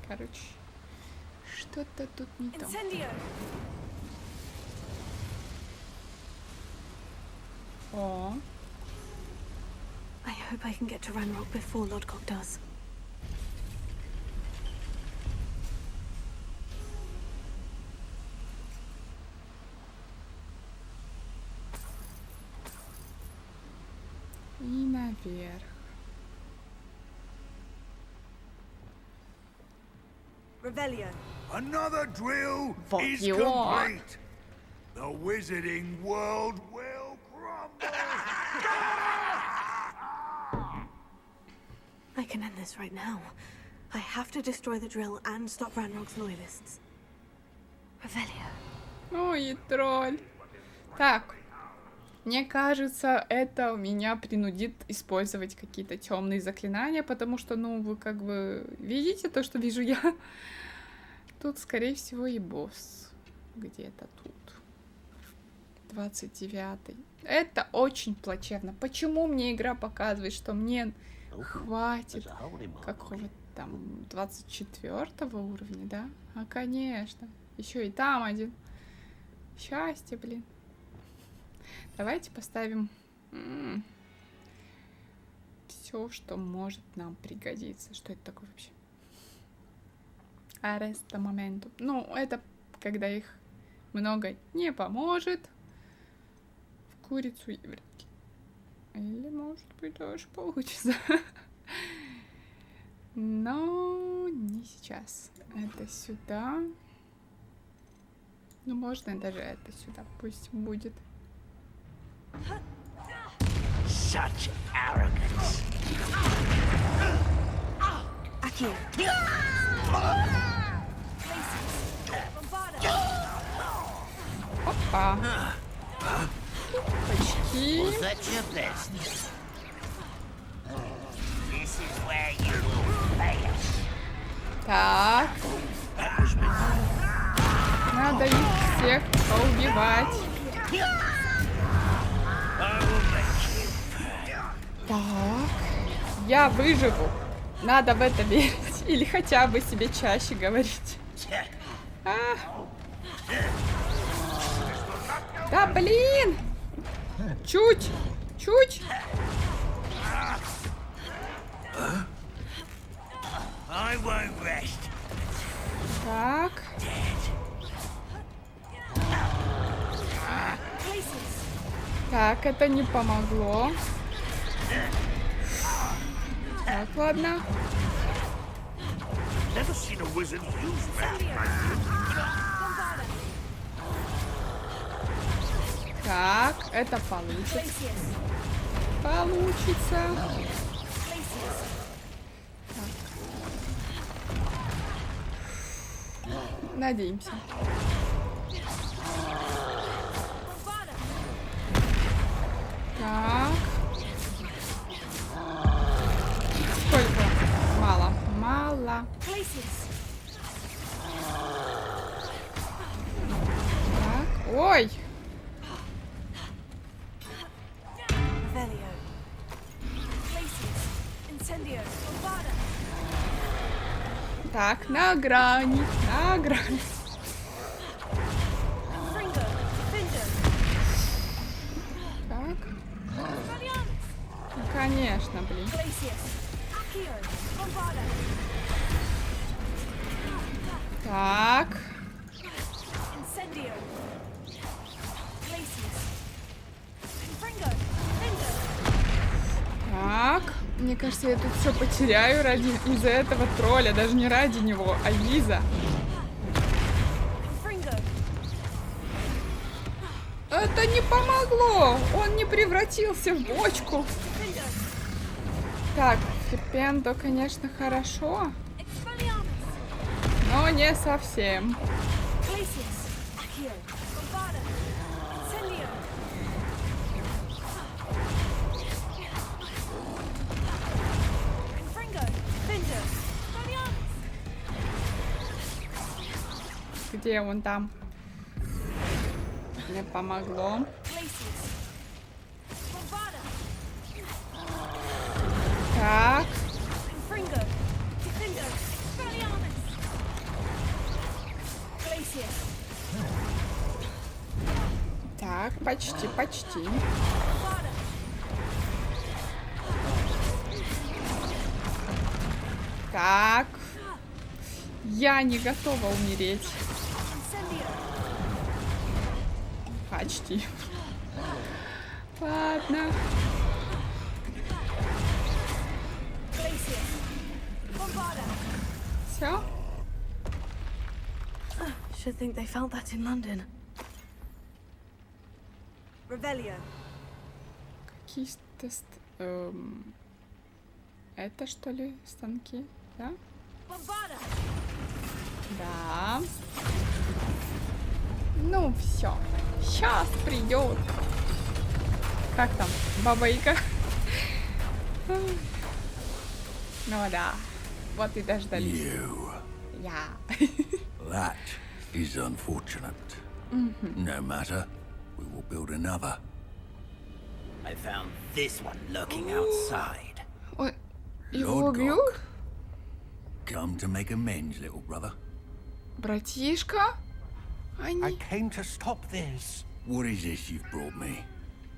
Короче, что-то тут не то. О. I hope I can get to Ranrock before Logitech does. И наверх. Revelio. Another drill is complete. The wizarding world will crumble. I can end this right now. I have to destroy the drill and stop Ranrock's loyalists. Revelio. Ой, тролль. Так. Мне кажется, это меня принудит использовать какие-то темные заклинания, потому что, ну, вы как бы видите то, что вижу я. Тут, скорее всего, и босс. Где-то тут. 29-й. Это очень плачевно. Почему мне игра показывает, что мне хватит какого-то там 24-го уровня, да? А, конечно. Еще и там один. Счастье, блин. Давайте поставим все, что может нам пригодиться. Что это такое вообще? Ареста моменту. Ну, это когда их много не поможет. В курицу и вряд ли. Или, может быть, тоже получится. Но не сейчас. Это сюда. Ну, можно даже это сюда. Пусть будет. Such arrogance. Опа. Почти. Так. Надо их всех поубивать. Так. Я выживу. Надо в это верить. Или хотя бы себе чаще говорить. А. Да блин! Чуть! Так. Так, это не помогло. Так, ладно. Так, это получится. Получится. Так. Надеемся. Так. Сколько? Мало. Мало. Так. Ой! Так, на грани. Так. Ну, конечно, блин. Так. Так. Мне кажется, я тут все потеряю из-за этого тролля. Даже не ради него, а из-за. Это не помогло. Он не превратился в бочку. Так, флипендо, конечно, хорошо. Но не совсем. Где он там? Не помогло. Так. Так, почти. Так. Я не готова умереть. Почти. Ладно. Все? Should think they felt that in London. Revelio. Какие тест? Это что ли станки? Да? Да. Ну все. Сейчас придет. Как там? Бабайка. Ну да. Вот и дождались. Я. That is unfortunate. No matter. We will build another. I found this one lurking outside. Ой, его убьют? Come to make amends, little brother. Братишка? Они... I came to stop this. What is this you've brought me?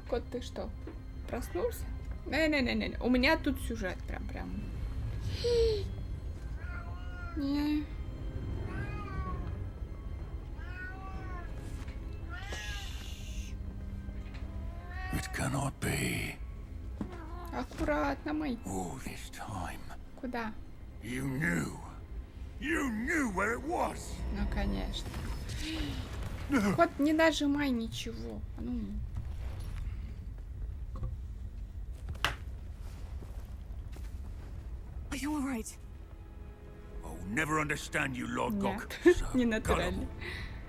Кот, ты что, проснулся? Не. У меня тут сюжет прям. Не. It cannot be. Аккуратно, мой. All this time. Куда? You knew. You knew where it was. Ну, конечно. Кот, не нажимай ничего. Ну. Are you all right? I'll never understand you, Lord Gok. Не натурально.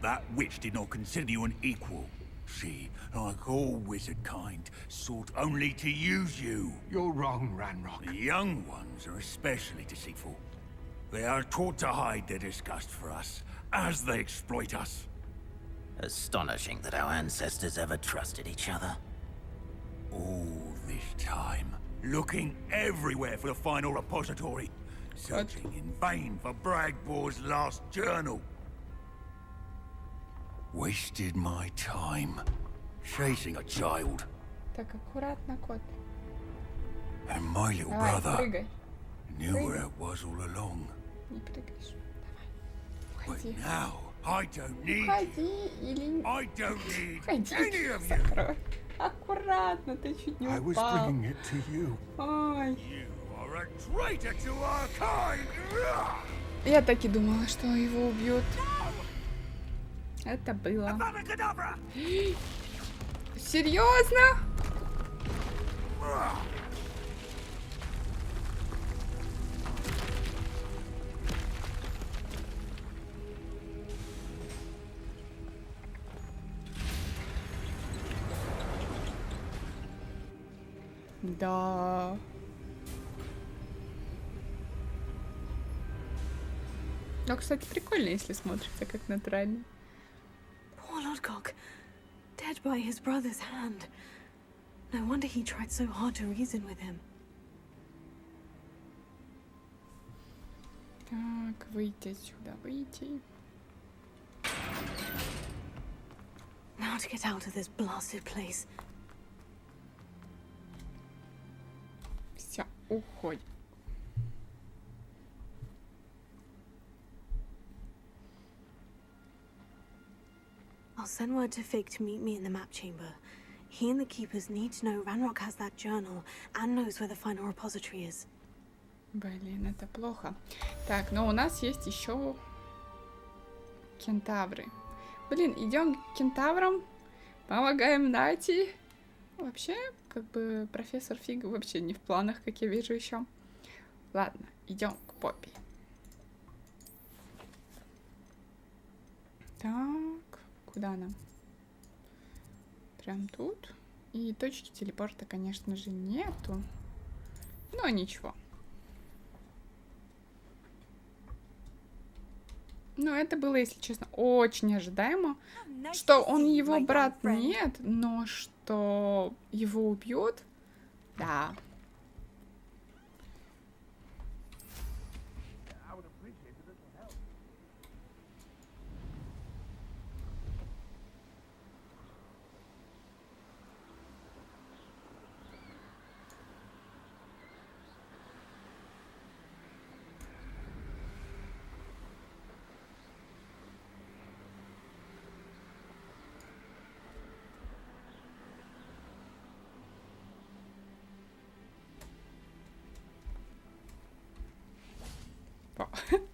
That witch did not consider you an equal. She, like all wizard kind, sought only to use you. You're wrong, Ranrock. The young ones are especially deceitful. They are taught to hide their disgust for us, as they exploit us. Astonishing that our ancestors ever trusted each other. All this time, looking everywhere for the final repository. searching in vain for Bragbor's last journal. Wasted my time chasing a child. Так, аккуратно, кот. And my little Давай, brother прыгай. knew where it was all along. Не прыгаешь. But Уходи. now I don't need Уходи или... I don't need Уходи. any of you. Закрой. Аккуратно, ты чуть не I was упал. bringing it to you. Ой. You are a traitor to our kind. Я так и думала, что его убьют. Это было. Серьезно? Да. Ну, кстати, прикольно, если смотрится как натурально. Poor Lodgok, dead by his brother's hand. No wonder he tried so hard to reason with him. Так, выйти отсюда, выйти. Now to get out of this blasted place. Все, уходим. I'll send word to Fig to meet me in the map chamber. He and the keepers need to know Ranrock has that journal and knows where the final repository is. Блин, это плохо. Так, но у нас есть еще кентавры. Блин, идем к кентаврам, помогаем Нати. Вообще, как бы профессор Фиг вообще не в планах, как я вижу еще. Ладно, идем к Поппи. Так, куда нам? Прям тут. И точки телепорта, конечно же, нету. Но ничего. Ну, это было, если честно, очень ожидаемо, что он его брат нет, но что его убьют, да.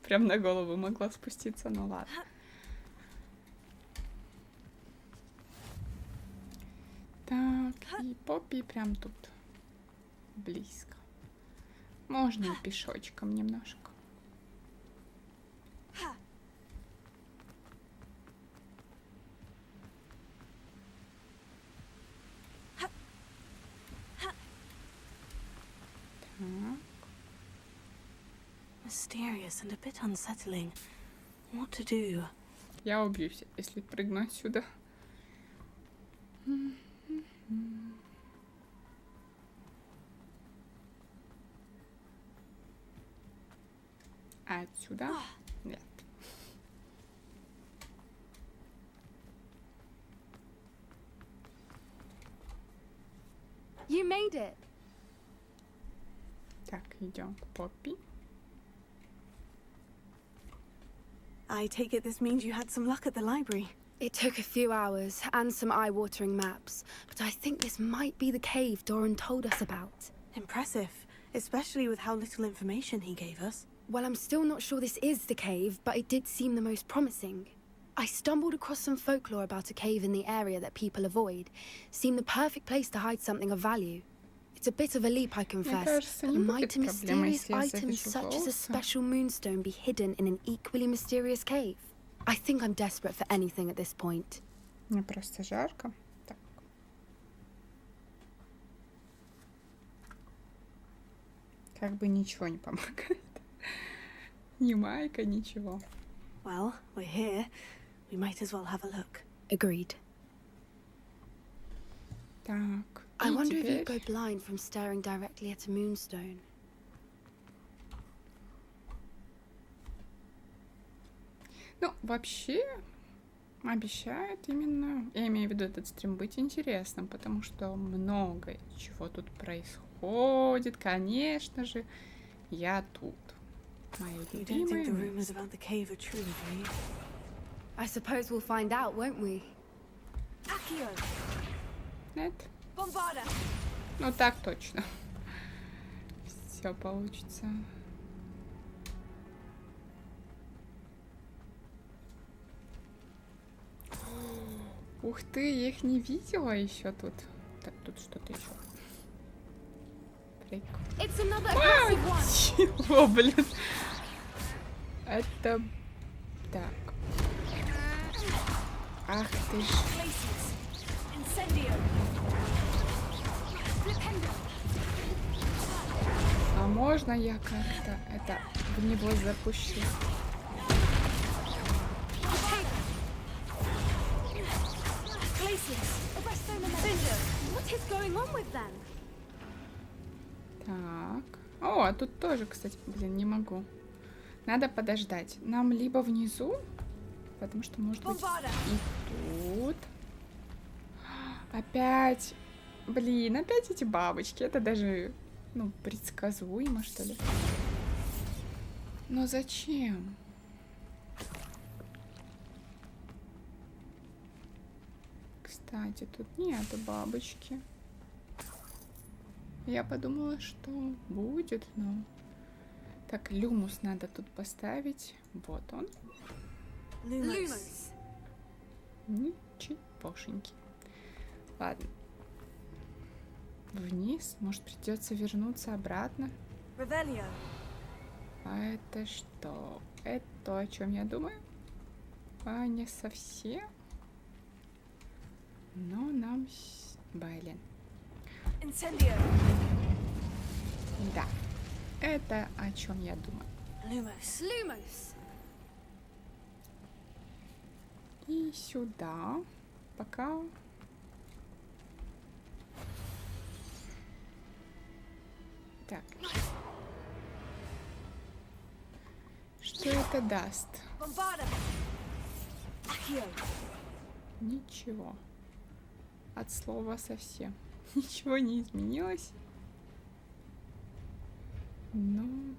Прям на голову могла спуститься, ну ладно. Так, и Поппи прям тут. Близко. Можно и пешочком немножко. Mysterious and a bit unsettling. What to do? Я убьюсь, если прыгну отсюда. А отсюда? Нет. You made it. Так, идем к Поппи. I take it this means you had some luck at the library. It took a few hours and some eye-watering maps, but I think this might be the cave Doran told us about. Impressive, especially with how little information he gave us. Well, I'm still not sure this is the cave, but it did seem the most promising. I stumbled across some folklore about a cave in the area that people avoid. Seemed the perfect place to hide something of value. It's a bit of a leap, I confess, but might a mysterious item such as a special moonstone be hidden in an equally mysterious cave? I think I'm desperate for anything at this point. Мне просто жарко. Так. Как бы ничего не помогает. Ни майка, ничего. Well, we're here. We might as well have a look. Agreed. Так. I wonder if you'd go blind from staring directly at a moonstone. Ну, вообще, обещает именно, я имею в виду этот стрим, быть интересным, потому что много чего тут происходит, конечно же, я тут. Мои любимые места. I suppose we'll find out, won't we? Нет? Ну так точно. Все получится. Ух ты, я их не видела еще тут. Так, тут что-то еще. Прикольно. Чего, блин? Это... Так. Ах ты ж. А можно я как-то это в него запущу? Так. О, а тут тоже, кстати, блин, не могу. Надо подождать. Нам либо внизу, потому что может быть и тут. Опять. Блин, опять эти бабочки. Это даже, ну, предсказуемо, что ли. Но зачем? Кстати, тут нету бабочки. Я подумала, что будет, но... Так, люмус надо тут поставить. Вот он. Люмус. Ничегошеньки. Ладно. Вниз. Может, придется вернуться обратно. А это что? Это то, о чем я думаю? А не совсем. Но нам... Блин. Да. Это о чем я думаю. Lumos. И сюда. Пока. Так. Что это даст? Ничего. От слова совсем. Ничего не изменилось. Ну...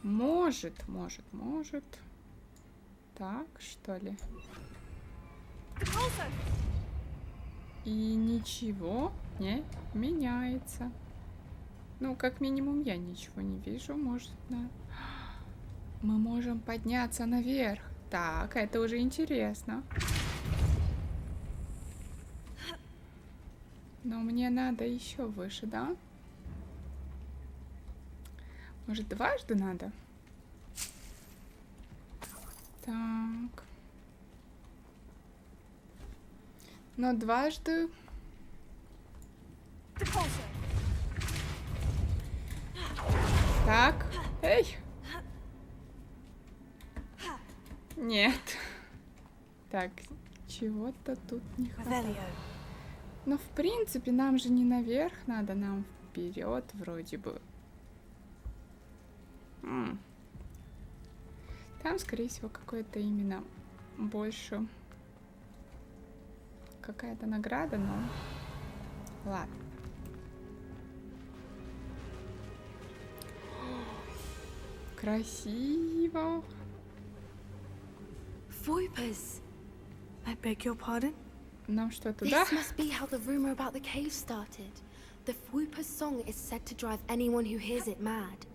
Может. Так, что ли? И ничего не меняется. Ну, как минимум, я ничего не вижу. Может, да. Мы можем подняться наверх. Так, это уже интересно. Но мне надо еще выше, да? Может, дважды надо? Так. Но дважды... Так. Эй! Нет. Так, чего-то тут не хватает. Но, в принципе, нам же не наверх надо, нам вперед вроде бы. Там, скорее всего, какое-то именно больше какая-то награда, но ладно. Красиво. Voipers. I beg your pardon? Нам что, туда? This must be how the rumor about the cave started. The Voipers song is said to drive anyone who hears it mad.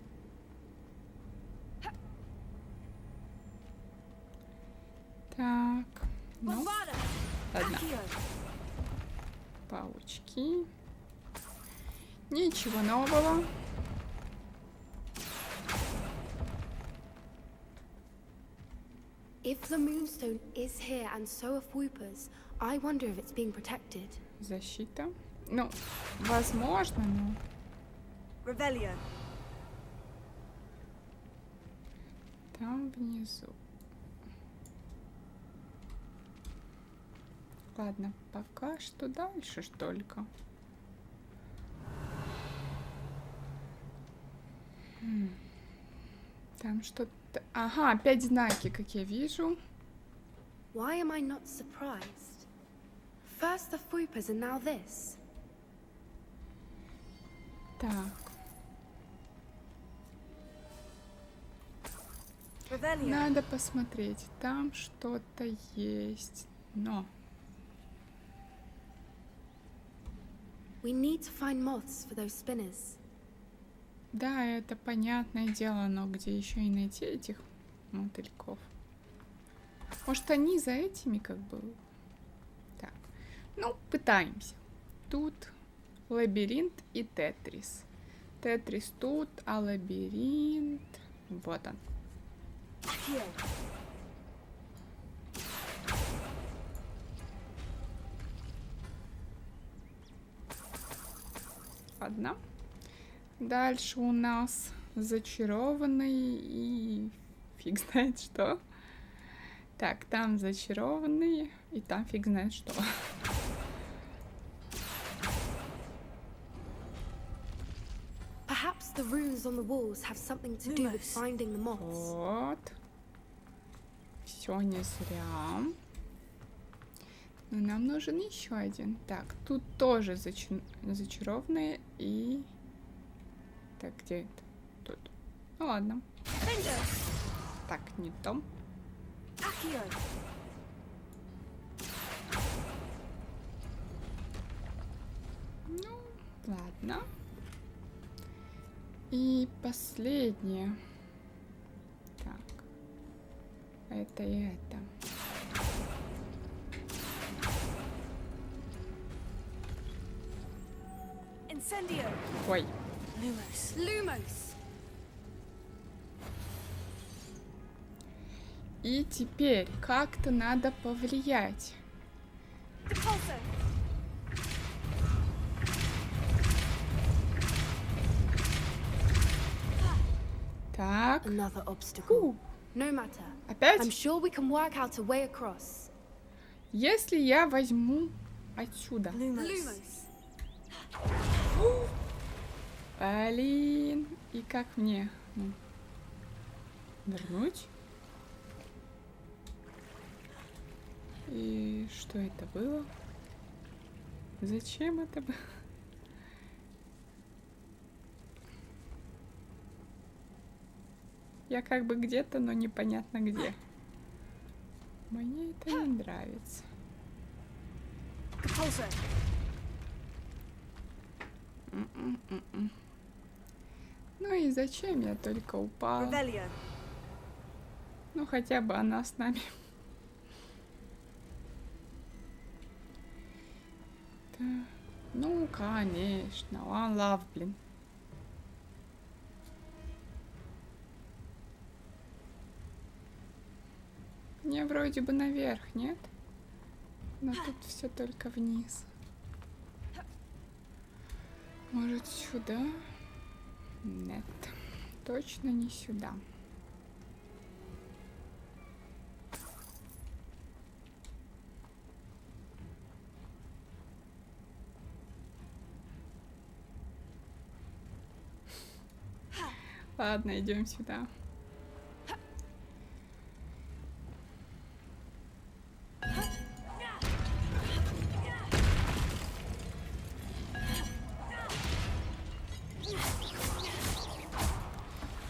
Так, ну, ладно. Паучки. Ничего нового. If the moonstone is here and so are Voipers, I wonder if it's being protected. Защита. Ну, возможно, но... Там внизу. Ладно, пока что дальше ж только. Там что-то... Ага, опять знаки, как я вижу. Why am I not surprised? First the Fupas and now this. Так. Надо посмотреть. Там что-то есть. Но... We need to find moths for those spinners. Да, это понятное дело, но где еще и найти этих мотыльков? Может, они за этими как бы... Так, ну, пытаемся. Тут лабиринт и тетрис. Тетрис тут, а лабиринт... Вот он. Ладно. Дальше у нас зачарованный и фиг знает что. Так, там зачарованный и там фиг знает что. Perhaps the runes on the walls have something to do with finding the moths. Вот. Все не зря. Но нам нужен еще один. Так, тут тоже зачарованные и... Так, где это? Тут. Ну ладно. Так, не то. Ну, ладно. И последнее. Так. Это и это. Ой. Lumos. И теперь как-то надо повлиять. Так. Another obstacle. No matter. Опять? I'm sure we can work out a way across. Если я возьму отсюда. Lumos. Блин. И как мне? Ну, вернуть? И что это было? Зачем это было? Я как бы где-то, но непонятно где. Мне это не нравится. Ну и зачем я только упала? Ну хотя бы она с нами. Да. Ну конечно, one love, блин. Мне вроде бы наверх, нет? Но тут все только вниз. Может, сюда? Нет, точно не сюда. Ладно, идем сюда.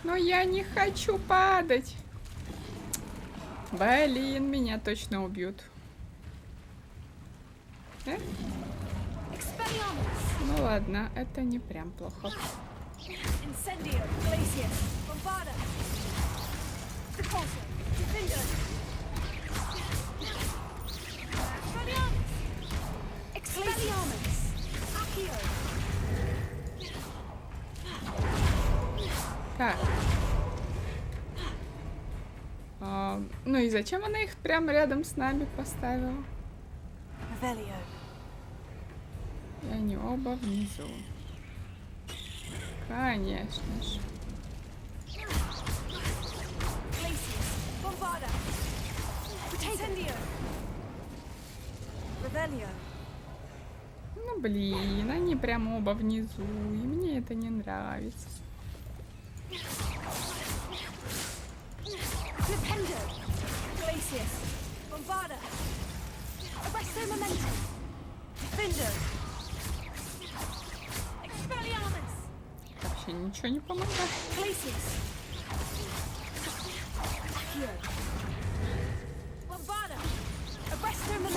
Но я не хочу падать. Блин, меня точно убьют. Ну ладно, это не прям плохо. Так. Ну и зачем она их прямо рядом с нами поставила? И они оба внизу. Конечно же. Ну блин, они прям оба внизу, и мне это не нравится. Вообще ничего не помогает.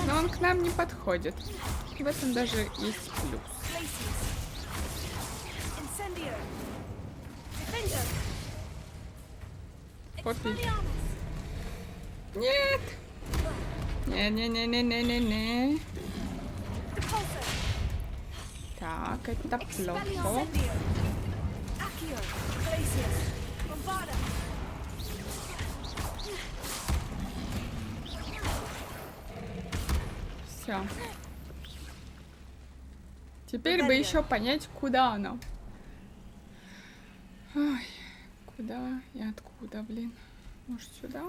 Но он к нам не подходит. И в этом даже есть плюс. Попей. Нет! Не-не-не-не-не-не-не. Так, это плохо. Все. Теперь бы еще понять, куда оно. Ой, куда и откуда, блин. Может, сюда?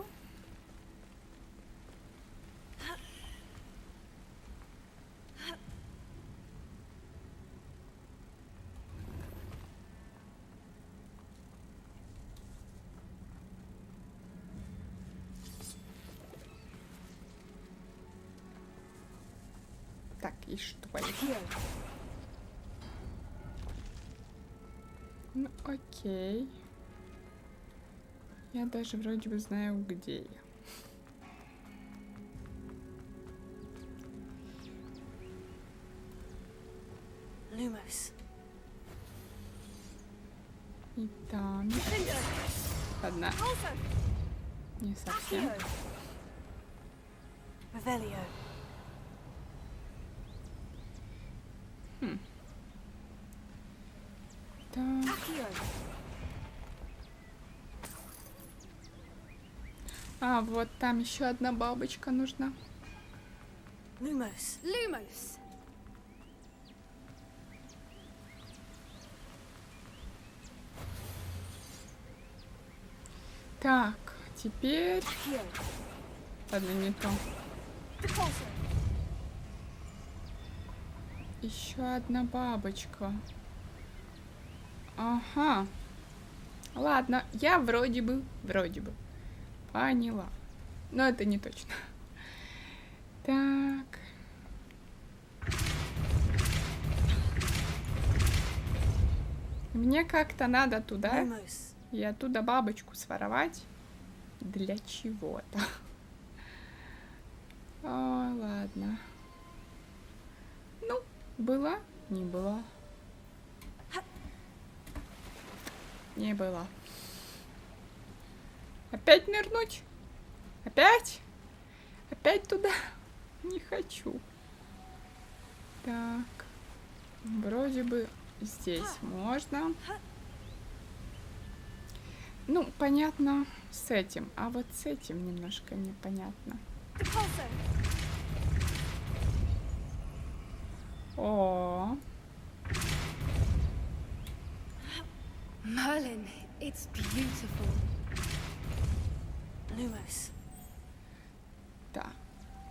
Так, и что это? Ну, окей. Я даже вроде бы знаю, где я. Lumos. И там. Одна. Не совсем. Хм. Так. А, вот там еще одна бабочка нужна. Lumos. Lumos. Так, теперь... Ладно, не то. Еще одна бабочка. Ага. Ладно, я вроде бы поняла. Но это не точно. Так. Мне как-то надо туда и оттуда бабочку своровать. Для чего-то. О, ладно. Ну, была, не была. Не было. Опять нырнуть? Опять? Опять туда? Не хочу. Так. Вроде бы здесь можно. Ну, понятно с этим. А вот с этим немножко непонятно. О. Merlin, it's beautiful. Lumos. Да.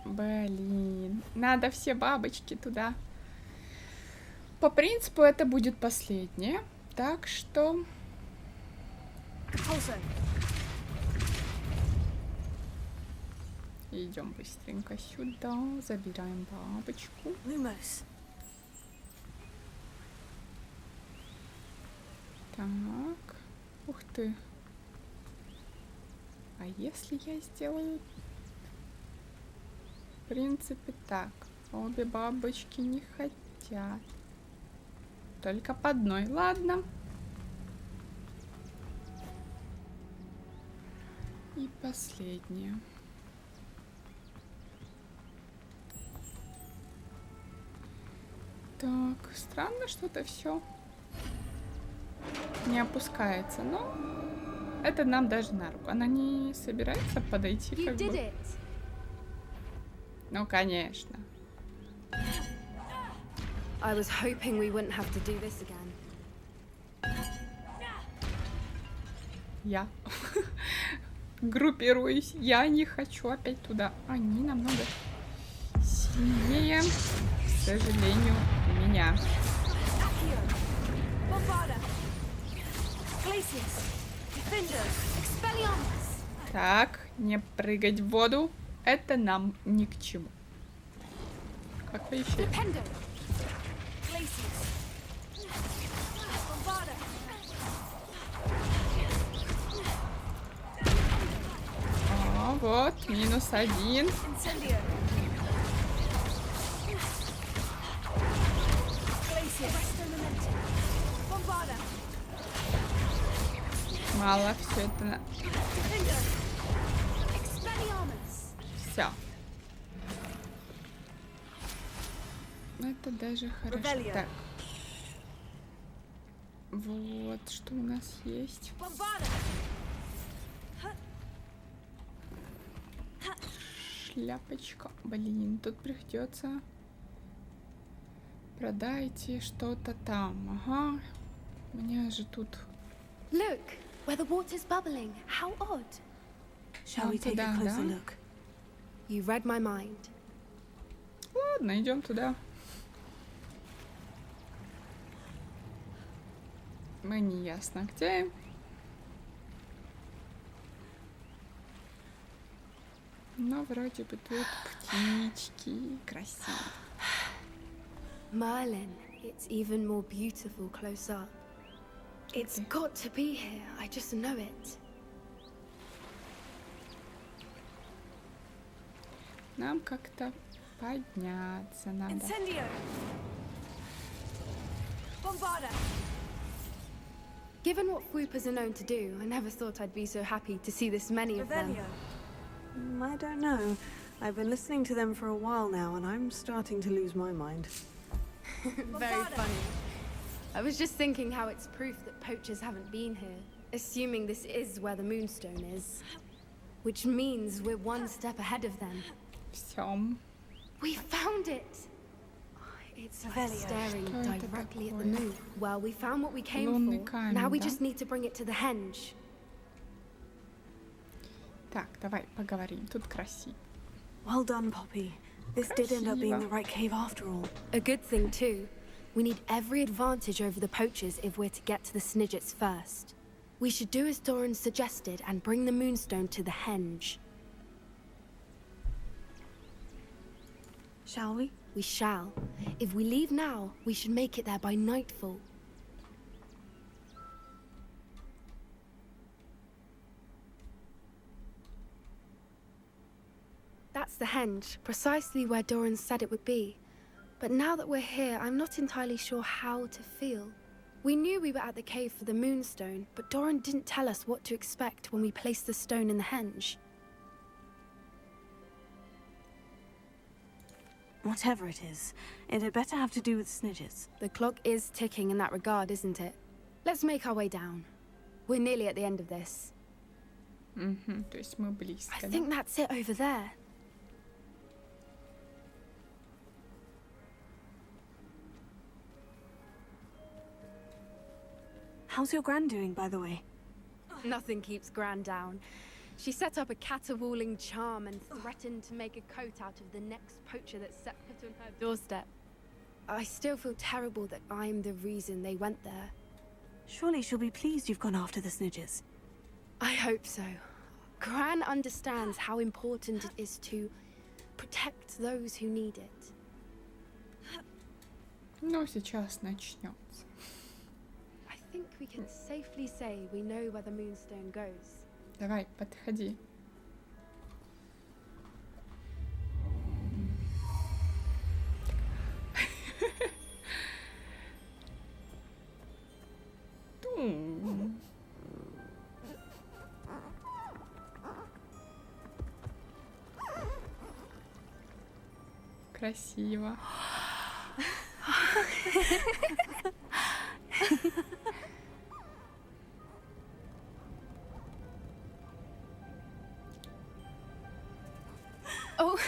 Блин. Надо все бабочки туда. По принципу это будет последнее. Так что... Идем быстренько сюда. Забираем бабочку. Lumos. Так. Ух ты. А если я сделаю... В принципе, так. Обе бабочки не хотят. Только по одной. Ладно. И последнее. Так, странно что-то все не опускается, но это нам даже на руку. Она не собирается подойти, как бы. Ну, конечно. I was hoping we wouldn't have to do this again. Я группируюсь. Я не хочу опять туда. Они намного сильнее, к сожалению, меня. Так, Не прыгать в воду. Это нам ни к чему. Как вообще? О, вот, -1. Мало, все это. Все. Это даже хорошо. Так. Вот, что у нас есть. Шляпочка. Блин, тут придется. Продайте что-то там. Ага. Мне же тут. Look, where the water's bubbling. How odd. Shall we take a closer look? You read my mind. Ладно, идем туда. Мы не ясно где. Но вроде бы тут птички красивые. Merlin, it's even more beautiful close up. It's got to be here. I just know it. Нам как-то подняться надо. Incendio! Bombarda! Given what Whoopers are known to do, I never thought I'd be so happy to see this many of them. I don't know. I've been listening to them for a while now, and I'm starting to lose my mind. Very funny. I was just thinking how it's proof that poachers haven't been here, assuming this is where the Moonstone is. Which means we're one step ahead of them. We found it! It's like staring directly at the moon. Well, we found what we came for. Now we just need to bring it to the henge. Так, давай поговорим. Тут красиво. Well done, Poppy. This did end up being the right cave after all. A good thing, too. We need every advantage over the poachers if we're to get to the Snidgets first. We should do as Doran suggested and bring the Moonstone to the henge. Shall we? We shall. If we leave now, we should make it there by nightfall. That's the henge, precisely where Doran said it would be. But now that we're here, I'm not entirely sure how to feel. We knew we were at the cave for the Moonstone, but Doran didn't tell us what to expect when we placed the stone in the henge. Whatever it is, it had better have to do with Snidgets. The clock is ticking in that regard, isn't it? Let's make our way down. We're nearly at the end of this. То есть мы близко. I think that's it over there. How's your Gran doing, by the way? Nothing keeps Gran down. She set up a caterwauling charm and threatened to make a coat out of the next poacher that set foot on her doorstep. I still feel terrible that I'm the reason they went there. Surely she'll be pleased you've gone after the Snidgets. I hope so. Gran understands how important it is to protect those who need it. Ну, сейчас начнется. I think we can safely say we know where the Moonstone goes. Давай, подходи. Красиво. Oh.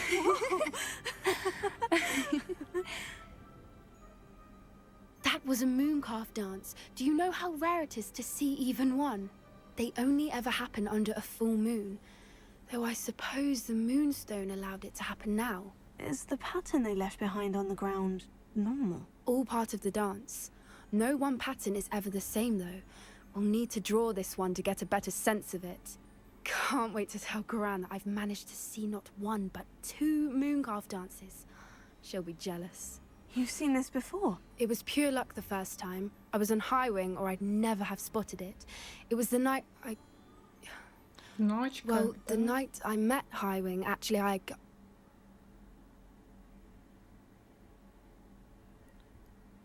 That was a mooncalf dance. Do you know how rare it is to see even one? They only ever happen under a full moon. Though I suppose the Moonstone allowed it to happen now. Is the pattern they left behind on the ground normal? All part of the dance. No one pattern is ever the same, though. We'll need to draw this one to get a better sense of it. can't wait to tell Gran that I've managed to see not one but 2 Mooncarve dances. She'll be jealous. You've seen this before? It was pure luck the first time. I was on High Wing, or I'd never have spotted it. It was the night I... Well, the night I met High Wing, actually,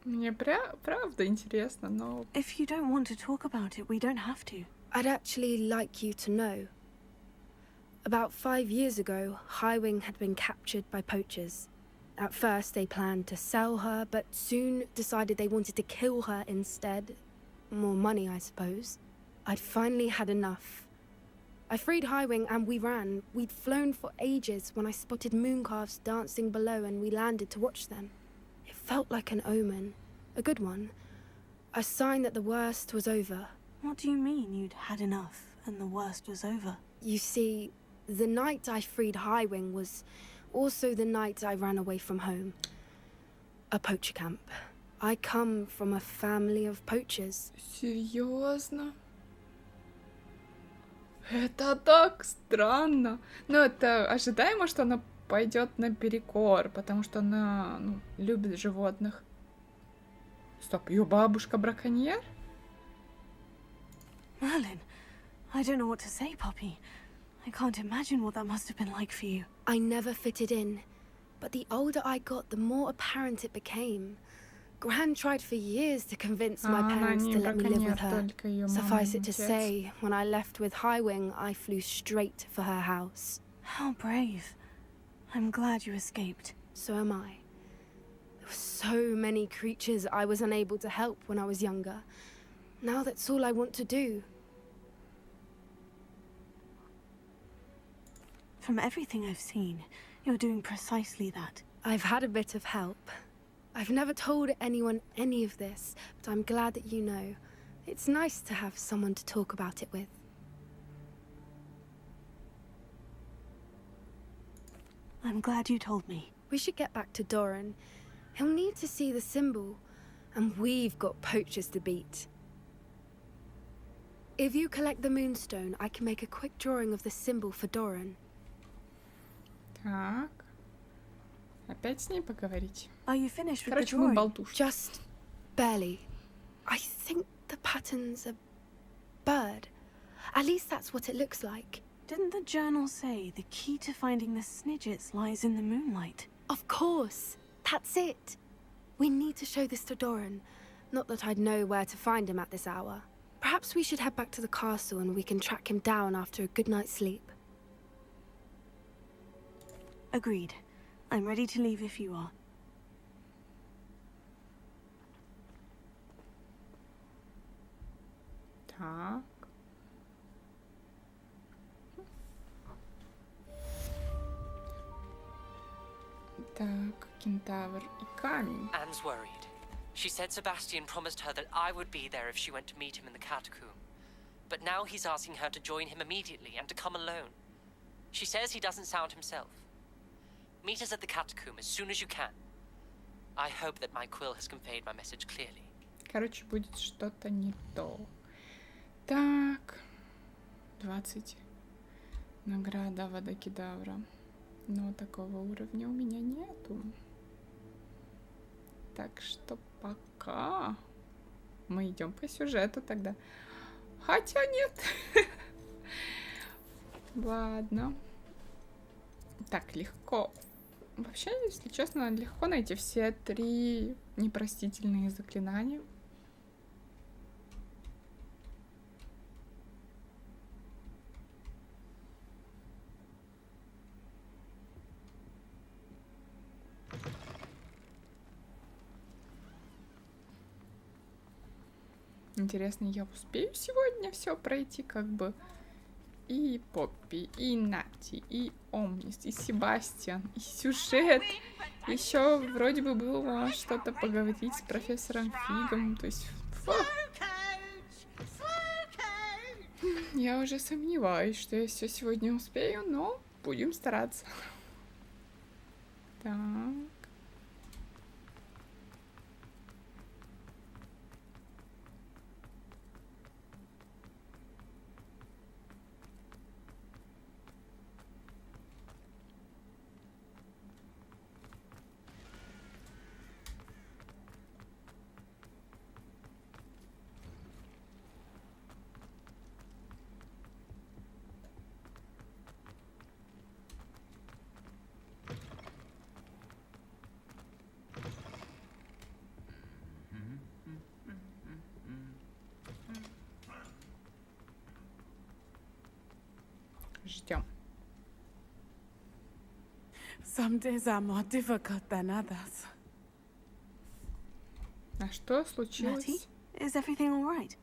Мне правда интересно, но... If you don't want to talk about it, we don't have to. I'd actually like you to know. About 5 years ago, High Wing had been captured by poachers. At first, they planned to sell her, but soon decided they wanted to kill her instead. More money, I suppose. I'd finally had enough. I freed High Wing and we ran. We'd flown for ages when I spotted mooncalves dancing below and we landed to watch them. It felt like an omen. A good one. A sign that the worst was over. What do you mean you'd had enough and the worst was over? You see, the night I freed High Wing was also the night I ran away from home. A poacher camp. I come from a family of poachers. Серьезно? Это так странно. Но это ожидаемо, что она пойдет наперекор, потому что она, любит животных. Стоп, ее бабушка браконьер? Merlin, I don't know what to say, Poppy. I can't imagine what that must have been like for you. I never fitted in, but the older I got, the more apparent it became. Gran tried for years to convince my parents to let me live with her. Suffice it to say, when I left with High Wing, I flew straight for her house. How brave. I'm glad you escaped. So am I. There were so many creatures I was unable to help when I was younger. Now that's all I want to do. From everything I've seen, you're doing precisely that. I've had a bit of help. I've never told anyone any of this, but I'm glad that you know. It's nice to have someone to talk about it with. I'm glad you told me. We should get back to Doran. He'll need to see the symbol, and we've got poachers to beat. If you collect the moonstone, I can make a quick drawing of the symbol for Doran. Так. Опять с ней поговорить. Are you finished with Короче, the мы drawing? болтушки. Just barely. I think the pattern's a bird. At least that's what it looks like. Didn't the journal say the key to finding the Snidgets lies in the moonlight? Of course. That's it. We need to show this to Doran. Not that I'd know where to find him at this hour. Perhaps we should head back to the castle and we can track him down after a good night's sleep. Agreed. I'm ready to leave if you are. Так. Так, кентавр и камень. Anne's worried. She said Sebastian promised her that I would be there if she went to meet him in the catacomb. But now he's asking her to join him immediately and to come alone. She says he doesn't sound himself. Meet us at the catacomb as soon as you can. I hope that my quill has conveyed my message clearly. Короче, будет что-то не то. Так. 20. Награда водокидавра. Но такого уровня у меня нету. Так что пока мы идем по сюжету тогда. Хотя нет. Ладно. Так, легко. Вообще, если честно, легко найти все 3 непростительные заклинания. Интересно, я успею сегодня все пройти, как бы. И Поппи, и Нати, и Омнис, и Себастьян, и сюжет. Еще вроде бы было что-то поговорить с профессором Фигом. То есть, я уже сомневаюсь, что я все сегодня успею, но будем стараться. Так. Ждем. Some days are more difficult than others. А что случилось? Natty, is everything all right?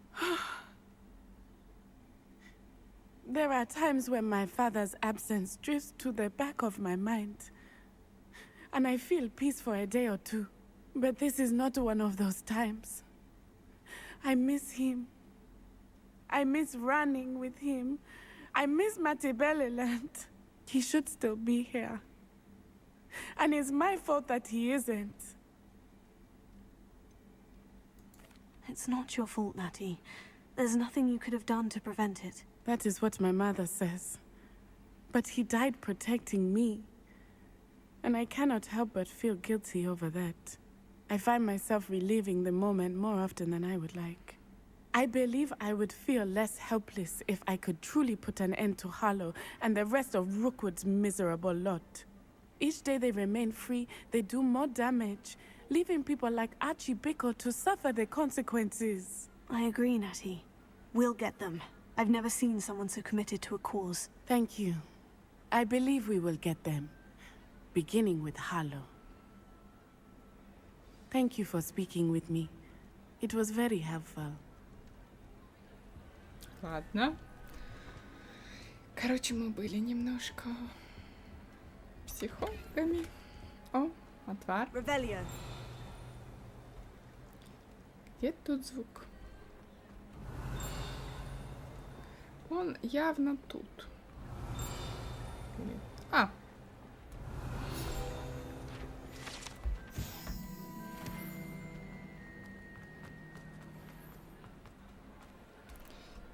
There are times when my father's absence drifts to the back of my mind. And I feel peace for a day or two. But this is not one of those times. I miss him. I miss running with him. I miss Matebeleland. He should still be here. And it's my fault that he isn't. It's not your fault, Natty. There's nothing you could have done to prevent it. That is what my mother says. But he died protecting me. And I cannot help but feel guilty over that. I find myself reliving the moment more often than I would like. I believe I would feel less helpless if I could truly put an end to Harlow and the rest of Rookwood's miserable lot. Each day they remain free, they do more damage, leaving people like Archie Bickle to suffer the consequences. I agree, Natty. We'll get them. I've never seen someone so committed to a cause. Thank you. I believe we will get them. Beginning with Harlow. Thank you for speaking with me. It was very helpful. Ладно. Короче, мы были немножко психологами. О, отвар. Где тут звук? Он явно тут. А.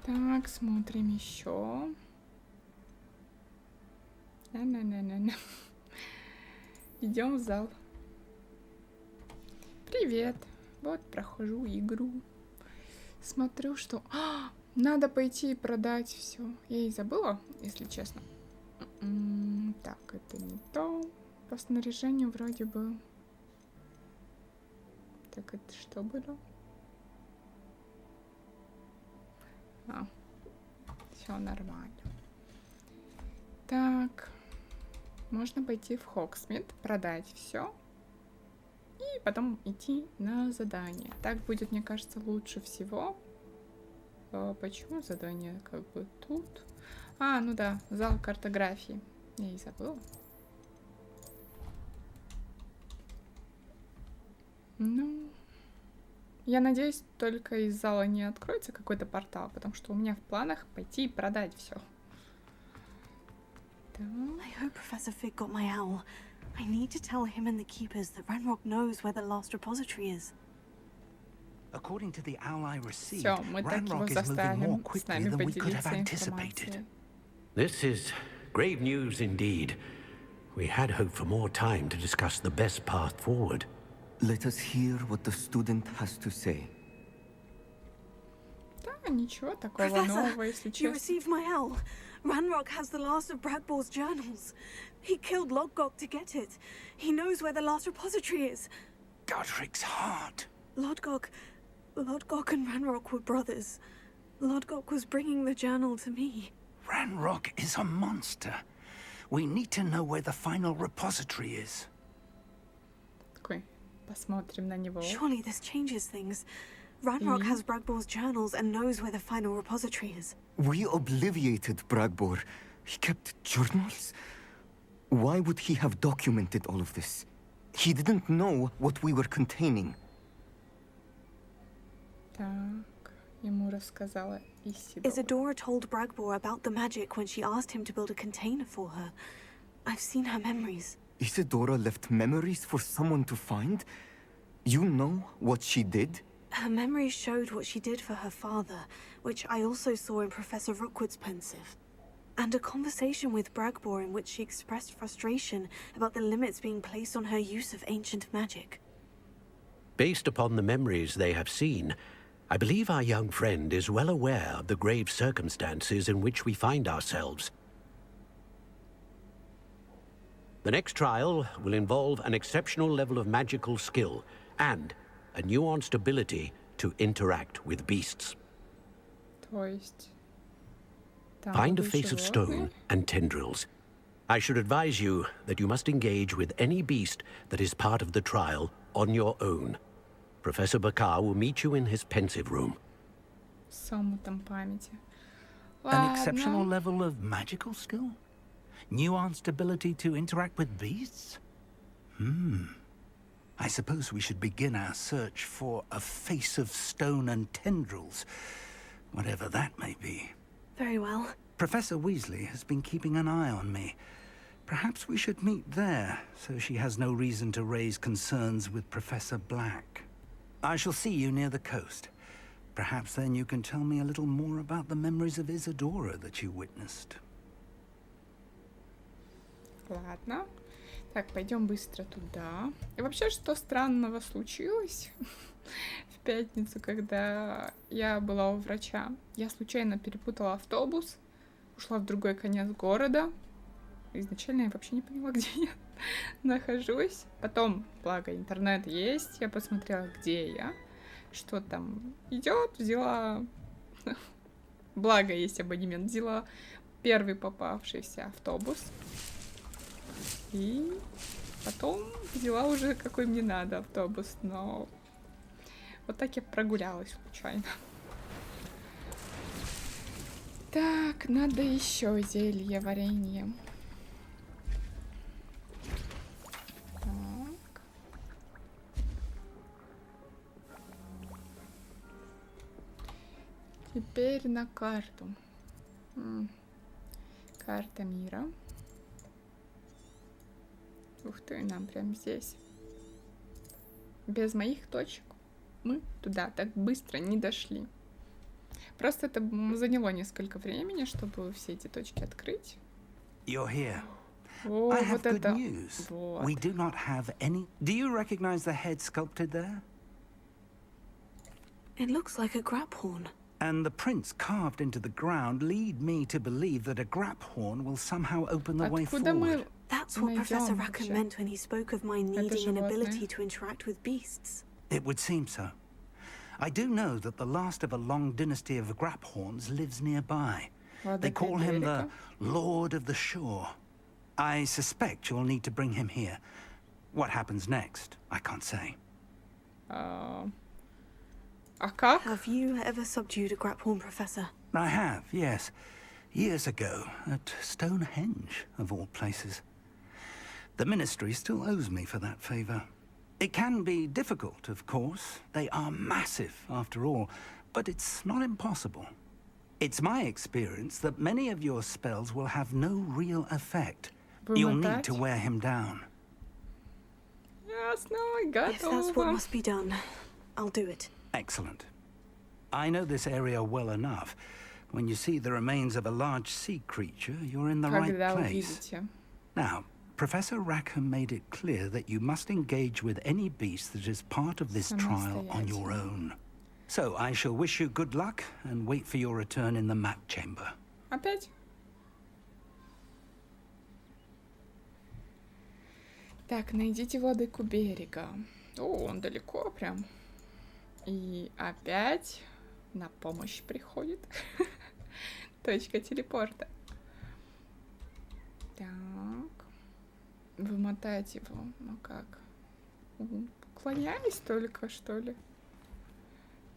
Так, смотрим еще. На-на-на-на-на. Идем в зал. Привет. Вот, прохожу игру. Смотрю, что... надо пойти и продать все. Я и забыла, если честно. Так, это не то. По снаряжению вроде бы... Так, это что было? Все нормально. Так, можно пойти в Хоксмит, продать все и потом идти на задание. Так будет, мне кажется, лучше всего. Почему задание как бы тут? А, ну да, зал картографии. Я и забыла. Ну... Я надеюсь, только из зала не откроется какой-то портал, потому что у меня в планах пойти и продать все. I hope Professor Fig got my owl. I need to tell him and the keepers that Ranrock knows where the last repository is. According to the owl I received, Все, мы так его Ranrock is moving more заставим с quickly нами than we could have поделиться anticipated. информацией. This is grave news indeed. We had hoped for more time to discuss the best path forward. Let us hear what the student has to say. Да, ничего такого Professor, нового, если you честно. received my owl. Ranrock has the last of Bradbor's journals. He killed Lodgok to get it. He knows where the last repository is. Godric's heart. Lodgok and Ranrock were brothers. Lodgok was bringing the journal to me. Ranrock is a monster. We need to know where the final repository is. Такой, посмотрим на него. Surely this changes things. Ranrock has Bradbor's journals and knows where the final repository is. We obliviated Bragbor. He kept journals? Why would he have documented all of this? He didn't know what we were containing. Так, ему рассказала Исидора. Isadora told Bragbor about the magic when she asked him to build a container for her. I've seen her memories. Isadora left memories for someone to find? You know what she did? Her memories showed what she did for her father, which I also saw in Professor Rookwood's pensive. And a conversation with Bragbor in which she expressed frustration about the limits being placed on her use of ancient magic. Based upon the memories they have seen, I believe our young friend is well aware of the grave circumstances in which we find ourselves. The next trial will involve an exceptional level of magical skill and a nuanced ability to interact with beasts. То есть Find a face of stone and tendrils. I should advise you that you must engage with any beast that is part of the trial on your own. Professor Bakar will meet you in his pensive room. Сомутом памяти. An exceptional level of magical skill? Nuanced ability to interact with beasts? I suppose we should begin our search for a face of stone and tendrils, whatever that may be. Very well. Professor Weasley has been keeping an eye on me. Perhaps we should meet there, so she has no reason to raise concerns with Professor Black. I shall see you near the coast. Perhaps then you can tell me a little more about the memories of Isadora that you witnessed. Ладно. Так, пойдем быстро туда. И вообще, что странного случилось в пятницу, когда я была у врача? Я случайно перепутала автобус, ушла в другой конец города. Изначально я вообще не поняла, где я нахожусь. Потом, благо, интернет есть, я посмотрела, где я, что там идет, взяла... Благо, есть абонемент, взяла первый попавшийся автобус. И потом взяла уже какой мне надо автобус, но вот так я прогулялась случайно. Так, надо еще зелье варенье. Так. Теперь на карту. Карта мира. Ух ты, нам прям здесь. Без моих точек мы туда так быстро не дошли. Просто это заняло несколько времени, чтобы все эти точки открыть. You're here. О, I have вот good это. news. Вот. We do not have any... Do you recognize the head sculpted there? It looks like a grap horn. And the prints carved into the ground lead me to believe that a grap horn will somehow open the way forward. That's what Professor Rackham meant when he spoke of my needing an ability to interact with beasts. It would seem so. I do know that the last of a long dynasty of grap horns lives nearby. They call him the Lord of the Shore. I suspect you'll need to bring him here. What happens next, I can't say. Have you ever subdued a grap horn, Professor? I have, yes. Years ago, at Stonehenge, of all places. The Ministry still owes me for that favor. It can be difficult, of course. They are massive, after all, but it's not impossible. It's my experience that many of your spells will have no real effect. You'll need to wear him down. Yes, no, I got If that's what must be done, I'll do it. Excellent. I know this area well enough. When you see the remains of a large sea creature, you're in the right place. Now, Professor Rackham made it clear that you must engage with any beast that is part of this trial on your own. So I shall wish you good luck and wait for your return in the map chamber. Опять? Так, найдите владыку берега. О, он далеко прям. И опять на помощь приходит. Точка телепорта. Так. Вымотать его. Ну как? Уклоняюсь только, что ли?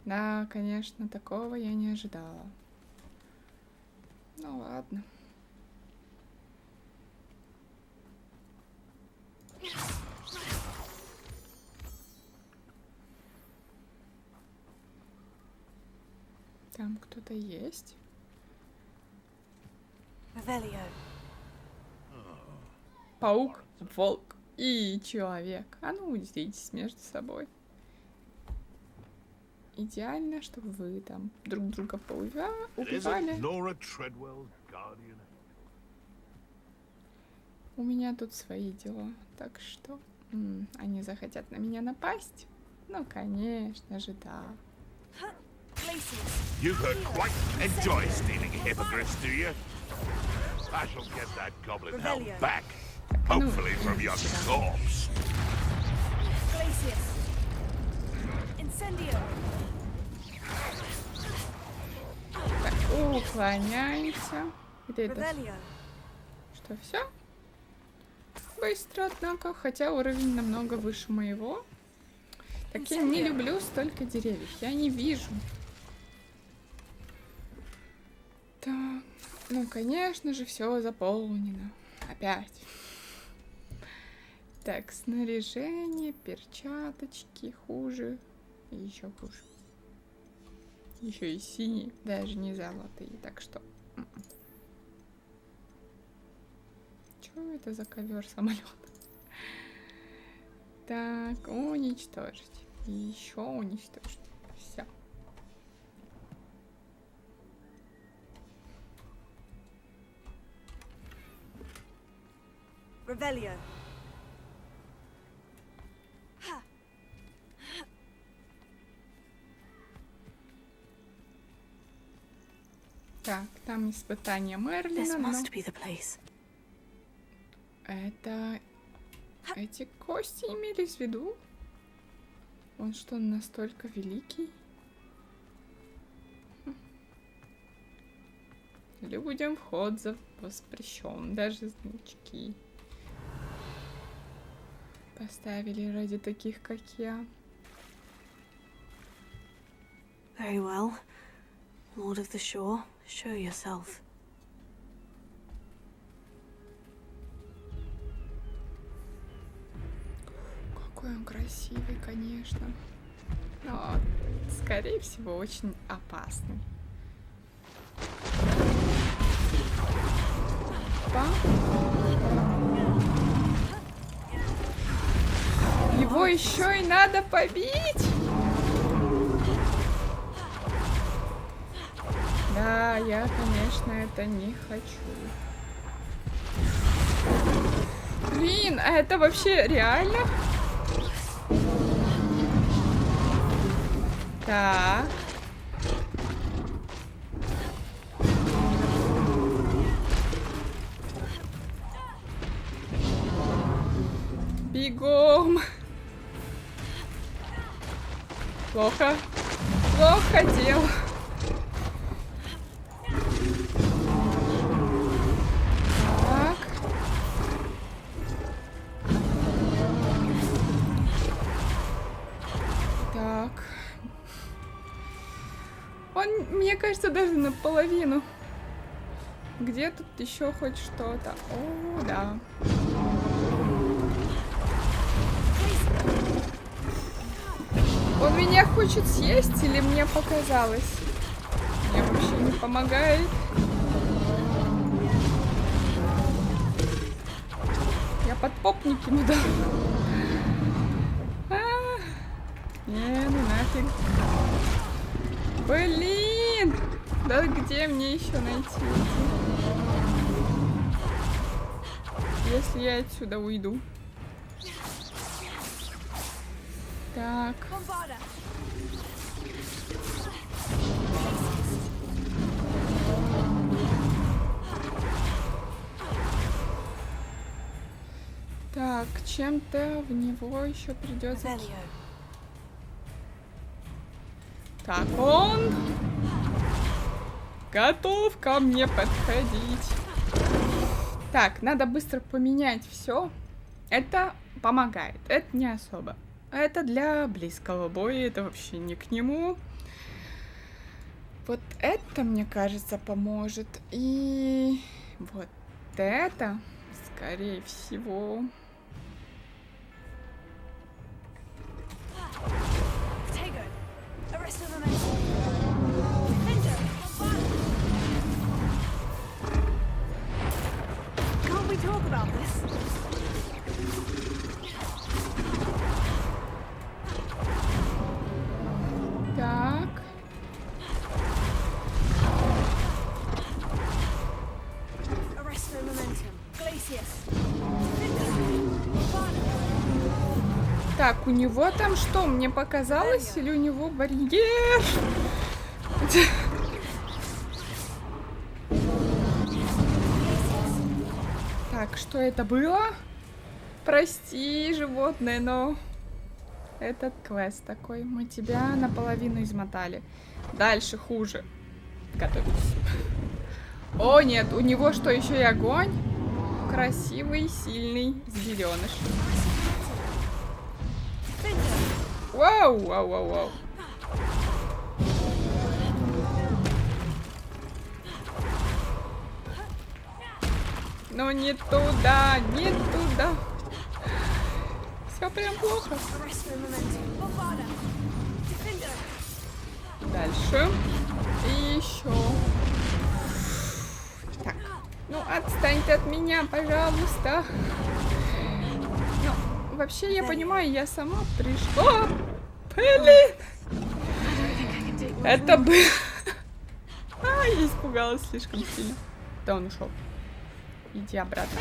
Да, конечно, такого я не ожидала. Ну ладно. Там кто-то есть. Паук, волк и человек. А ну, уйдитесь между собой. Идеально, чтобы вы там друг друга убивали. У меня тут свои дела, так что они захотят на меня напасть? Ну, конечно же, да. You could quite enjoy stealing hippogriffs, do you? I shall get that goblin help back, hopefully from your corpse. Так, Уклоняемся. Где это? Что, все? Быстро, однако, хотя уровень намного выше моего. Так я не люблю столько деревьев, я не вижу. Так, ну, конечно же, все заполнено. Опять. Так, снаряжение, перчаточки, хуже. И еще хуже. Еще и синий, даже не золотые, так что... Что это за ковер-самолет? Так, уничтожить. И еще уничтожить. Все. Revelio. Так, там испытание Мерлина, но... Это... Эти кости имелись в виду? Он что, настолько великий? Людям вход воспрещен, даже значки поставили ради таких, как я. Very well. Lord of the Shore, show yourself. Какой он красивый, конечно. Но, скорее всего, очень опасный. Опа. Его еще и надо побить. Да, я, конечно, это не хочу. Блин, а это вообще реально? Так. Бегом. Плохо. Плохо дело. Так. Так. Он, мне кажется, даже наполовину. Где тут еще хоть что-то? О, да. Он меня хочет съесть или мне показалось? Мне вообще не помогает. Я подпопник ему дал. Не, ну нафиг. Блин! Да где мне еще найти эти? Если я отсюда уйду. Так. Так, чем-то в него еще придется. Так, он готов ко мне подходить. Так, надо быстро поменять все. Это помогает, это не особо. Это для близкого боя, это вообще не к нему. Вот это, мне кажется, поможет. И вот это, скорее всего... Так. Так, у него там что? Мне показалось? Или у него барьер? Так, что это было? Прости, животное, но... Этот квест такой. Мы тебя наполовину измотали. Дальше хуже. подготовиться. О, нет, у него что, еще и огонь? Красивый, сильный звереныш. Вау, вау, вау, вау. Но не туда, не туда. Все прям плохо. Дальше. И еще. Так. Ну, отстаньте от меня, пожалуйста. Ну, вообще, я понимаю, я сама пришла. Блин! Это было... Я испугалась слишком сильно. Да, он ушел. Иди обратно.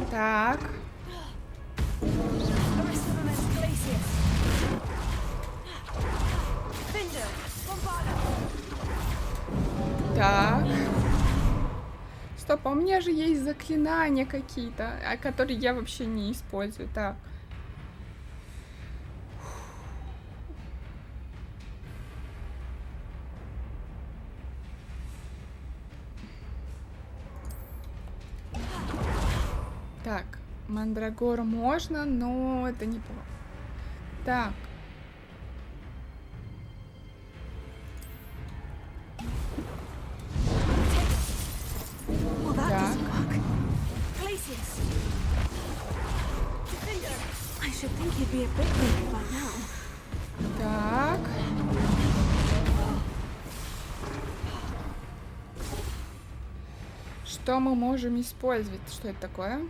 Так. Так. Стоп, а у меня же есть заклинания какие-то, которые я вообще не использую. Так. Так, мандрагор можно, но это не плохо. Так. Так. Так. Что мы можем использовать? Что это такое?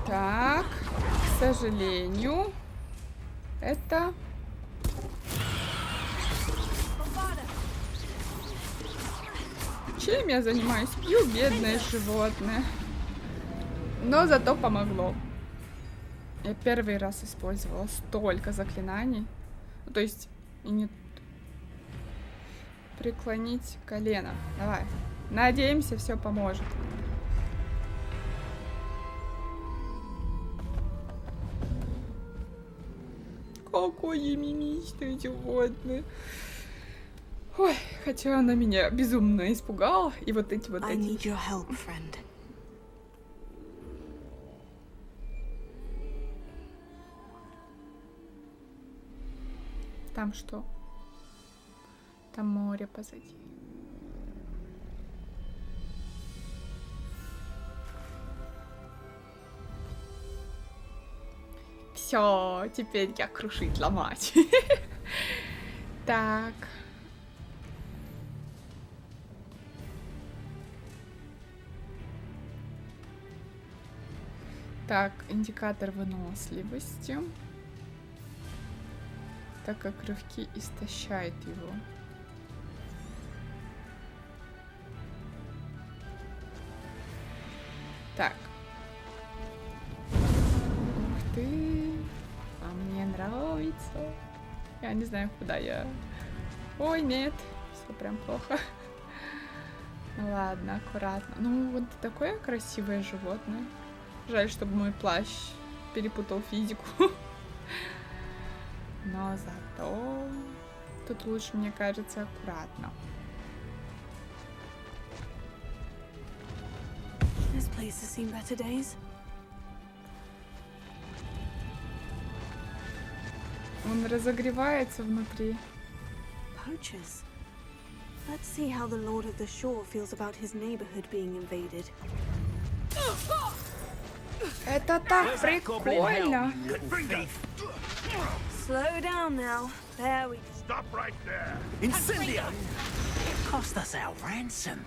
Так, к сожалению, это... Чем я занимаюсь? Пью, бедное животное. Но зато помогло. Я первый раз использовала столько заклинаний. То есть, и не... Преклонить колено. Давай. Надеемся, все поможет. Какое мимичное животное. Ой, хотя она меня безумно испугала. И вот эти вот эти... Там что? Там море позади. Все, теперь я крушить, ломать. Так. Так, индикатор выносливости. Так как рывки истощают его. Так. Ух ты. А мне нравится. Я не знаю, куда я. Ой, нет. Все прям плохо. Ладно, аккуратно. Ну, вот такое красивое животное. Жаль, чтобы мой плащ перепутал физику. Но зато тут лучше, мне кажется, аккуратно. This place has seen better days. Он разогревается внутри. Poachers. Let's see how the Lord of the Shore feels about his neighborhood being invaded. Это так прикольно. Slow down now. There we go. Stop right there. Incendio! It cost us our ransom.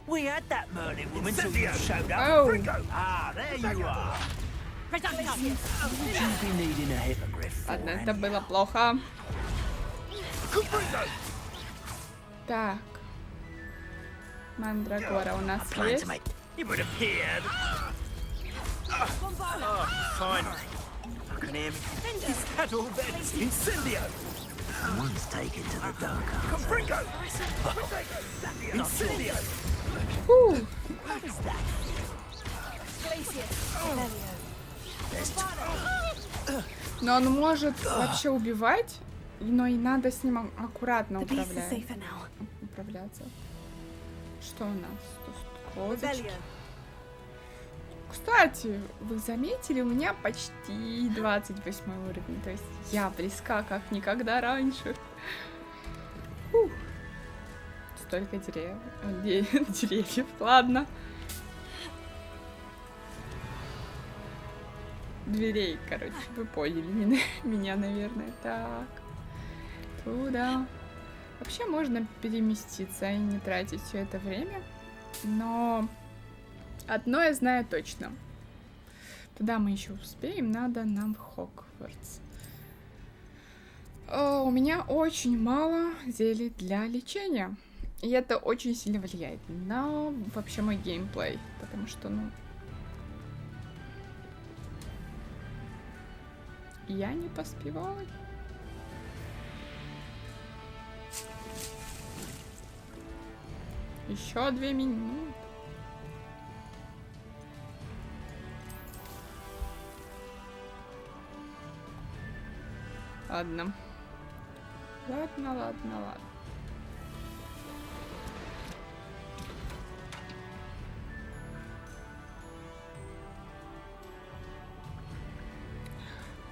We had that Merlin woman till you showed up. Oh. Ah, there you are. Would you be needing a hippogriff? Ладно, это было плохо. Так. Мандрагора у нас есть. Fine. I can hear me. Is that all then? Incendio! One's taken to the dark arts. Compringo! Incendio! Фу. Но он может вообще убивать, но и надо с ним аккуратно управляться. Что у нас? Козочки. Кстати, вы заметили, у меня почти 28 уровень. То есть я близка, как никогда раньше. Фух. Столько деревьев. Ладно. Дверей, короче, вы поняли меня, наверное. Так. Туда. Вообще можно переместиться и не тратить все это время. Но одно я знаю точно. Туда мы еще успеем. Надо нам в Хогвартс. У меня очень мало зелий для лечения. И это очень сильно влияет на вообще мой геймплей. Потому что, ну... Я не поспеваю. Еще 2 минуты. Ладно. Ладно.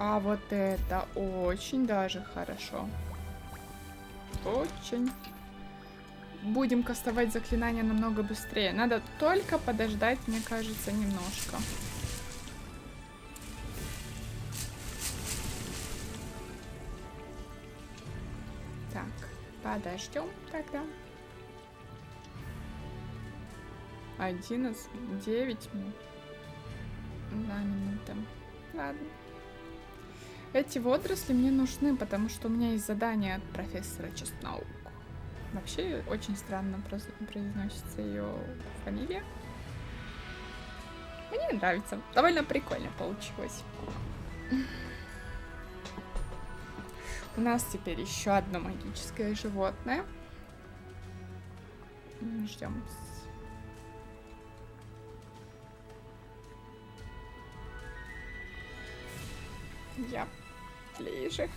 А вот это очень даже хорошо. Очень. Будем кастовать заклинания намного быстрее. Надо только подождать, мне кажется, немножко. Так, подождем тогда. 11, 9 минут. 2 минуты. Ладно. Эти водоросли мне нужны, потому что у меня есть задание от профессора Честнаук. Вообще очень странно произносится ее фамилия. Мне нравится. Довольно прикольно получилось. У нас теперь еще одно магическое животное. Ждем. Я ближе.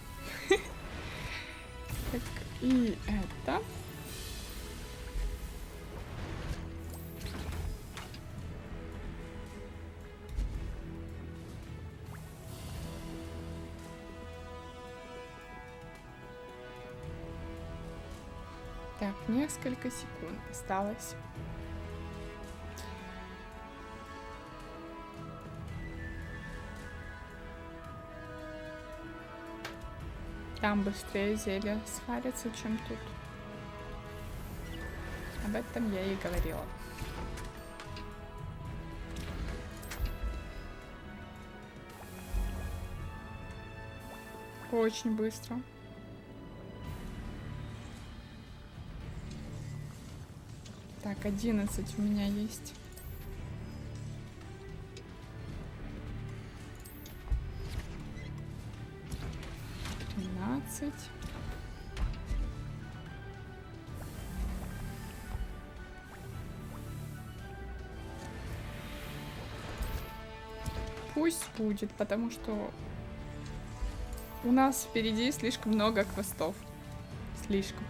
Так, и это. Так, несколько секунд осталось. Там быстрее зелья сварятся, чем тут. Об этом я и говорила. Очень быстро. Так, 11 у меня есть. Пусть будет, потому что у нас впереди слишком много квестов. Слишком.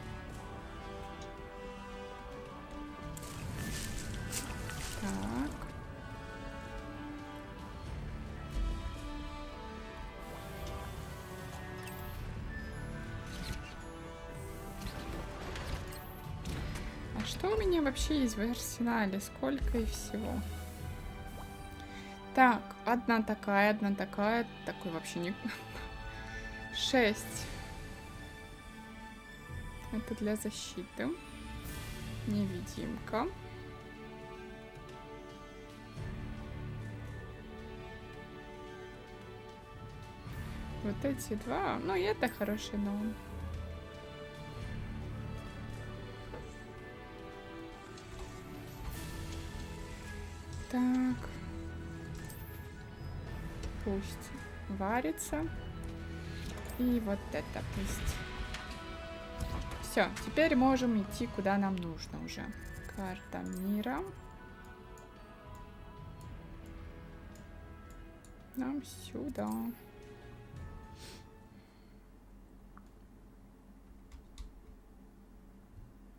Так. А что у меня вообще есть в арсенале? Сколько и всего? Так, одна такая, такой вообще не... 6. Это для защиты. Невидимка. Вот эти два. Ну, и это хороший нон. Так. Пусть варится. И вот это пусть. Все, теперь можем идти куда нам нужно уже. Карта мира. Нам сюда.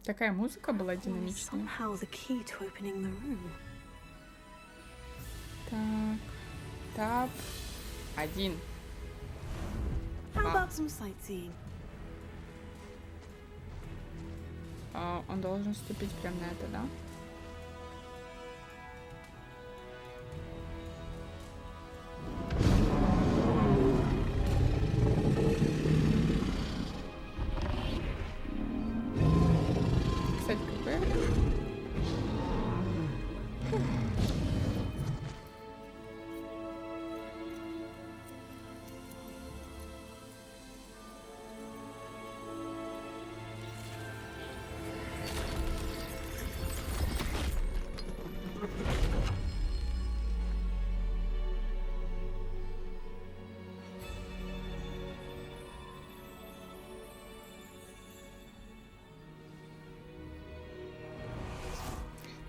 Такая музыка была динамичная. Так. Тап. 1. Он должен вступить прямо на это, да? Кстати, какой?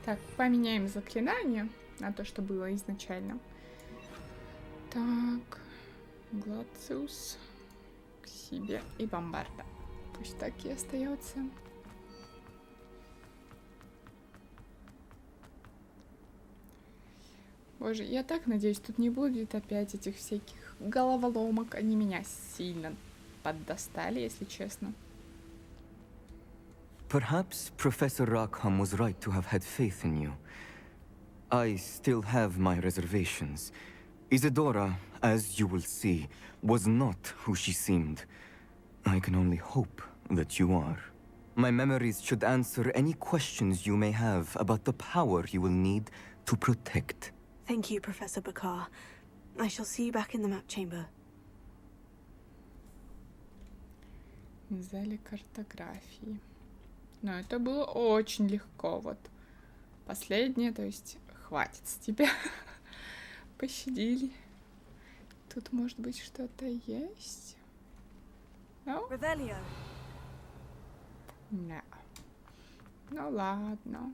Так, поменяем заклинание на то, что было изначально. Так, Глациус к себе и бомбарда. Пусть так и остается. Боже, я так надеюсь, тут не будет опять этих всяких головоломок. Они меня сильно поддостали, если честно. Perhaps Professor Rackham was right to have had faith in you. I still have my reservations. Isadora, as you will see, was not who she seemed. I can only hope that you are. My memories should answer any questions you may have about the power you will need to protect. Thank you, Professor Bequite. I shall see you back in the map chamber. В зале картографии. Но это было очень легко. Вот последнее, то есть хватит с тебя. Пощадили. Тут, может быть, что-то есть? No? No. Ну ладно.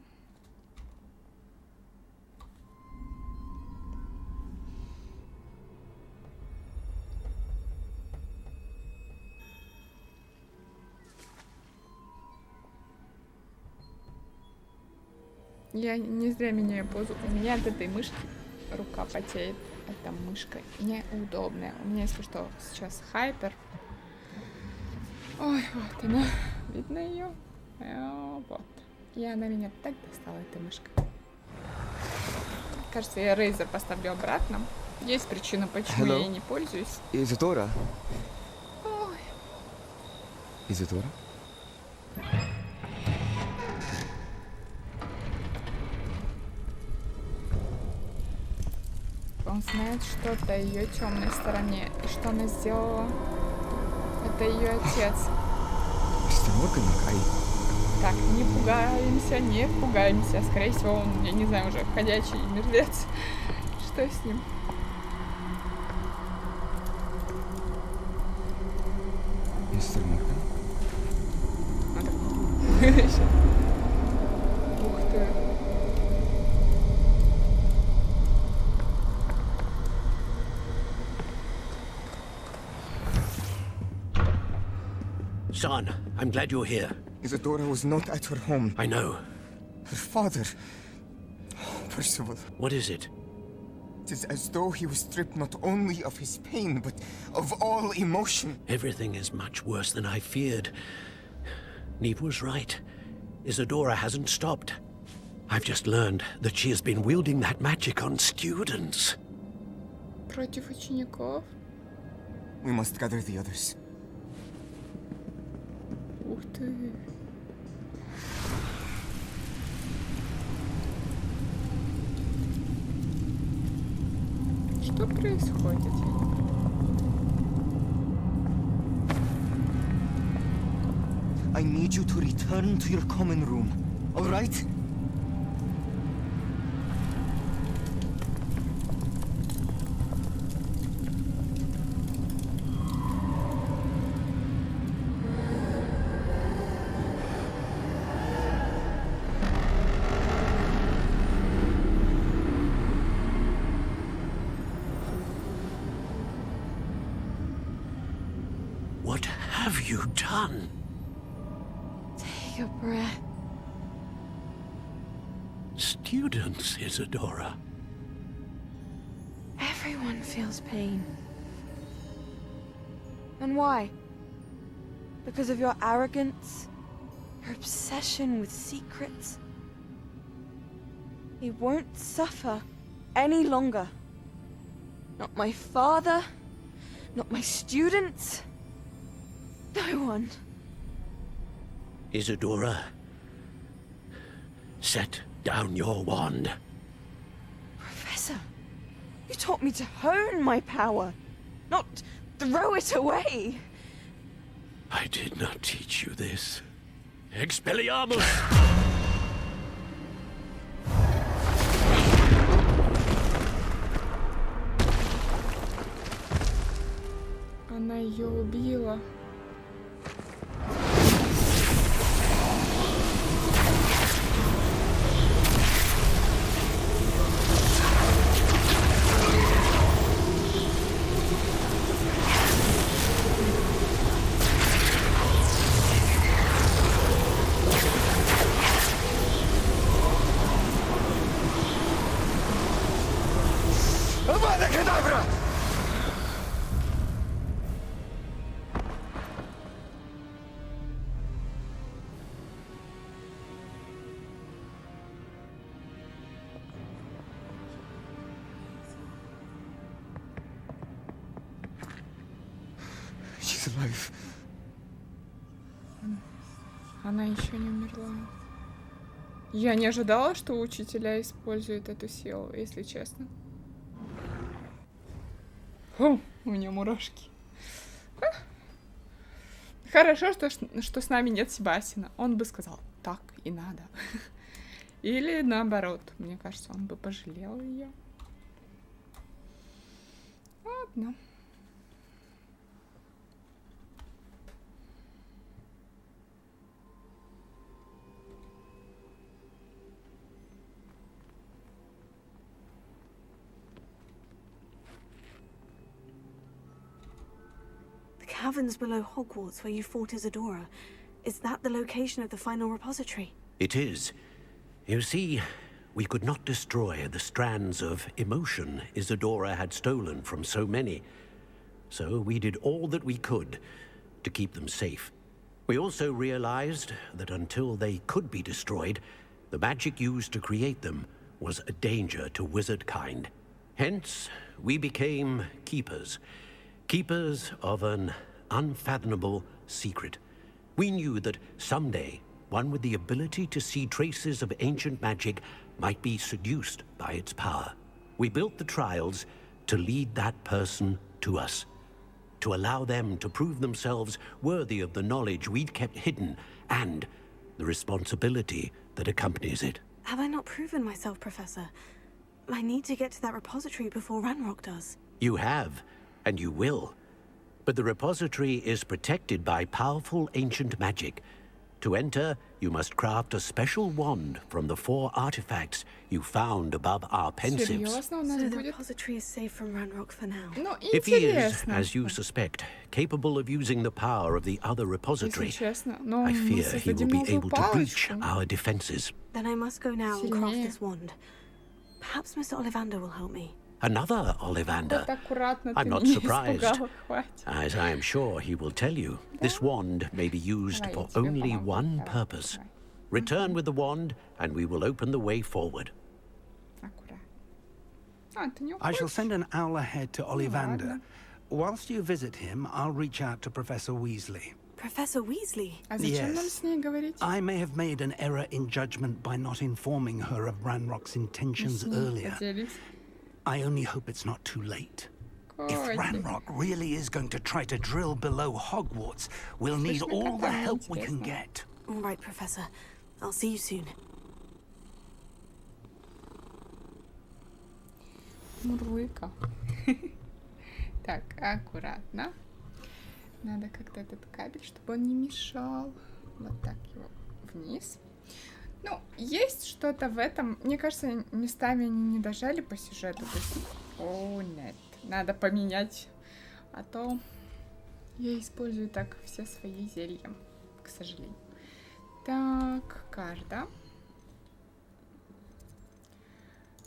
Я не зря меняю позу. У меня от этой мышки рука потеет. Эта мышка неудобная. У меня, если что, сейчас Hyper. Ой, вот она. Видно ее? Вот. И она меня так достала, эта мышка. Кажется, я Razer поставлю обратно. Есть причина, почему я ей не пользуюсь. Isadora? Ой. Isadora? Он знает что-то о ее темной стороне. И что она сделала? Это ее отец. Так, не пугаемся, не пугаемся. Скорее всего, он, я не знаю, уже ходячий мертвец. Что с ним? Мистер Морган? Ух ты. Son, I'm glad you're here. Isadora was not at her home. I know. Her father... Oh, Percival. What is it? It is as though he was stripped not only of his pain, but of all emotion. Everything is much worse than I feared. Neve was right. Isadora hasn't stopped. I've just learned that she has been wielding that magic on students. Против учеников? We must gather the others. Ух ты. Что происходит? Я не понимаю. I need you to return to your common room, all right? done? Take a breath. Students, Isadora. Everyone feels pain. And why? Because of your arrogance? Your obsession with secrets? He won't suffer any longer. Not my father, not my students, no one. Isadora, set down your wand. Professor, you taught me to hone my power, not throw it away. I did not teach you this. Expelliarmus! Она ее убила. She's alive. Она еще не умерла. Я не ожидала, что учителя используют эту силу, если честно. Фу, у меня мурашки. Хорошо, что с нами нет Себастьяна. Он бы сказал, так и надо. Или наоборот, мне кажется, он бы пожалел ее. Ладно. Caverns below Hogwarts where you fought Isadora. Is that the location of the final repository? It is. You see, we could not destroy the strands of emotion Isadora had stolen from so many. So we did all that we could to keep them safe. We also realized that until they could be destroyed, the magic used to create them was a danger to wizard kind. Hence, we became keepers. Keepers of an unfathomable secret. We knew that someday, one with the ability to see traces of ancient magic might be seduced by its power. We built the trials to lead that person to us, to allow them to prove themselves worthy of the knowledge we'd kept hidden and the responsibility that accompanies it. Have I not proven myself, Professor? I need to get to that repository before Ranrock does. You have, and you will. But the repository is protected by powerful ancient magic. To enter, you must craft a special wand from the 4 artifacts you found above our pensives. So the repository is safe from Ranrock for now. If he is, as you suspect, capable of using the power of the other repository, I fear he will be able to breach our defenses. Then I must go now and craft this wand. Perhaps Mr. Ollivander will help me. Another Ollivander. I'm not surprised, as I am sure he will tell you. This wand may be used for only one purpose. Return with the wand, and we will open the way forward. I shall send an owl ahead to Ollivander. Whilst you visit him, I'll reach out to Professor Weasley. Professor Weasley? Yes. I may have made an error in judgment by not informing her of Ranrock's intentions earlier. I only hope it's not too late. If Ranrock really is going to try to drill below Hogwarts, we'll need all the help we can get. All right, Professor. I'll see you soon. Мурлыка. Так, аккуратно. Надо как-то этот кабель, чтобы он не мешал. Вот так его вниз. Ну, есть что-то в этом. Мне кажется, местами они не дожали по сюжету. То есть... О, нет. Надо поменять. А то Я использую так все свои зелья, к сожалению. Так, карта.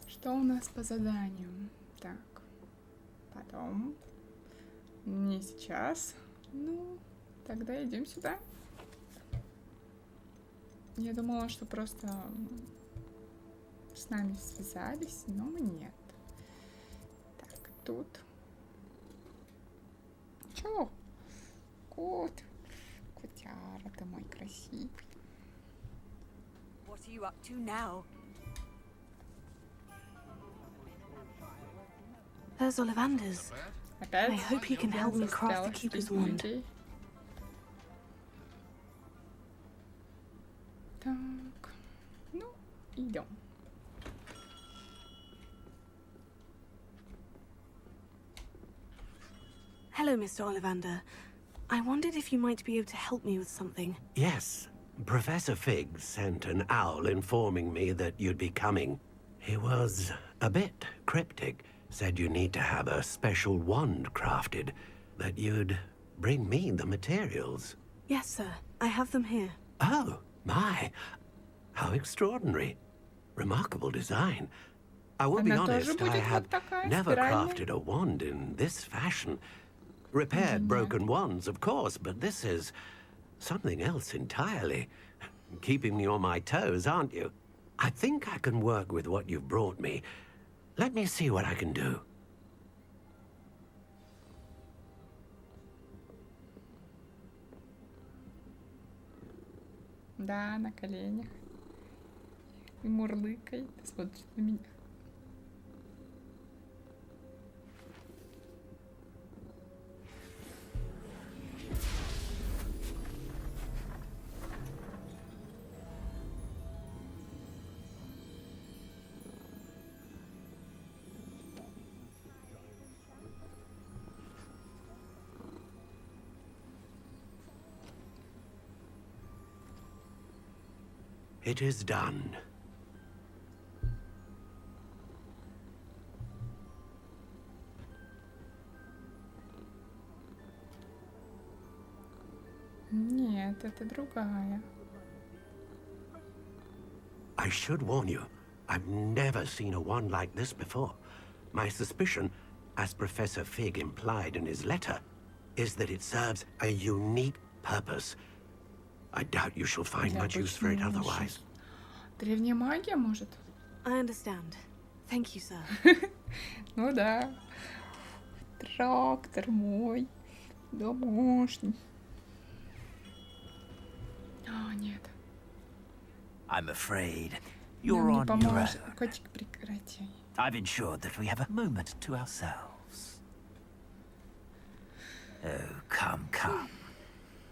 Что у нас по заданию? Так, потом. Не сейчас. Ну, тогда идем сюда. Я думала, что просто с нами связались, но нет. Так, тут. Чё? Кот. Котяра, ты мой красивый. What are you up to now? There's Ollivander's. I hope he can help me craft the Keeper's wand. Так, ну, идем. Hello, Mr. Ollivander. I wondered if you might be able to help me with something. Yes. Professor Fig sent an owl informing me that you'd be coming. He was a bit cryptic. Said you need to have a special wand crafted. That you'd bring me the materials. Yes, sir. I have them here. Oh, my. How extraordinary. Remarkable design. I will be honest, I have never crafted a wand in this fashion. Repaired broken wands, of course, but this is something else entirely. Keeping me on my toes, aren't you? I think I can work with what you've brought me. Let me see what I can do. Да, на коленях. И мурлыкает, смотрит на меня. It is done. Нет, это другая. I should warn you, I've never seen a wand like this before. My suspicion, as Professor Fig implied in his letter, is that it serves a unique purpose. I doubt you shall find much use for it otherwise. Древняя магия, может? I understand. Thank you, sir. Ну да. Трактор мой. Домашний. О, нет. I'm afraid you're on your own. Котик, прекрати. I've ensured that we have a moment to ourselves. Oh, come, come.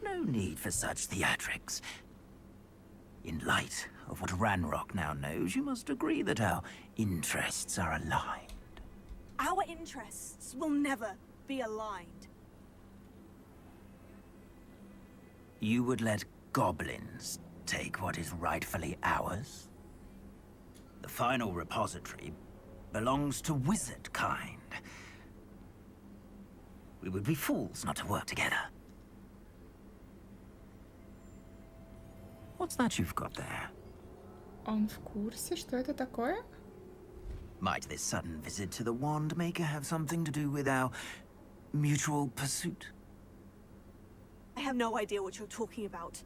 No need for such theatrics. In light of what Ranrock now knows, you must agree that our interests are aligned. Our interests will never be aligned. You would let goblins take what is rightfully ours? The final repository belongs to wizard kind. We would be fools not to work together. What's that you've got there? Он в курсе, что это такое? Might this sudden visit to the Wand Maker have something to do with our mutual pursuit? I have no idea what you're talking about.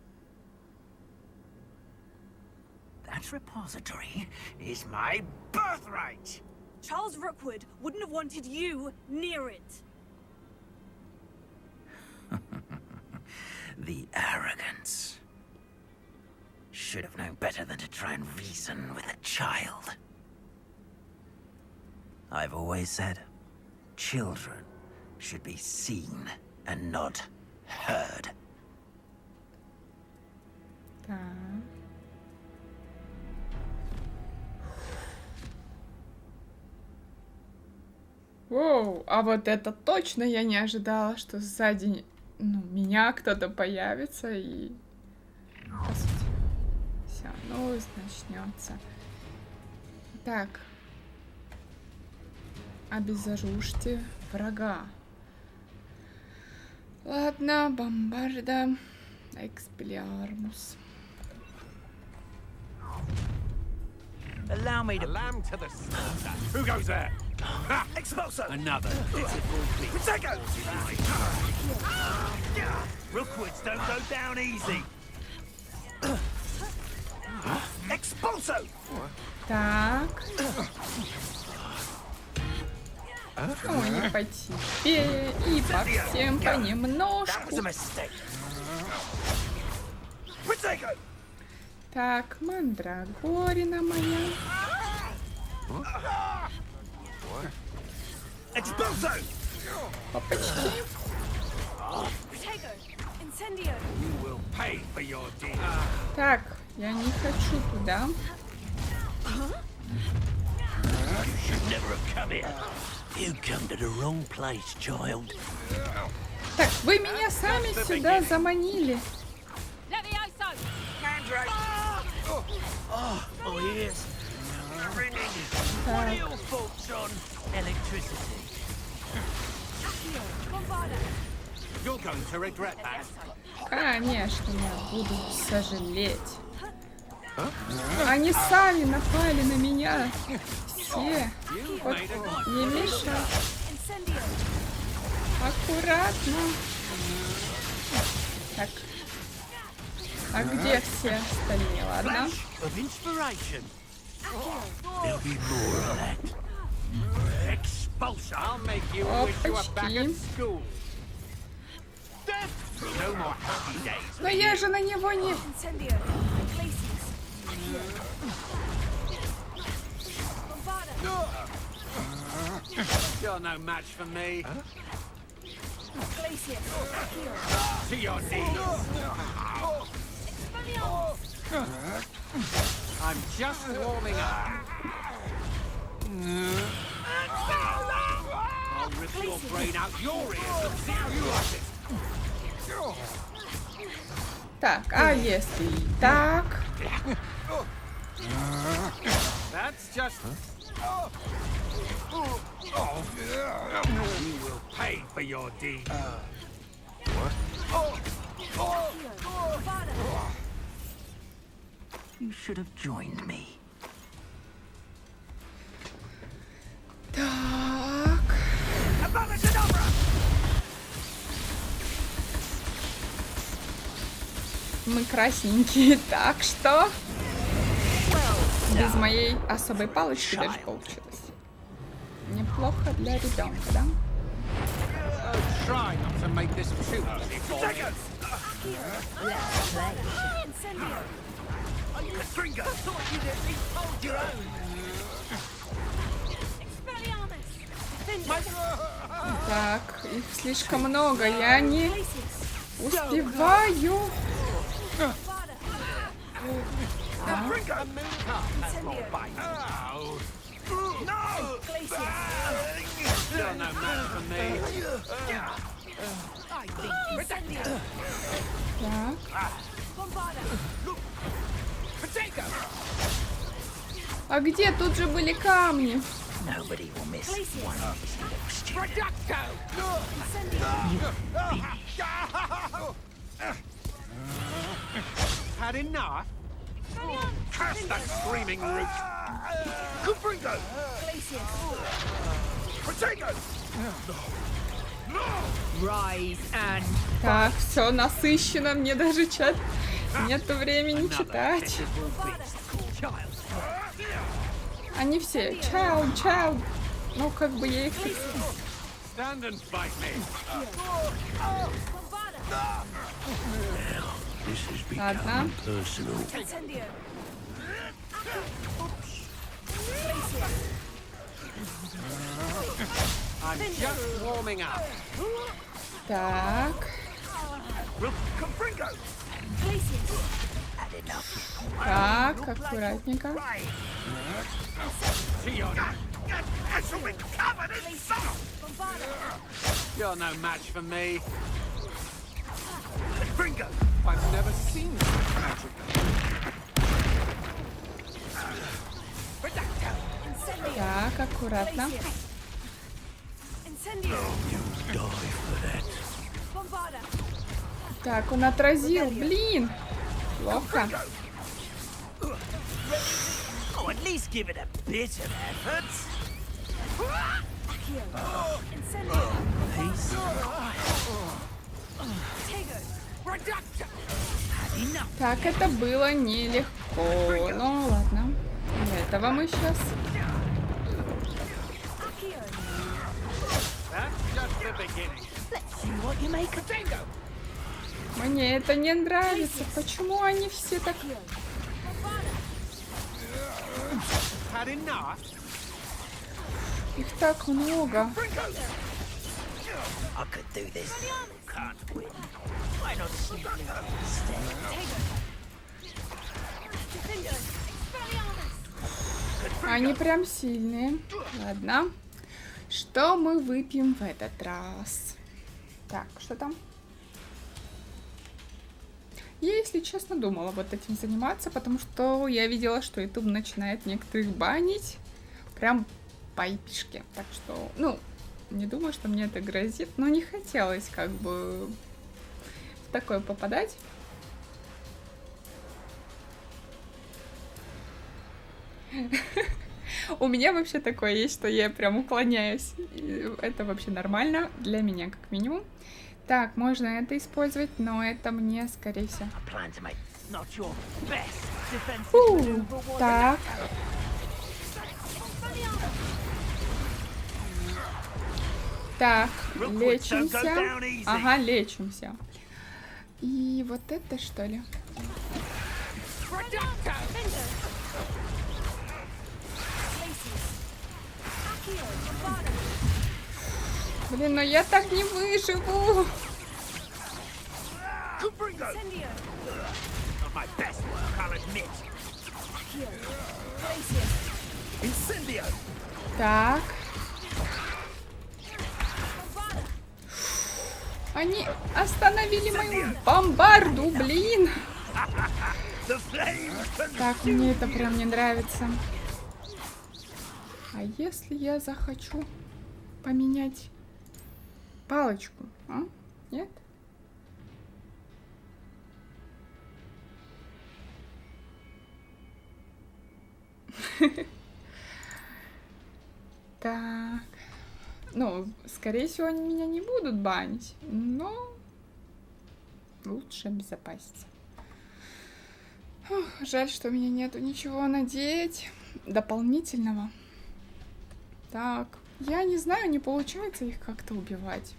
That repository is my birthright! Charles Rookwood wouldn't have wanted you near it. The arrogance. Should have known better than to try and reason with a child. I've always said, children should be seen and not heard. Да. Воу, а вот это точно я не ожидала, что сзади, меня кто-то появится и... По сути, все, новость начнется. Так. Обезоружьте врага. Ладно, бомбарда. Экспелиармус. Allow me to... Lamb to the slaughter. Who goes there? Expulso! Another pitiful beast. Protego! Rookwoods don't go down easy. Expulso! Так. Ой, не по тебе, и по всем понемножку. Так, мандрагорина моя. Опачки. Так, я не хочу туда. Так, вы меня сами сюда заманили. Конечно, я буду сожалеть. Они сами напали на меня. Все. Вот, не мешай. Аккуратно. Так. А где все остальные? Ладно. Опачки. Но я же на него не... You're no match for me. To your knees. I'm just warming up. I'll rip your brain out your ears and see how you like it. Так, а если и так? That's just... You will pay for your deed. You should have joined me. Так. Мы красненькие, так что без моей особой палочки даже получилось. Неплохо для ребенка, да? Так, их слишком много, я не успеваю. А где? Тут же были камни. Had enough? Curse that screaming root! Cupringo! Potato! Rise and... Так, все насыщенно, мне даже чат нету времени читать. Они все child. Ну, как бы я их... Ладно. Так. Так, аккуратненько. You're no match for me. I've never seen such magic. Так, аккуратно. Так, он отразил, блин. Плохо. Oh, at least give it a bit of effort. Так, это было нелегко. Ну ладно. Для этого мы сейчас. Мне это не нравится. Почему они все так... Их так много. Они прям сильные. Ладно. Что мы выпьем в этот раз? Так, что там? Я, если честно, думала вот этим заниматься, потому что я видела, что YouTube начинает некоторых банить. Прям по IP-шке. Так что, ну, не думаю, что мне это грозит, но не хотелось как бы в такое попадать. У меня вообще такое есть, что я прям уклоняюсь. Это вообще нормально для меня, как минимум. Так, можно это использовать, но это мне, скорее всего... Фу, так. Так, лечимся. Ага, лечимся. И вот это что ли? Блин, но я так не выживу. Так. Они остановили мою бомбарду, блин. Так, мне это прям не нравится. А если я захочу поменять палочку, а? Нет? Так. Ну, скорее всего, они меня не будут банить, но лучше обезопаситься. Фух, жаль, что у меня нету ничего надеть дополнительного. Так, я не знаю, не получается их как-то убивать.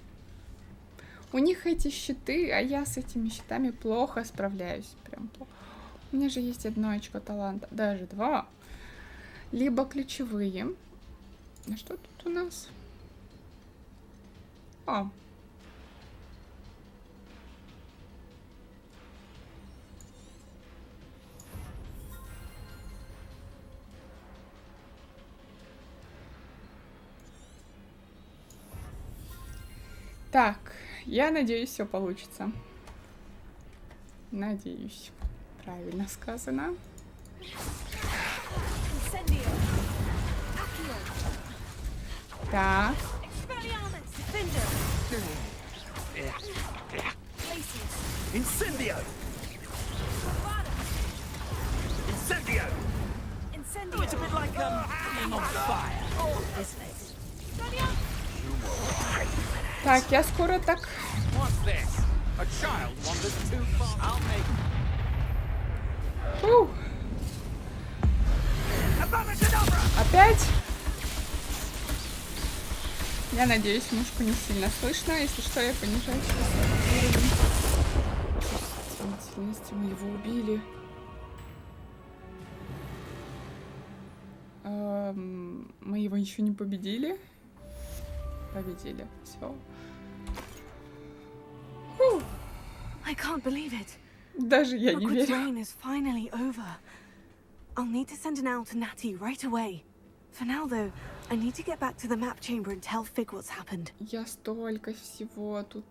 У них эти щиты, а я с этими щитами плохо справляюсь. Прям плохо. У меня же есть одно очко таланта, даже два. Либо ключевые. А что тут у нас? О. Так, я надеюсь, все получится. Надеюсь. Правильно сказано. Так. Incendio! Incendio! Incendio! It's a bit like being on fire, isn't it? Так, я скоро так. Фу. Опять? Я надеюсь, мушку не сильно слышно. Если что, я понижаю сейчас уровень. Мы его убили. Мы его еще не победили. Победили. Все. I can't believe it. Даже я не верю. Reign is finally over. I'll need to send an owl to Natty right away. For now, though, I need to get back to the map chamber and tell Fig what's happened. Я столько всего тут,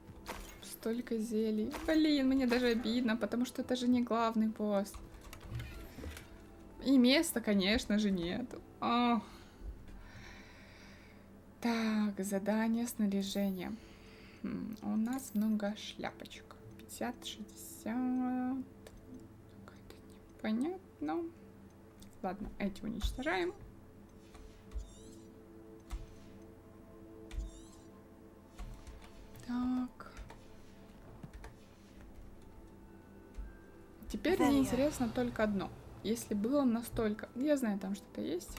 столько зелий. Блин, мне даже обидно, потому что это же не главный босс. И места, конечно же, нет. Так, задание снаряжения. У нас много шляпочек. 50, 60. Какая-то непонятно. Ладно, эти уничтожаем. Так. Теперь мне интересно только одно. Если было настолько... Я знаю, там что-то есть.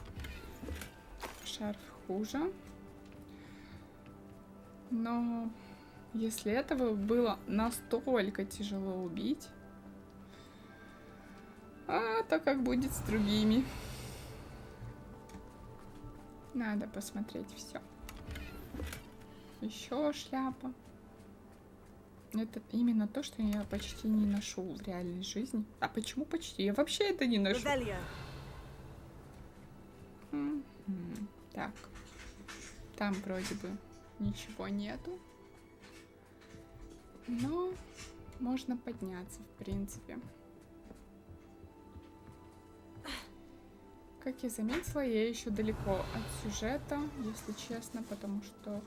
Шарф хуже. Но если этого было настолько тяжело убить, то как будет с другими? Надо посмотреть все. Еще шляпа. Это именно то, что я почти не ношу в реальной жизни. А почему почти? Я вообще это не ношу. Так. Там вроде бы ничего нету. Но можно подняться, в принципе. Как я заметила, я еще далеко от сюжета, если честно, потому что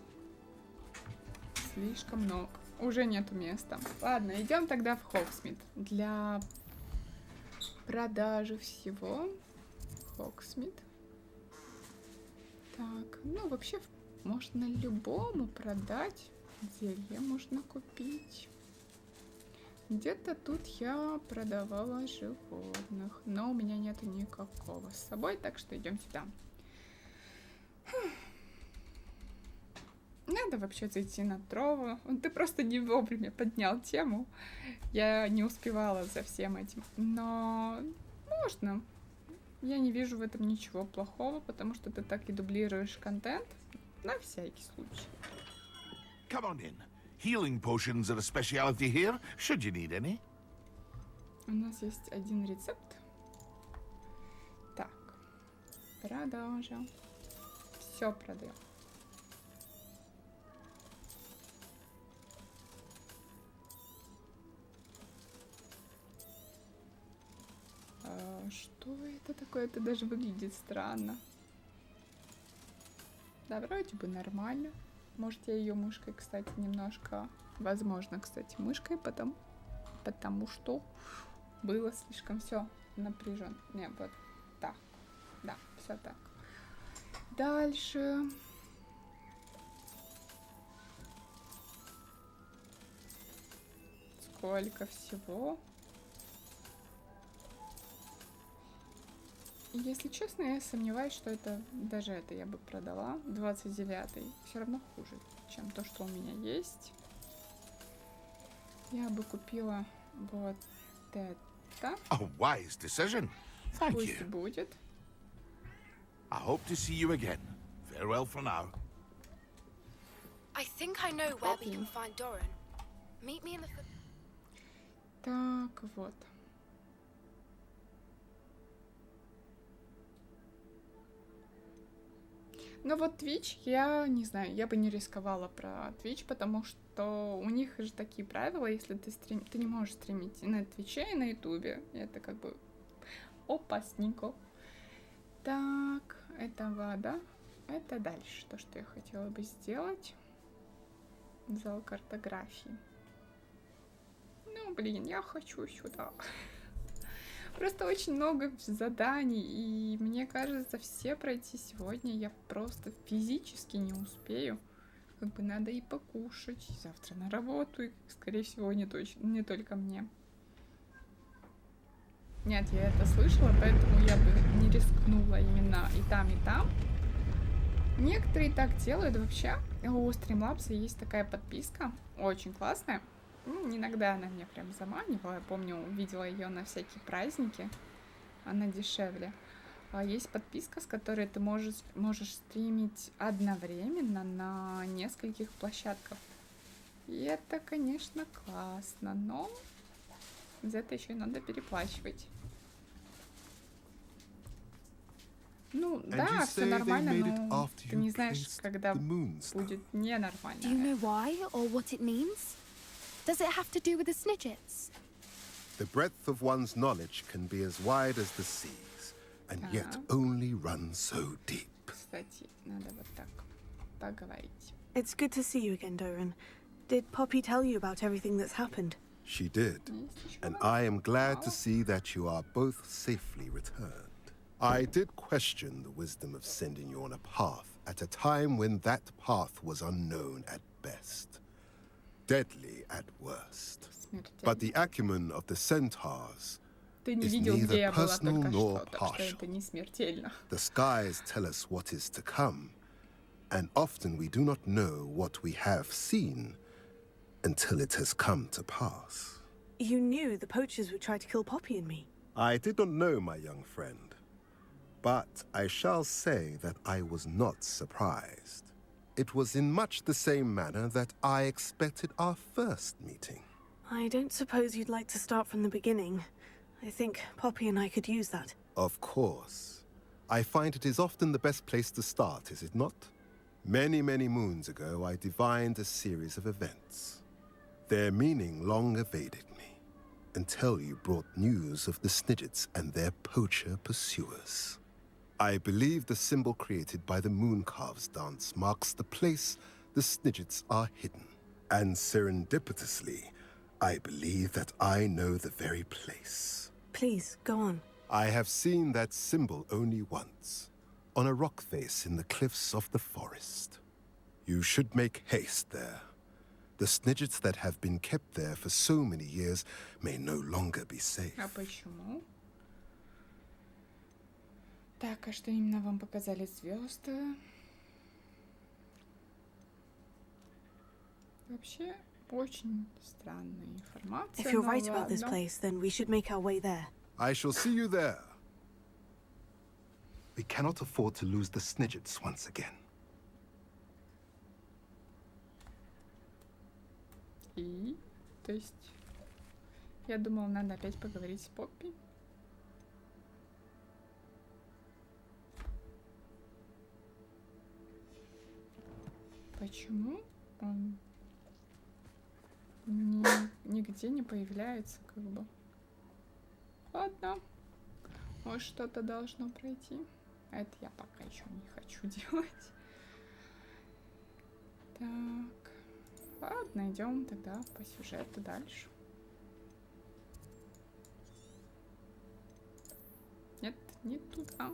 слишком много. Уже нету места. Ладно, идем тогда в Хогсмит. Для продажи всего. Хогсмит. Так, ну вообще можно любому продать. Зелье можно купить. Где-то тут я продавала животных, но у меня нету никакого с собой, так что идем сюда. Надо вообще зайти на Трову. Ты просто не вовремя поднял тему. Я не успевала за всем этим. Но можно. Я не вижу в этом ничего плохого, потому что ты так и дублируешь контент. На всякий случай. Come on in. Healing potions are a specialty here, should you need any. У нас есть один рецепт. Так. Продажа. Все продаем. Что это такое? Это даже выглядит странно. Да, вроде бы нормально. Может, я ее мышкой, кстати, немножко... Возможно, кстати, мышкой, потому что было слишком все напряженно. Не, вот так. Да, все так. Дальше. Сколько всего. Если честно, я сомневаюсь, что это даже это я бы продала. 29-й. Все равно хуже, чем то, что у меня есть. Я бы купила вот это. A wise decision. Thank Пусть you. будет. I hope to see you again. Farewell for now. I think I know where we can find Doran. Meet me in the... Так, вот. Но вот Twitch, я не знаю, я бы не рисковала про Twitch, потому что у них же такие правила, если ты не можешь стримить и на Твиче, и на Ютубе. Это как бы опасненько. Так, это вода. Это дальше то, что я хотела бы сделать. Зал картографии. Ну, блин, я хочу сюда. Просто очень много заданий, и мне кажется, все пройти сегодня я просто физически не успею. Как бы надо и покушать, и завтра на работу, и, скорее всего, не только мне. Нет, я это слышала, поэтому я бы не рискнула именно и там, и там. Некоторые так делают вообще. У Streamlabs есть такая подписка, очень классная. Иногда она меня прям заманивала. Я помню, увидела ее на всякие праздники. Она дешевле. Есть подписка, с которой ты можешь стримить одновременно на нескольких площадках. И это, конечно, классно, но за это еще и надо переплачивать. Ну, да, все нормально, но ты не знаешь, когда будет ненормально. Do you know why or what it means? Does it have to do with the snidgets? The breadth of one's knowledge can be as wide as the seas, and yet only run so deep. Кстати, надо вот так поговорить. It's good to see you again, Doran. Did Poppy tell you about everything that's happened? She did, and I am glad to see that you are both safely returned. I did question the wisdom of sending you on a path at a time when that path was unknown at best, deadly at worst. But the acumen of the centaurs is neither personal nor partial. The skies tell us what is to come, and often we do not know what we have seen until it has come to pass. You knew the poachers would try to kill Poppy and me. I did not know, my young friend, but I shall say that I was not surprised. It was in much the same manner that I expected our first meeting. I don't suppose you'd like to start from the beginning. I think Poppy and I could use that. Of course. I find it is often the best place to start, is it not? Many, many moons ago, I divined a series of events. Their meaning long evaded me, until you brought news of the Snidgets and their poacher pursuers. I believe the symbol created by the Mooncalves dance marks the place the Snidgets are hidden. And serendipitously, I believe that I know the very place. Please, go on. I have seen that symbol only once, on a rock face in the cliffs of the forest. You should make haste there. The Snidgets that have been kept there for so many years may no longer be safe. А почему? Так, а что именно вам показали звезды? Вообще, очень странная информация. If you're right about this place, then we should make our way there. I shall see you there. We cannot afford to lose the Snidgets once again. И, то есть, я думала, надо опять поговорить с Поппи. Почему он нигде не появляется, как бы? Ладно, может, что-то должно пройти. Это я пока еще не хочу делать. Так. Ладно, идем тогда по сюжету дальше. Нет, не туда.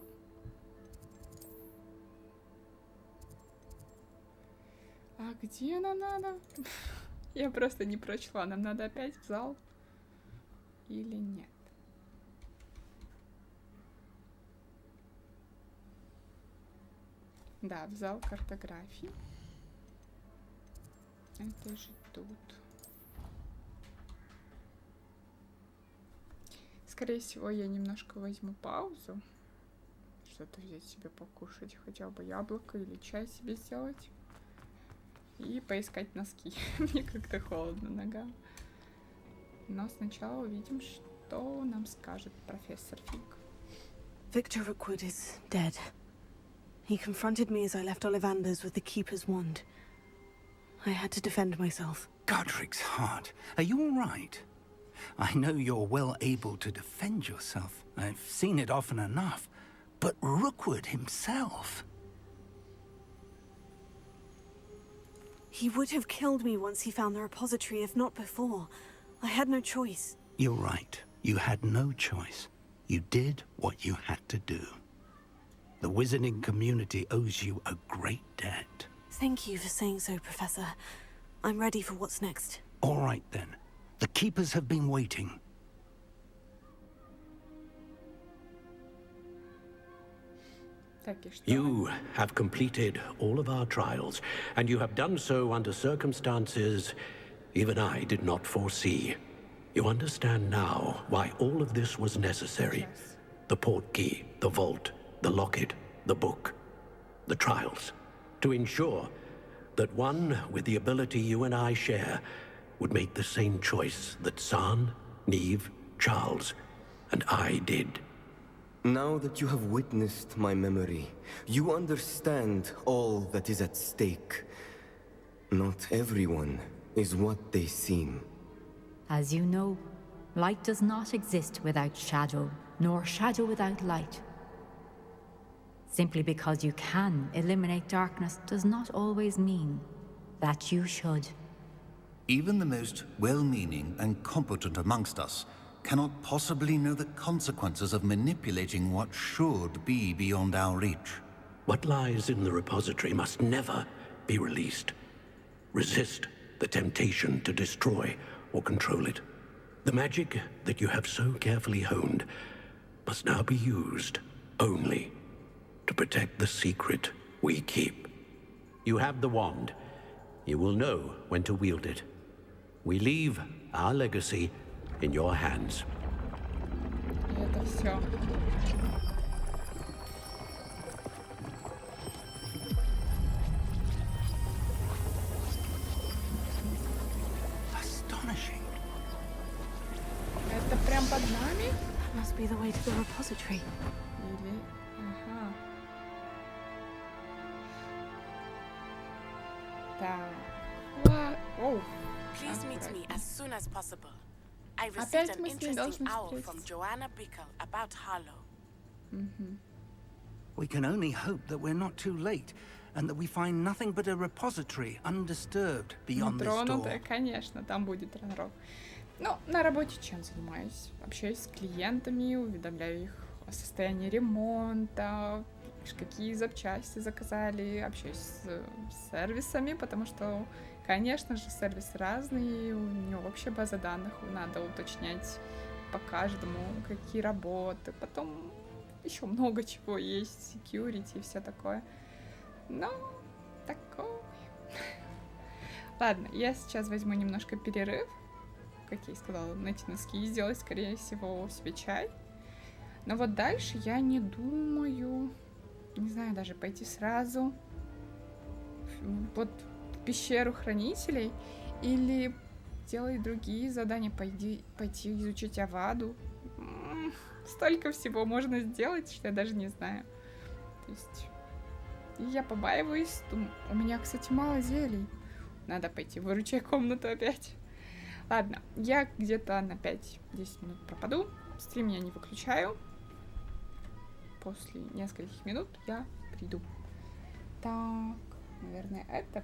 А где нам надо? Я просто не прочла. Нам надо опять в зал? Или нет? Да, в зал картографии. Это же тут. Скорее всего, я немножко возьму паузу. Что-то взять себе покушать, хотя бы яблоко или чай себе сделать. И поискать носки. Мне как-то холодно ногам. Но сначала увидим, что нам скажет профессор Фиг. Victor Rookwood is dead. He confronted me as I left Ollivander's with the Keeper's wand. I had to defend myself. Godric's heart, are you all right? I know you're well able to defend yourself. I've seen it often enough. But Rookwood himself... He would have killed me once he found the repository, if not before. I had no choice. You're right. You had no choice. You did what you had to do. The wizarding community owes you a great debt. Thank you for saying so, Professor. I'm ready for what's next. All right, then. The Keepers have been waiting. You have completed all of our trials, and you have done so under circumstances even I did not foresee. You understand now why all of this was necessary. The portkey, the vault, the locket, the book, the trials. To ensure that one with the ability you and I share would make the same choice that San, Neve, Charles, and I did. Now that you have witnessed my memory, you understand all that is at stake. Not everyone is what they seem. As you know, light does not exist without shadow, nor shadow without light. Simply because you can eliminate darkness does not always mean that you should. Even the most well-meaning and competent amongst us cannot possibly know the consequences of manipulating what should be beyond our reach. What lies in the repository must never be released. Resist the temptation to destroy or control it. The magic that you have so carefully honed must now be used only to protect the secret we keep. You have the wand. You will know when to wield it. We leave our legacy in your hands. И это все. Astonishing. Это прям под нами? Must be the way to the repository. Или... Ага. Так. Оу. Please meet me as soon as possible. I received Опять an мы с ней interesting должны owl from встретиться. Joanna Bickle about Harlow. We can only hope that we're not too late, and that we find nothing but a repository undisturbed beyond this door. Тронутая, конечно, там будет ранрок. Ну, на работе чем занимаюсь? Общаюсь с клиентами, уведомляю их о состоянии ремонта, какие запчасти заказали, общаюсь с сервисами, потому что, конечно же, сервис разный, у него вообще база данных, надо уточнять по каждому, какие работы, потом еще много чего есть, security и все такое. Но такое. Ладно, я сейчас возьму немножко перерыв, как я и сказала, найти носки и сделать, скорее всего, себе чай. Но вот дальше я не думаю, не знаю, даже пойти сразу вот в пещеру хранителей или делать другие задания, пойти изучить Аваду. Столько всего можно сделать, что я даже не знаю. То есть я побаиваюсь. У меня, кстати, мало зелий. Надо пойти выручай комнату опять. Ладно, я где-то на 5-10 минут пропаду. Стрим я не выключаю. После нескольких минут я приду. Так, наверное, это...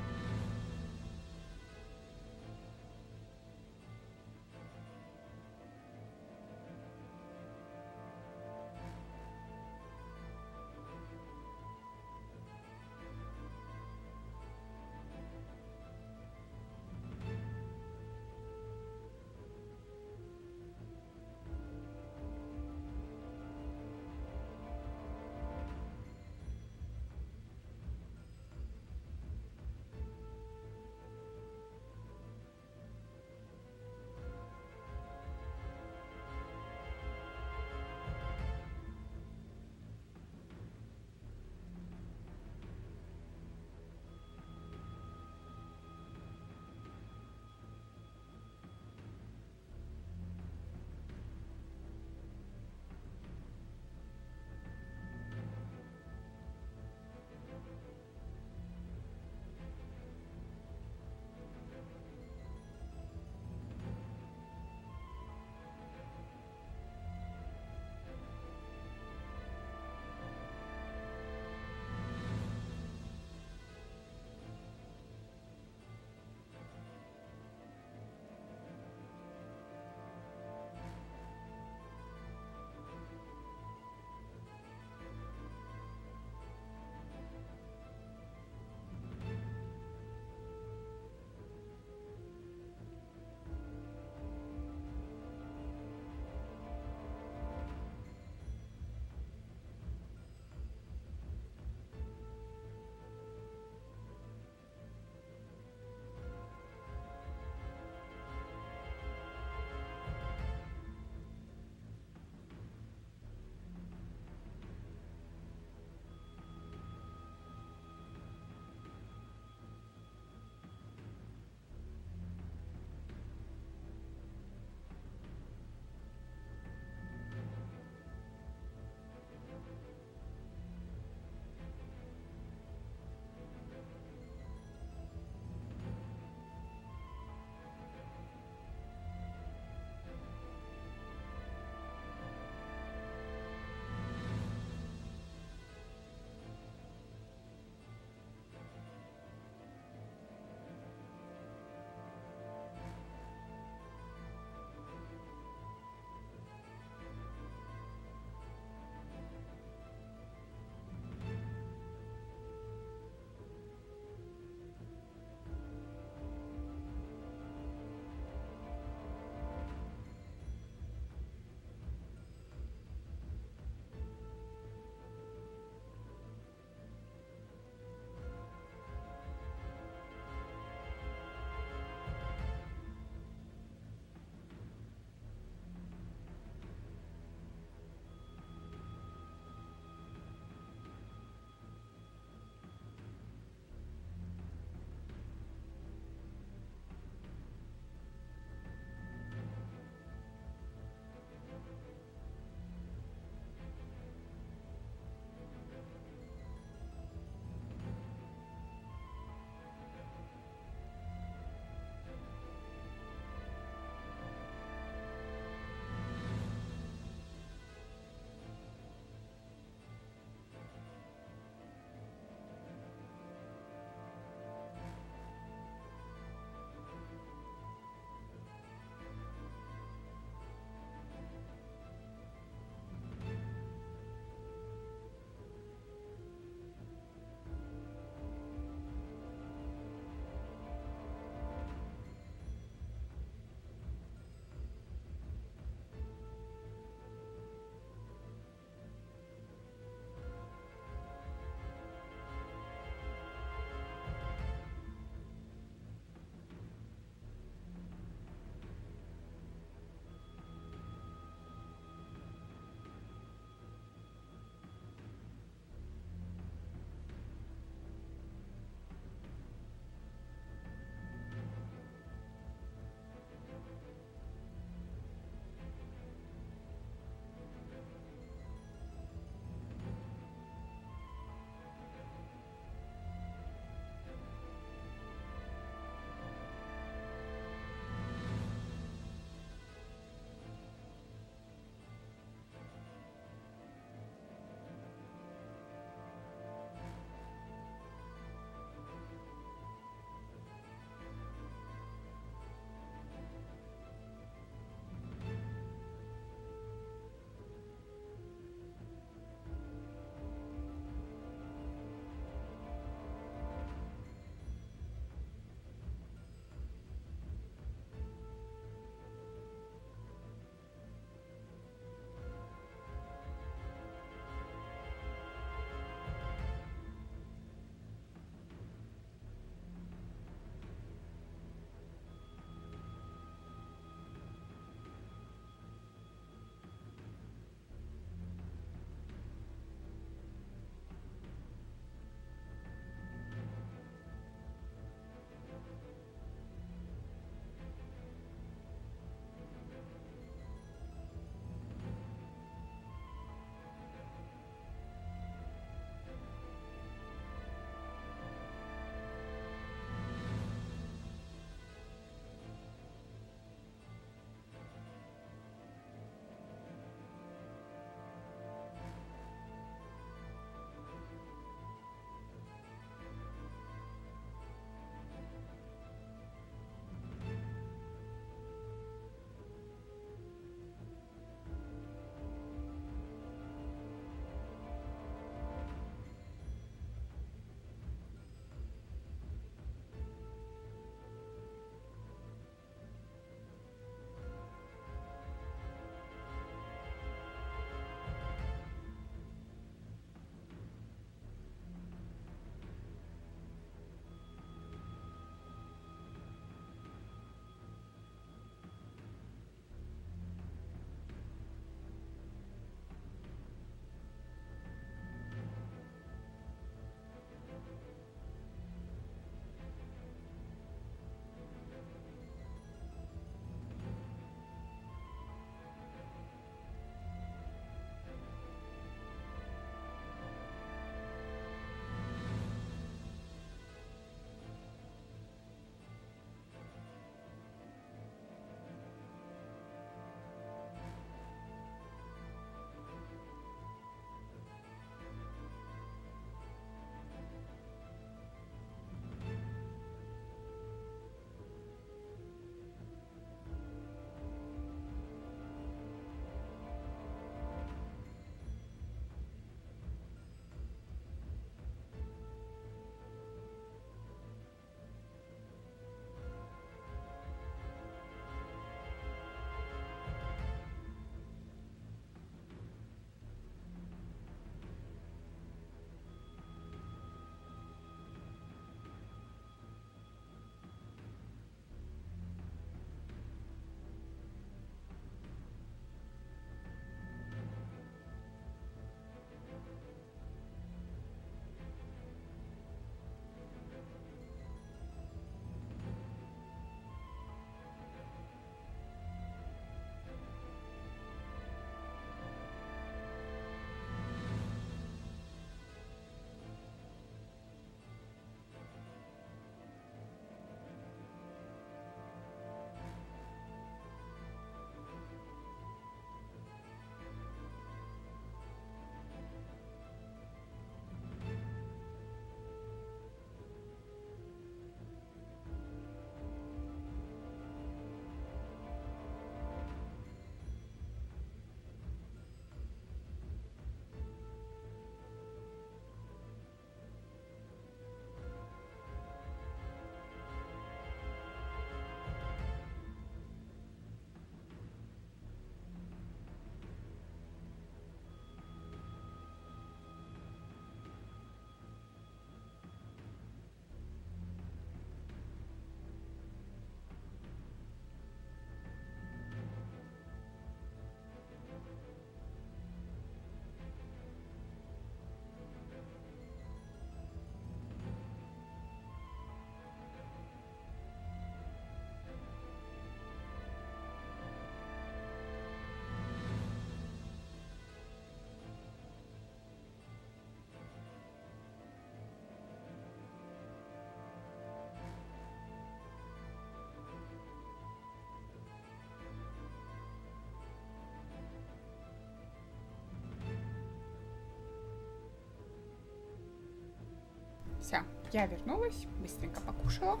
Все, я вернулась, быстренько покушала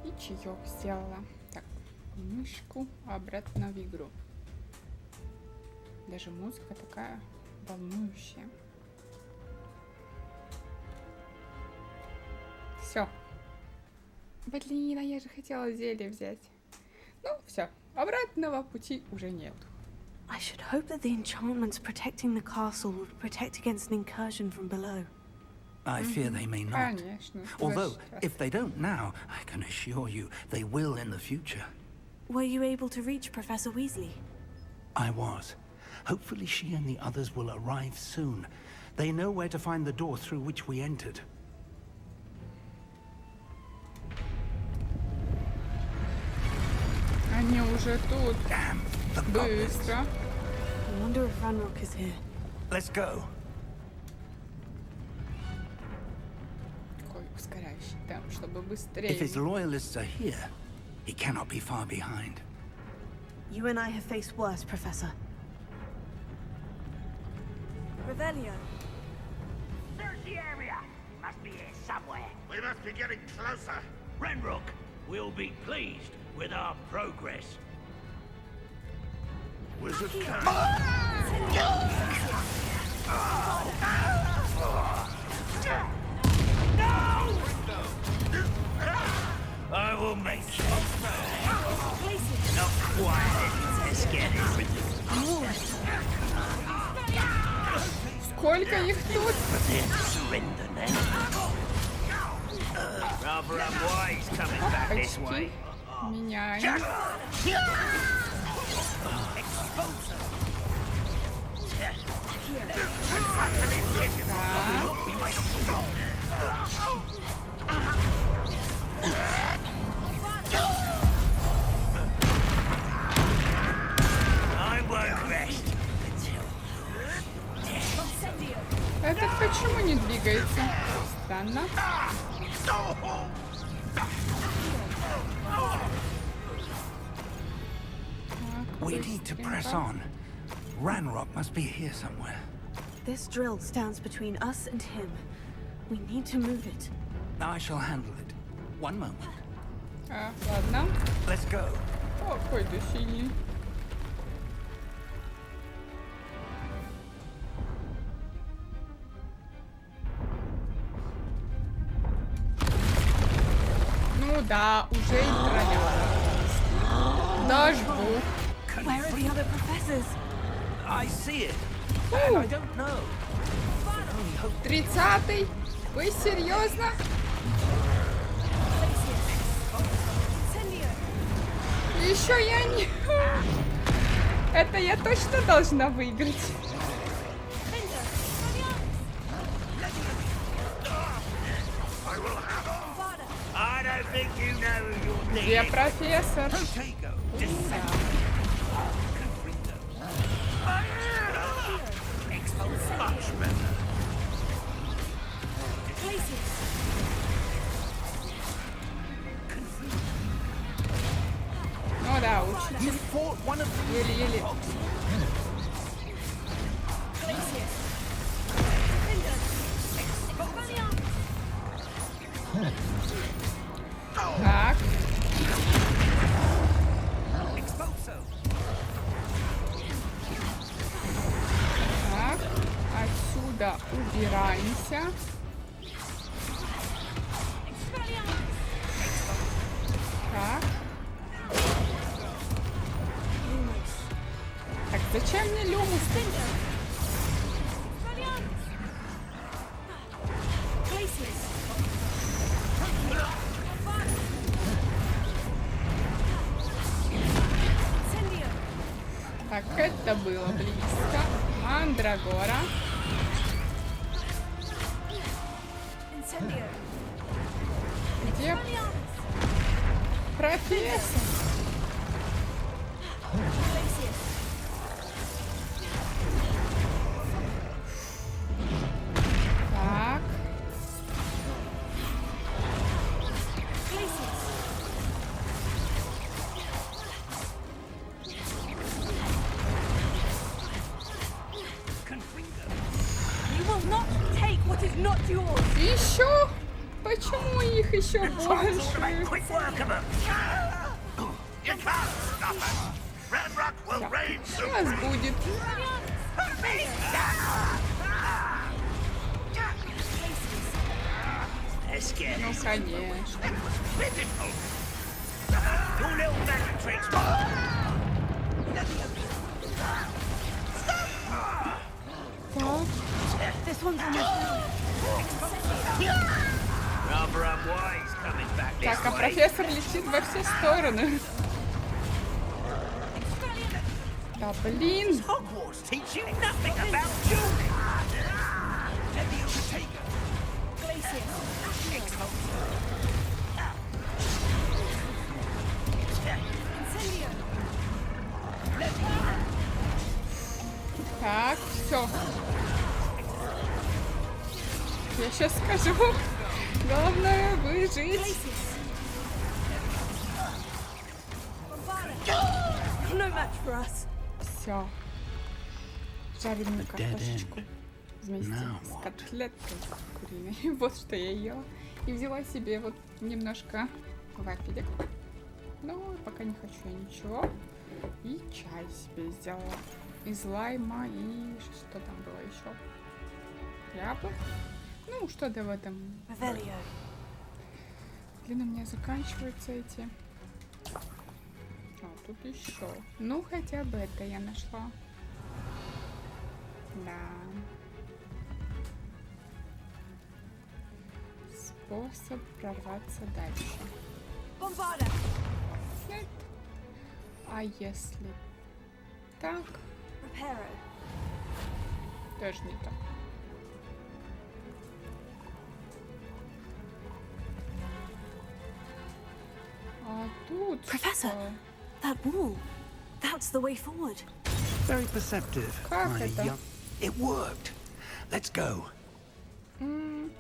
и чаек сделала. Так, мышку обратно в игру. Даже музыка такая волнующая. Все. Блин, а я же хотела зелье взять. Ну, все. Обратного пути уже нет. I should hope that the enchantments protecting the castle would protect against an incursion from below. I fear they may not. Конечно. Although, if they don't now, I can assure you they will in the future. Were you able to reach Professor Weasley? I was. Hopefully she and the others will arrive soon. They know where to find the door through which we entered. Они уже тут. Быстро. I wonder if Ranrock is here. Let's go. Такой ускоряющий темп, чтобы быстрее. If his loyalists are here, he cannot be far behind. You and I have faced worse, Professor. Revelio. Search the area. Must be here somewhere. We must be getting closer. Ranrock will be pleased with our progress. Wizard I will make it. Not quite. Let's get everything. Сколько их тут? Surrender now. Rather unwise coming back this way. Меняем. Этот почему не двигается? Странно. We need to press on. Ranrock must be here somewhere. This drill stands between us and him. We need to move it. I shall handle it. One moment. Ладно. Let's go. О, какой ты синий. Ну да, уже и проверил. Дождь. Where are the other professors? I see it. And I don't know. 30-й? Вы серьезно? Еще я не... Это я точно должна выиграть. Где профессор? Ну да, учитель. Еле-еле. Так. Так. Отсюда убираемся. Так. Так, зачем мне люмус? Так, это было близко. Мандрагора. Где профессор? Так. You will not take what is not yours. Еще? почему их еще больше? Сейчас будет. Ну, конечно. Так, а профессор летит во все стороны. Да блин! Так, все. Я сейчас скажу. Главное выжить. Все. Жареную картошечку вместе с котлеткой куриной. Вот что я ела. И взяла себе вот немножко вафелек. Но пока не хочу я ничего. И чай себе сделала. Из лайма и что там было еще? Яблок. Ну, что-то в этом. Блин, у меня заканчиваются эти. А, тут еще. Ну, хотя бы это я нашла. Да. Способ прорваться дальше. Нет. А если так? Тоже не так. А тут Professor, that wall. That's the way forward. Very perceptive. Как это? It worked. Let's go.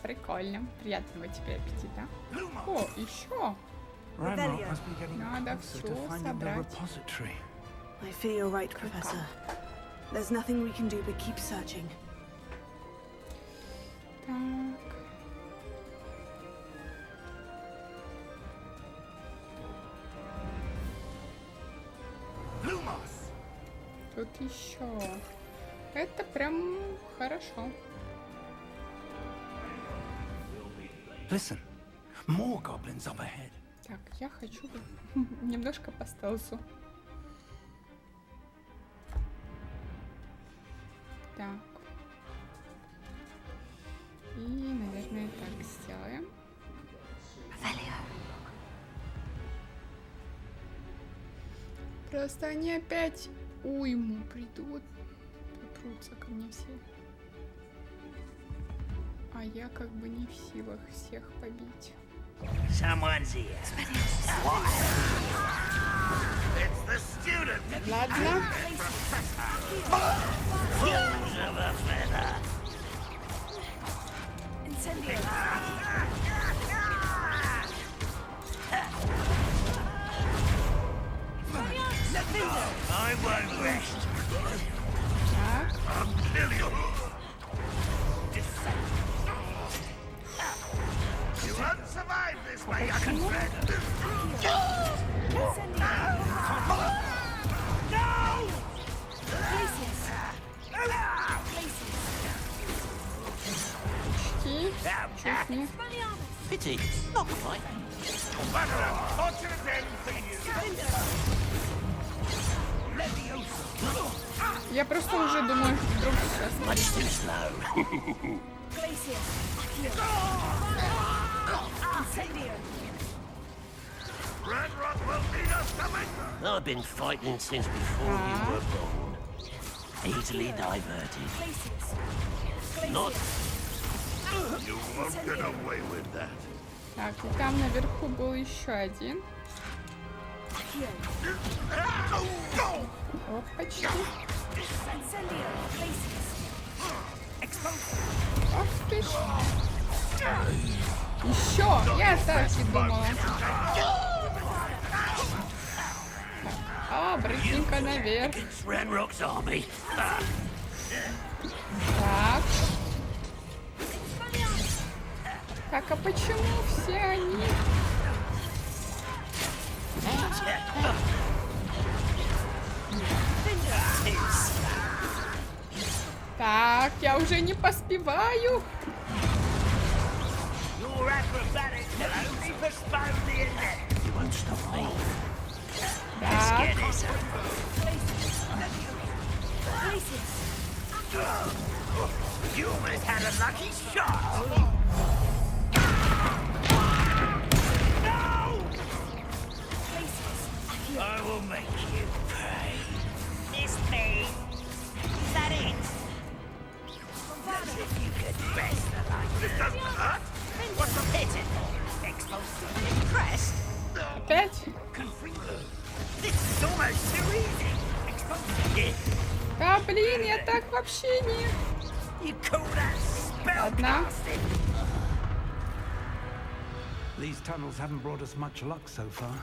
Прикольно. Приятного тебе аппетита. О, еще. Надо все собрать. I fear you're right, Professor. There's nothing we can do but keep searching. Так. Тут еще. Это прям хорошо. Listen, more goblins up ahead. Так, я хочу немножко по стелсу. Так. И, наверное, так сделаем. Просто они опять уйму придут. Припрутся ко мне все. А я как бы не в силах всех побить. Ладно. Pity, not quite. Я просто уже думаю, вдруг сейчас. I've been fighting since before you were born. Easily diverted. Not. You won't get away with that. Так, и там наверху был еще один. О, почти. Ах ты ж. Еще! Я так и думала. А, брызгинка наверх. Так. Так, Так, а почему все они... Так, я уже не поспеваю. Так. You almost had a lucky shot. No! I will make you pay. Miss me. Is that it? As if you could best the light. This doesn't hurt. What's the pity for? Exposed to press? Опять? This is almost too easy. Exposed it. Да, блин, я так вообще не... Ладно. These tunnels haven't brought us much luck so far.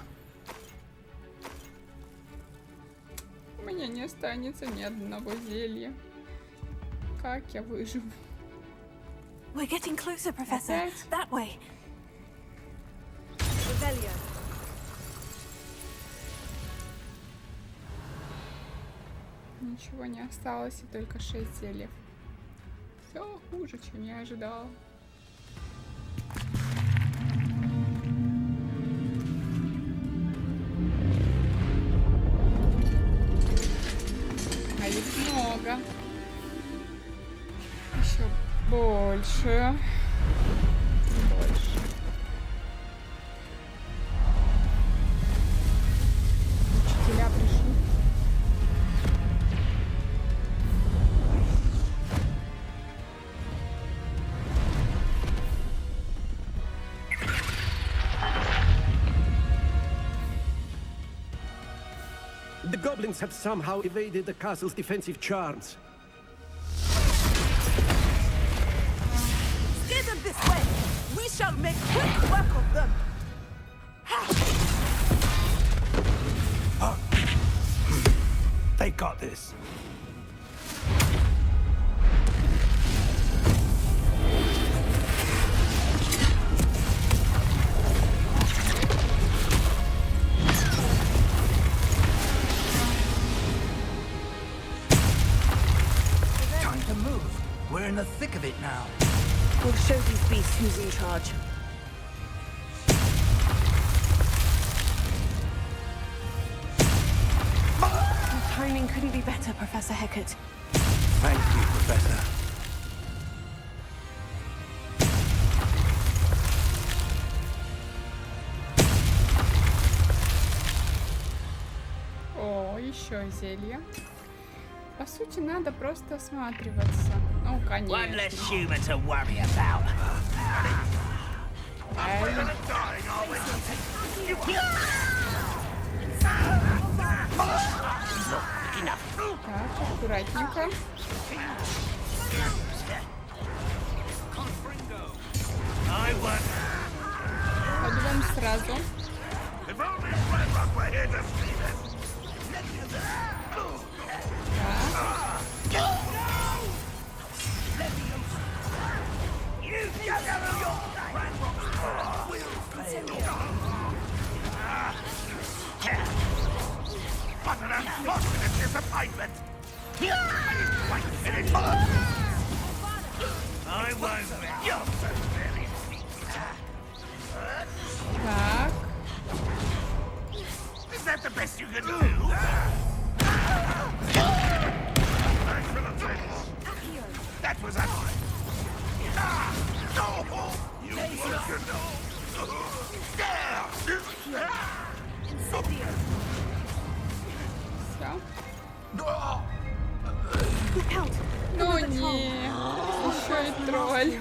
У меня не останется ни одного зелья. Как я выживу? We're getting closer, Professor. Опять? That way. Ничего не осталось, и только 6 зельев. Все хуже, чем я ожидала. А их много. Еще больше. Больше. Учителя пришли. The goblins have somehow evaded the castle's defensive charms. Steer them this way! We shall make quick work of them! They got this. We're in the thick of it now. We'll show these beasts who's in charge. Your timing couldn't be better, Professor Hecat. Thank you, Professor. О, еще зелье. По сути, надо просто осматриваться. Ну, конечно. One less human to worry about. Так, аккуратненько. Подвем сразу. Так. Is that the best you can do? That was a... No! You work Ну не, еще и тролль.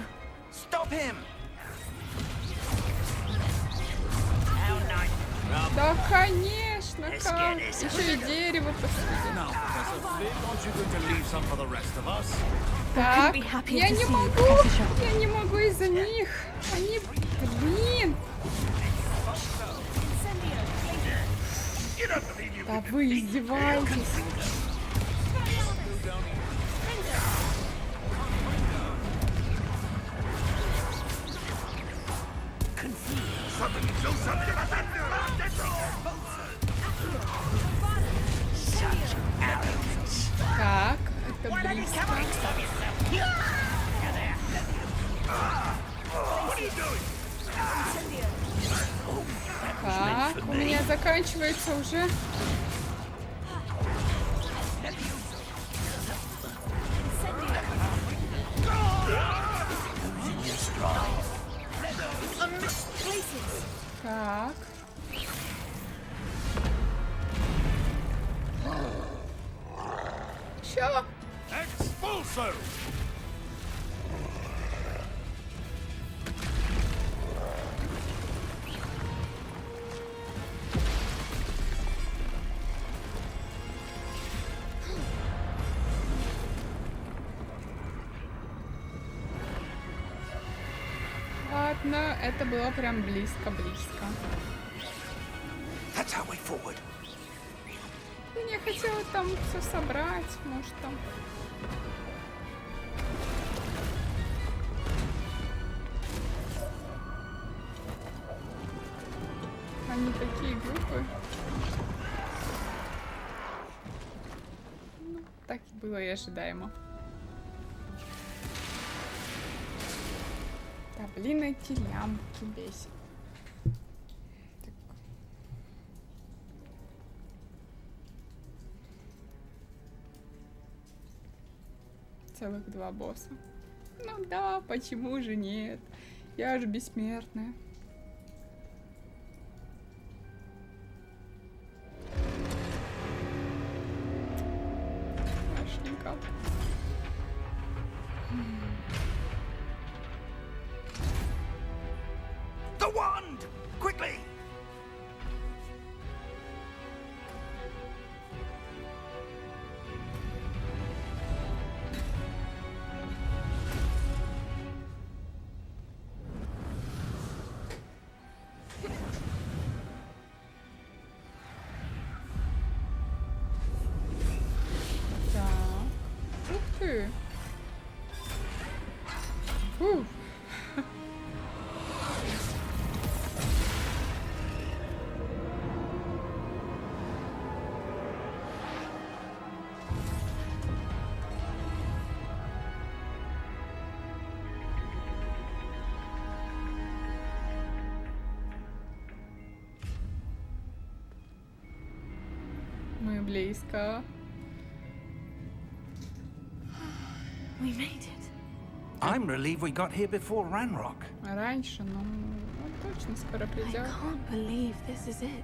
Stop him! Да, конечно, как? Еще и дерево посадили. Так, я не могу из-за них. Они, блин. Да вы издеваетесь. Так, у меня заканчивается уже. Так. Чё? Expulso! Ладно, это было прям близко-близко. That's our way forward. Я не хотела там все собрать, может там. Они такие глупые. Ну, так и было и ожидаемо. Да блин, эти лямки бесит. Так. Целых 2 босса. Ну да, почему же нет? Я же бессмертная. Машенька. The wand! Quickly! Так. Ух ты. Фу. Мы близко. We made it. I'm relieved we got here before Ranrock. Раньше, но он точно скоро I придет. can't believe this is it.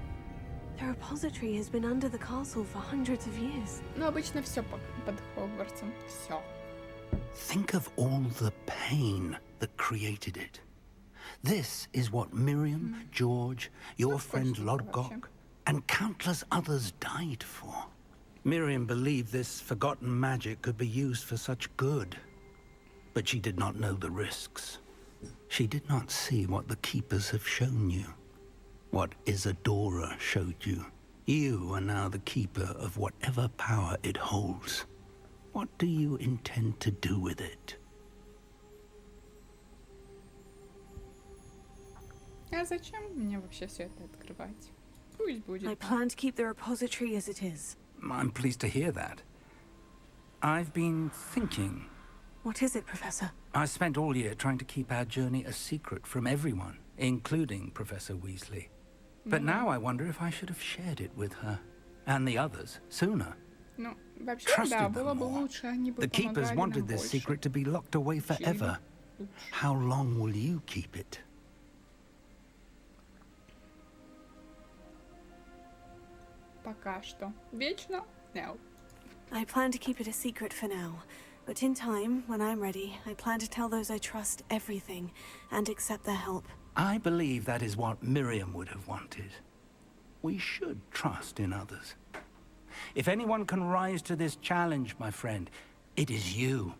The repository has been under the castle for hundreds of years. Ну, обычно все под Хогвартсом. Все. Think of all the pain that created it. This is what Miriam, George, your friend Lodgok, and countless others died for. Miriam believed this forgotten magic could be used for such good. But she did not know the risks. She did not see what the Keepers have shown you. What Isadora showed you. You are now the Keeper of whatever power it holds. What do you intend to do with it? А зачем мне вообще все это открывать? Пусть будет. I plan to keep the repository as it is. I'm pleased to hear that. I've been thinking. What is it, Professor? I spent all year trying to keep our journey a secret from everyone, including Professor Weasley. But now I wonder if I should have shared it with her and the others sooner. Ну, вообще, да, было бы лучше, они бы The Keepers помогали wanted нам this больше. secret to be locked away forever. How long will you keep it? Пока что. Вечно? No. I plan to keep it a secret for now. But in time, when I'm ready, I plan to tell those I trust everything and accept their help. I believe that is what Miriam would have wanted. We should trust in others. If anyone can rise to this challenge, my friend, it is you.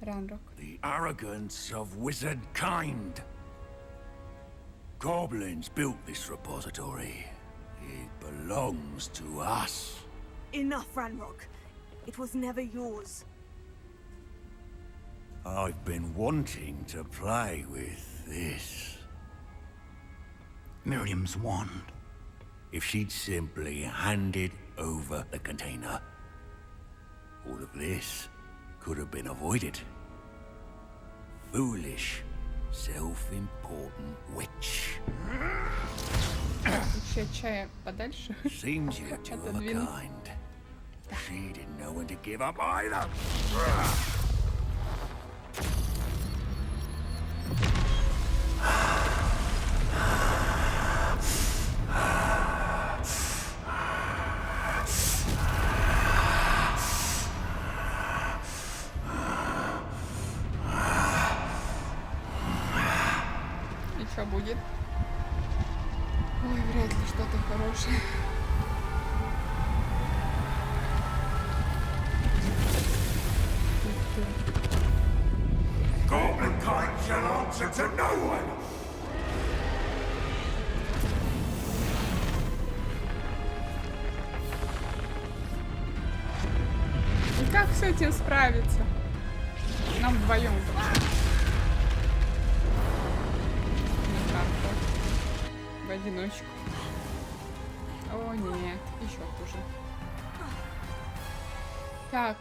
Ranrock. The arrogance of wizard kind. Goblins built this repository. It belongs to us. Enough, Ranrock. It was never yours. I've been wanting to play with this. Miriam's wand. if she'd simply handed over the container. All of this could have been avoided. Foolish, self-important witch. Еще чая подальше. Seems you're two of a kind. She didn't know when to give up either. И что будет? Ой, вряд ли что-то хорошее. Goblin kind shall answer to no one. И как с этим справиться? Нам вдвоем. В одиночку. О, нет, еще хуже. Так.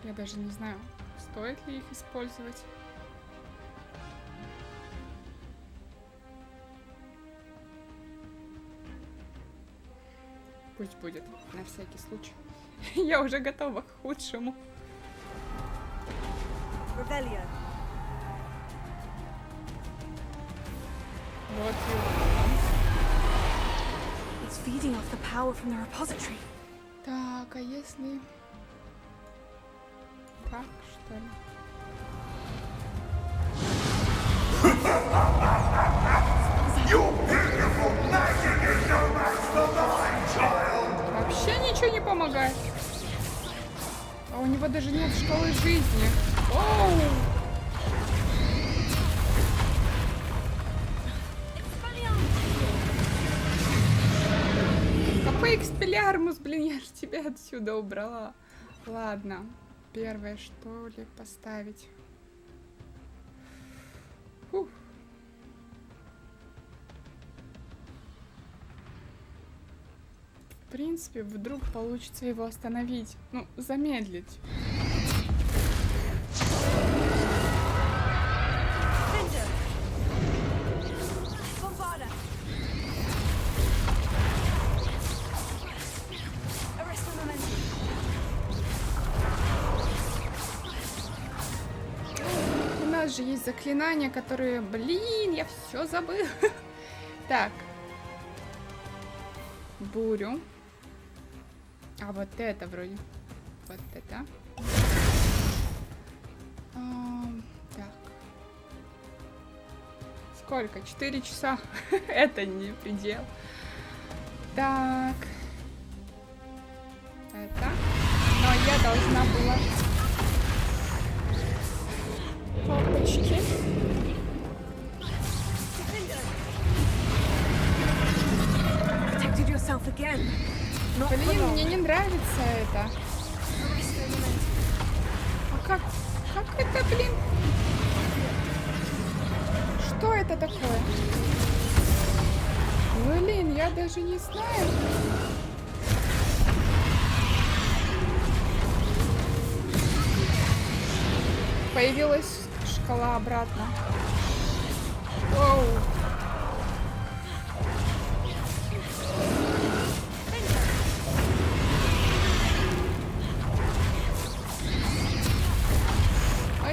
Я даже не знаю, стоит ли их использовать. Пусть будет, на всякий случай. Я уже готова к худшему. Вот It's feeding off the power from the repository. Так, а если... Так, что ли? Вообще ничего не помогает. А у него даже нет шкалы жизни. Оу! Какой экспеллиармус, блин, я же тебя отсюда убрала. Ладно, первое что ли поставить. Фух. В принципе, вдруг получится его остановить. Ну, замедлить. У нас же есть заклинания, которые... Блин, я все забыл. Так. Бурю. А вот это вроде. Вот это. Так. Сколько? 4 часа. Это не предел. Так. Это. Но я должна была... Опачки. Блин, мне не нравится это. А как это, блин? Что это такое? Блин, я даже не знаю. Появилась шкала обратно. Оу.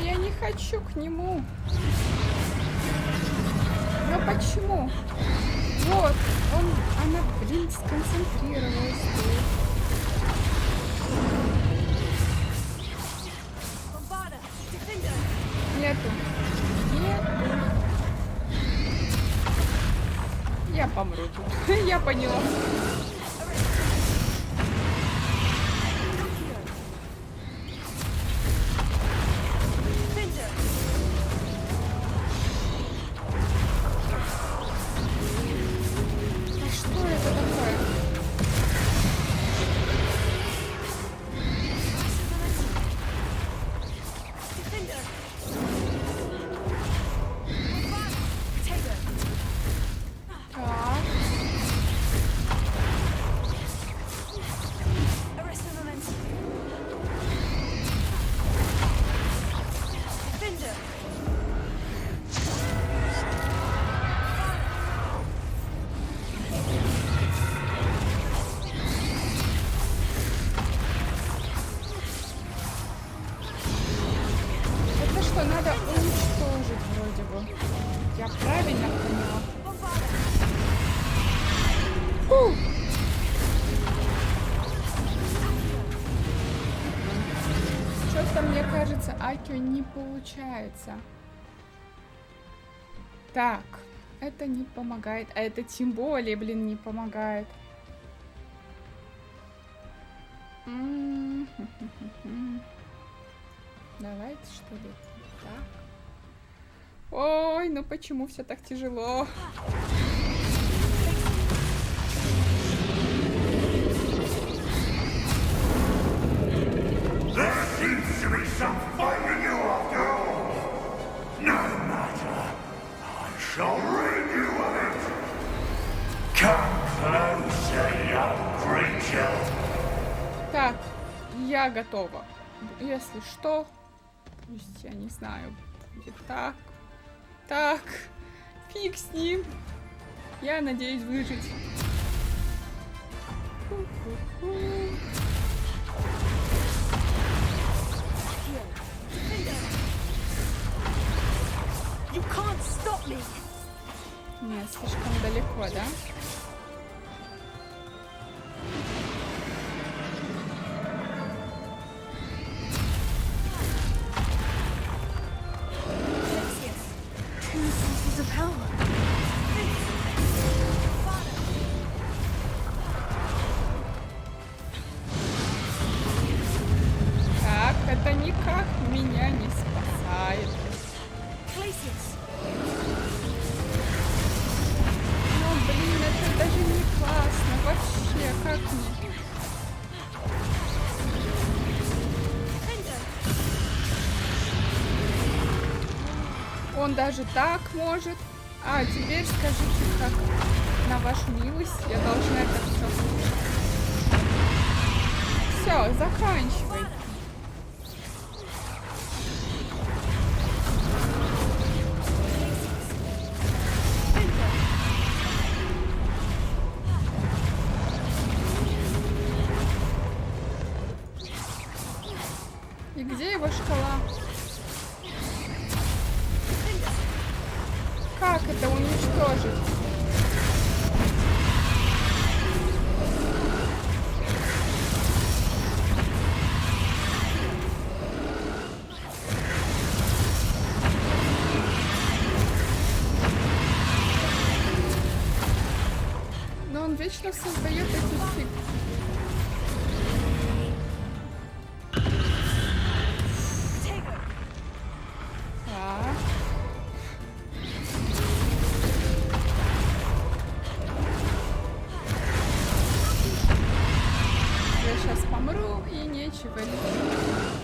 Я не хочу к нему. Но почему? Вот, она, блин, сконцентрировалась. Нету. Я помру тут. Я поняла. что надо уничтожить вроде бы. Я правильно поняла? Фу. Что-то, мне кажется, Акио не получается. Так, это не помогает. А это тем более, блин, не помогает. Давайте, что ли, так. Ой, ну почему все так тяжело? There seems to be some fighting you after all. No matter. I shall rid you of it. Come closer, young creature. Так, я готова. Если что, пусть, я не знаю, будет так. Так, фиг с ним. Я надеюсь выжить. You can't stop me. Нет, слишком далеко, да? Так, это никак меня не спасает. Ну, блин, это даже не классно. Вообще, как мне? Он даже так может. А, теперь скажите, как на вашу милость я должна это все. Все, заканчивай. И где его шкала? Как это уничтожить? Но он вечно создает эти фиг. Так. Я сейчас помру и нечего лечить.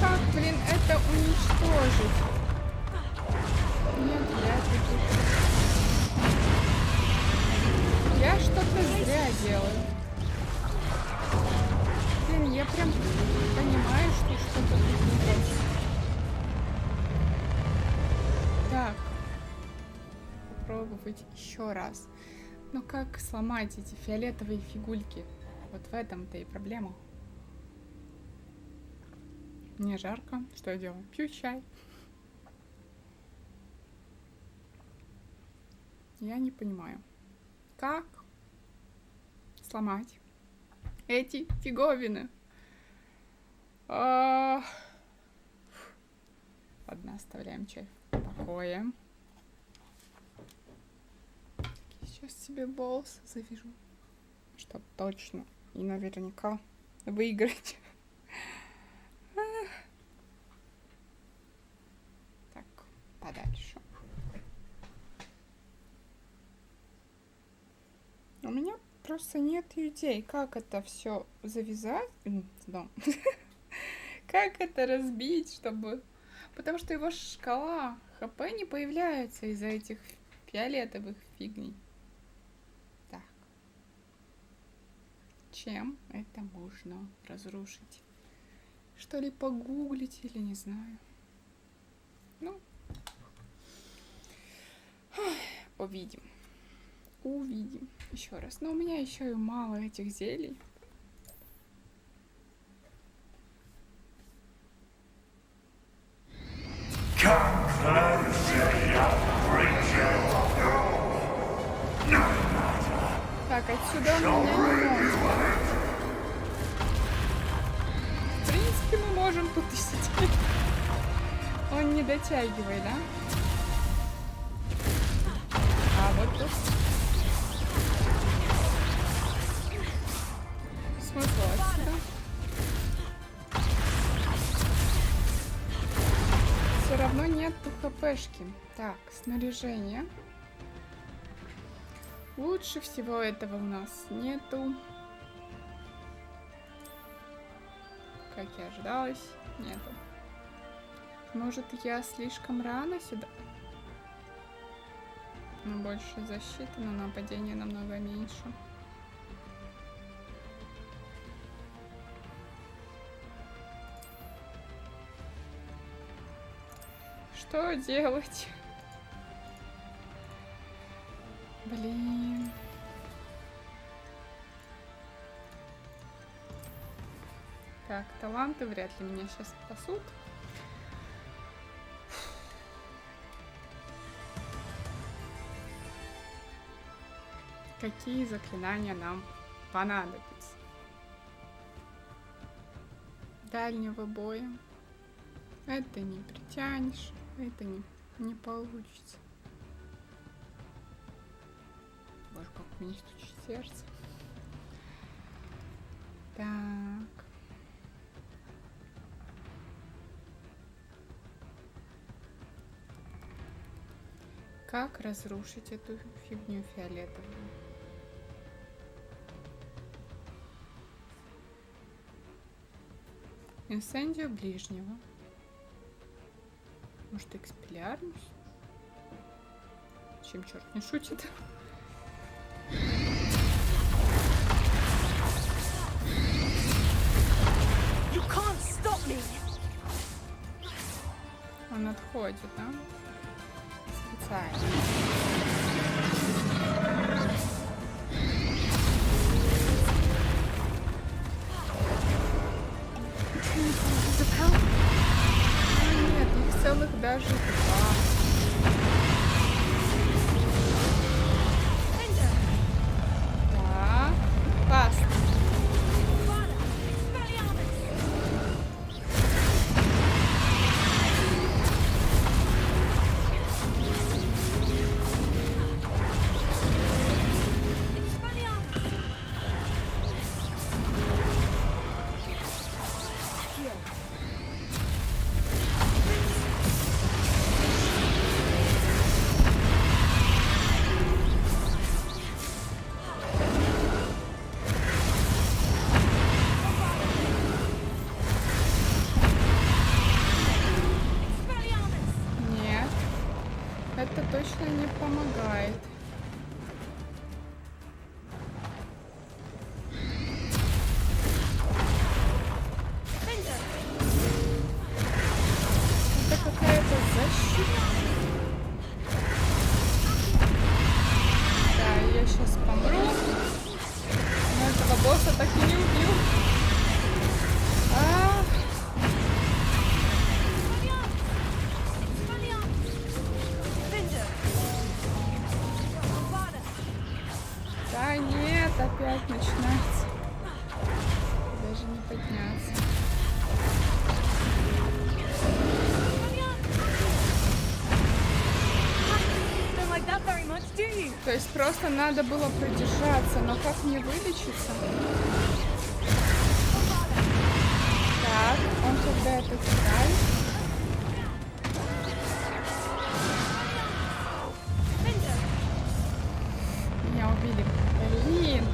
Как, блин, это уничтожить? Нет, я что-то зря делаю. Блин, я прям понимаю, что что-то тут не так. Так. Попробовать еще раз. Но как сломать эти фиолетовые фигульки? Вот в этом-то и проблема. Мне жарко. Что я делаю? Пью чай. Я не понимаю. Как сломать эти фиговины? Ладно, оставляем чай в покое. Сейчас себе волосы завяжу, чтоб точно и наверняка выиграть. Так, подальше. У меня просто нет идей, как это все завязать. Да. Как это разбить, чтобы... Потому что его шкала ХП не появляется из-за этих фиолетовых фигней. Так. Чем это можно разрушить? Что ли погуглить или не знаю. Увидим. Увидим. Еще раз. Но у меня еще и мало этих зелий. Так, отсюда он меня не может. В принципе, мы можем тут и сидеть. Он не дотягивает, да? А вот тут. Смысл отсюда. Все равно нету хпшки. Так, снаряжение. Лучше всего этого у нас нету. Как и ожидалось, нету. Может, я слишком рано сюда? Но больше защиты, но нападение намного меньше. Что делать? Блин. Так, таланты вряд ли меня сейчас спасут. Какие заклинания нам понадобятся? Дальнего боя. Это не притянешь, это не получится. Боже, как у меня стучит сердце. Так. Как разрушить эту фигню фиолетовую? Инсендио ближнего. Может, экспеллярнус? Чем черт не шутит? Он отходит, да? Специально. Нет, их целых даже два. Так, паст. Точно не помогает. Это какая-то защита. Да, я сейчас помру. Но этого босса так и не убью. Опять начинается. Даже не подняться. То есть просто надо было продержаться, но как мне вылечиться? Так, он когда это кидает? Меня убили. Блин.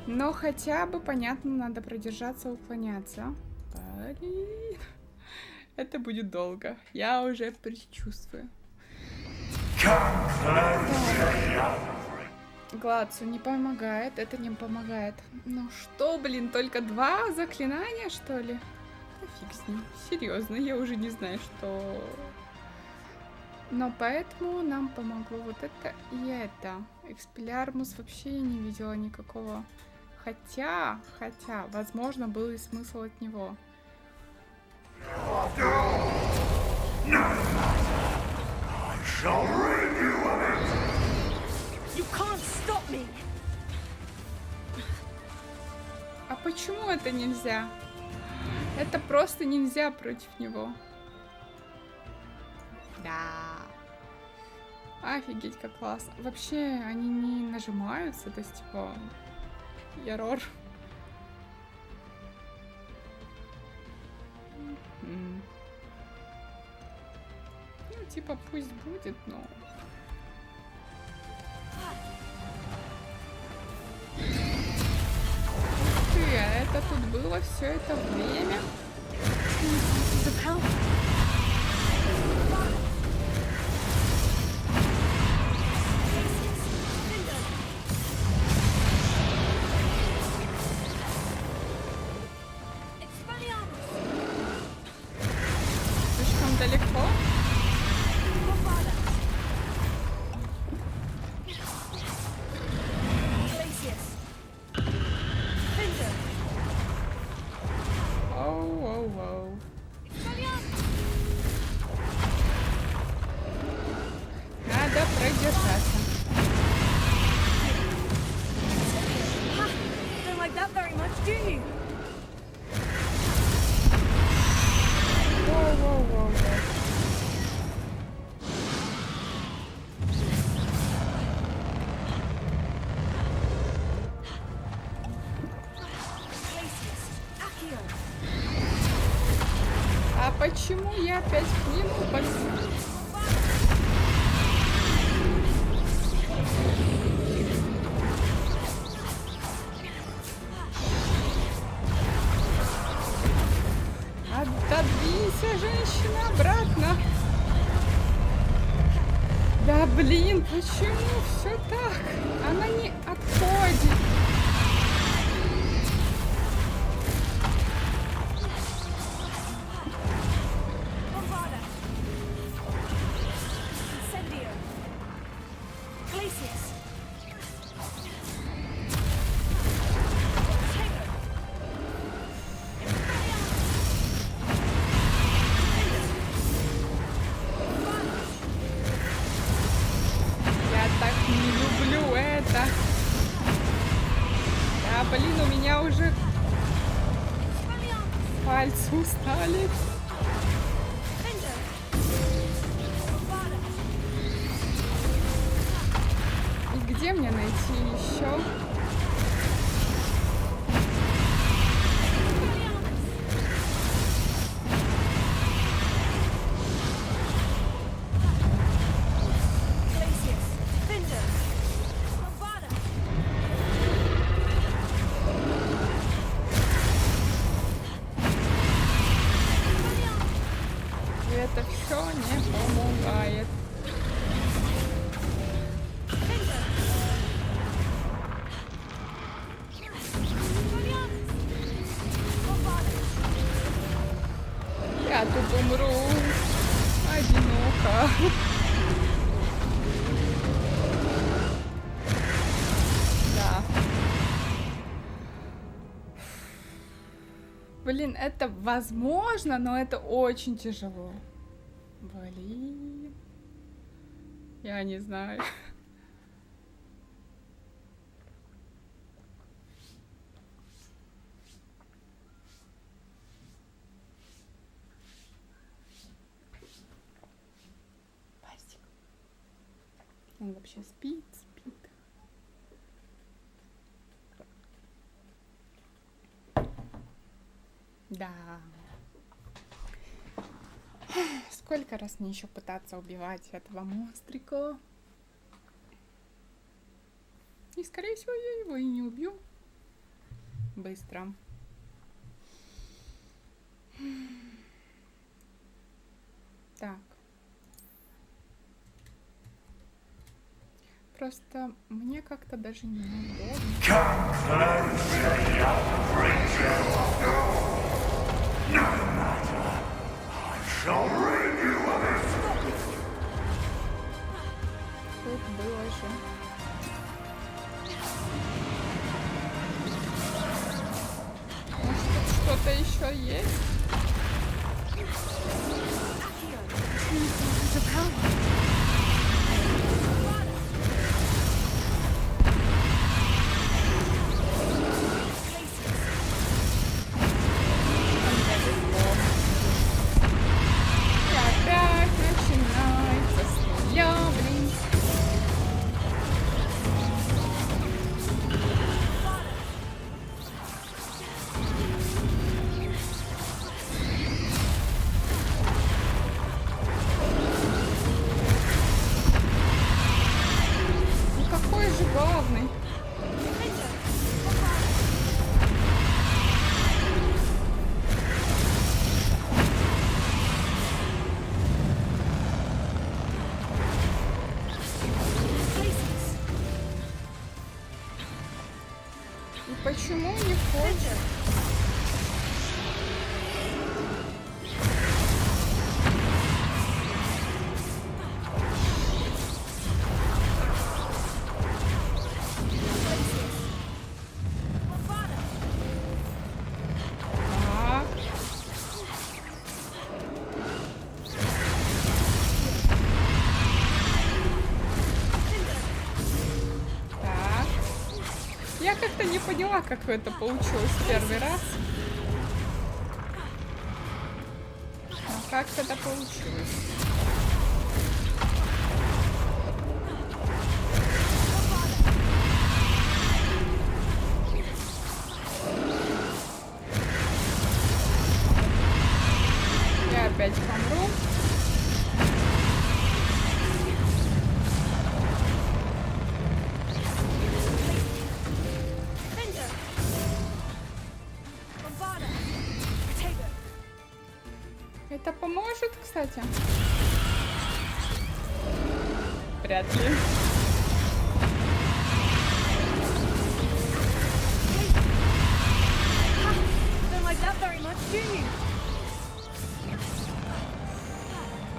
Но хотя бы, понятно, надо продержаться, уклоняться. Блин. Это будет долго. Я уже предчувствую. Гладцу не помогает. Это не помогает. Ну что, блин, только два заклинания, что ли? Да фиг с ним. Серьезно, я уже не знаю, что... Но поэтому нам помогло вот это и это. Экспеллярмус вообще я не видела никакого. Хотя, возможно, был и смысл от него. А почему это нельзя? Это просто нельзя против него. Да. Офигеть, как классно. Вообще, они не нажимаются, то есть, типа, error. Ну, типа, пусть будет, но... Ты, а это тут было все это время? Слишком далеко? Оу. Надо продержаться. Воу. А почему я опять к нему Отодвинься, женщина, обратно. Да блин, почему все так? Она не отходит. Блин, у меня уже пальцы устали. И где мне найти еще? Это все не помогает. Я тут умру одиноко. Да. Блин, это возможно, но это очень тяжело. Блин. Я не знаю. Бастик. Он вообще спит. Да. Сколько раз мне еще пытаться убивать этого монстрика? И, скорее всего, я его и не убью. Быстро. Так. Просто мне как-то даже неудобно. тут было же. Может, тут что-то еще есть? Почему не хочет? Я как-то не поняла, как это получилось в первый раз. Но как-то это получилось. Я опять помру. Это поможет, кстати? Вряд ли.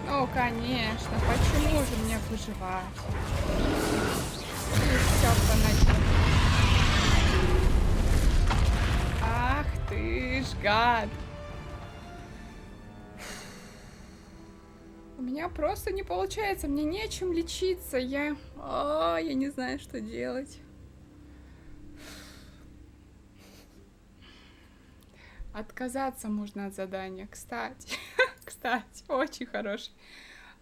Ну, конечно. Почему же мне выживать? И все поначалу. Ах ты ж гад. У меня просто не получается, мне нечем лечиться, я не знаю, что делать. Отказаться можно от задания, кстати. Кстати, очень хорошее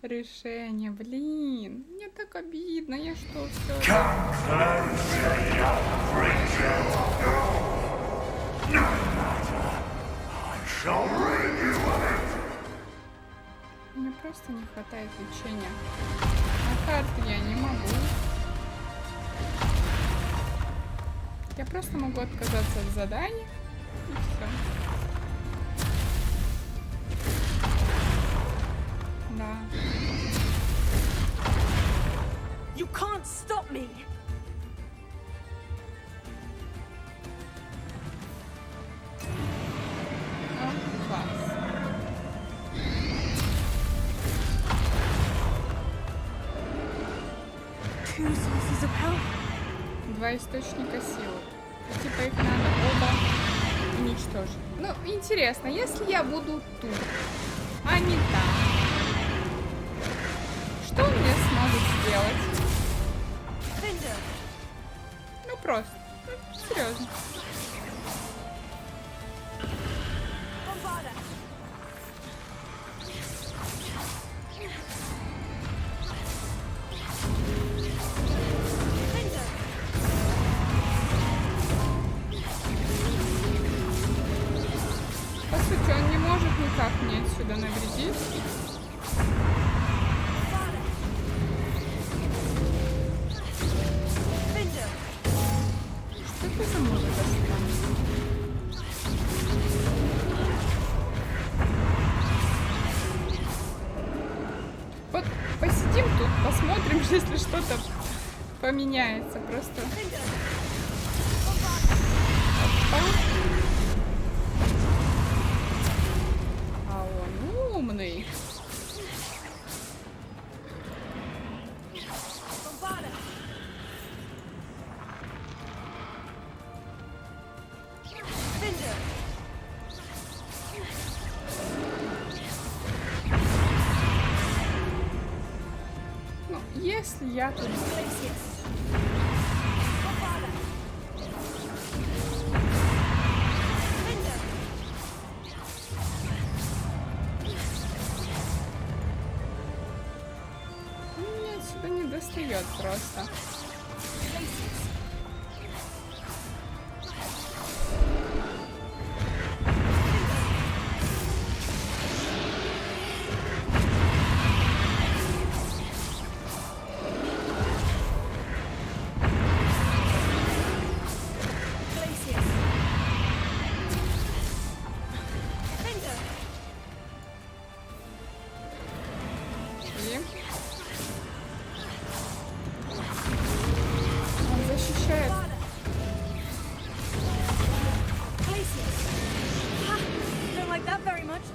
решение, блин. Мне так обидно, я что, все... Мне просто не хватает лечения. На карту я не могу. Я просто могу отказаться от задания. И все. Да. You can't stop me. Два источника силы. И, типа их надо оба уничтожить. Ну, интересно, если я буду тут, а не там, что мне смогут сделать? Ну, просто. Ну, серьезно. Как мне отсюда навредить? Что это за музыка странная? Вот посидим тут, посмотрим, если что-то поменяется. Просто... Опа. Умный. если я тут... Меня отсюда не достает просто.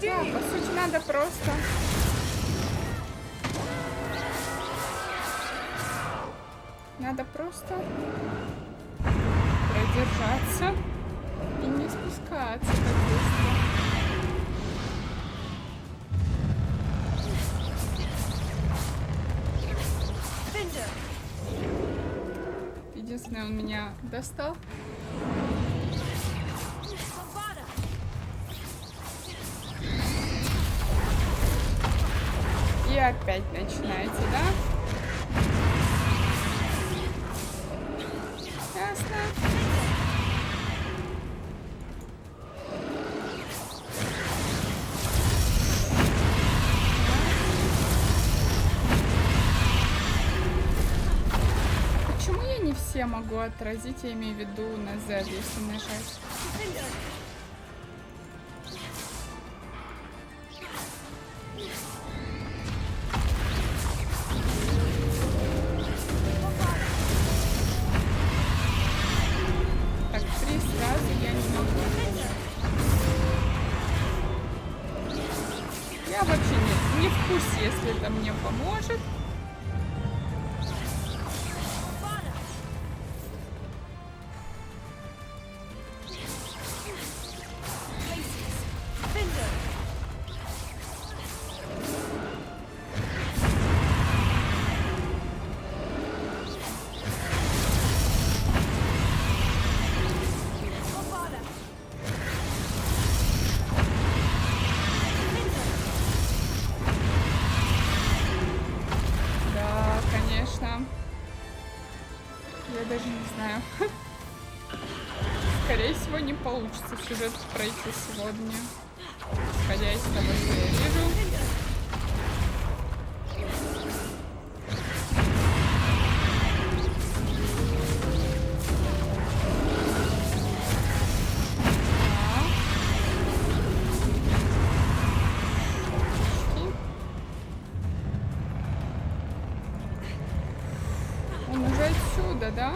Да, по сути, надо просто... Надо просто продержаться и не спускаться так быстро. Единственное, он меня достал. И опять начинаете, да? Ясно. Почему я не все могу отразить, я имею в виду на Z, если нажать? Я вообще не в курсе, если это мне поможет. Я даже не знаю. Скорее всего, не получится сюжет пройти сегодня. Исходя из того, что я вижу. Он уже отсюда, да?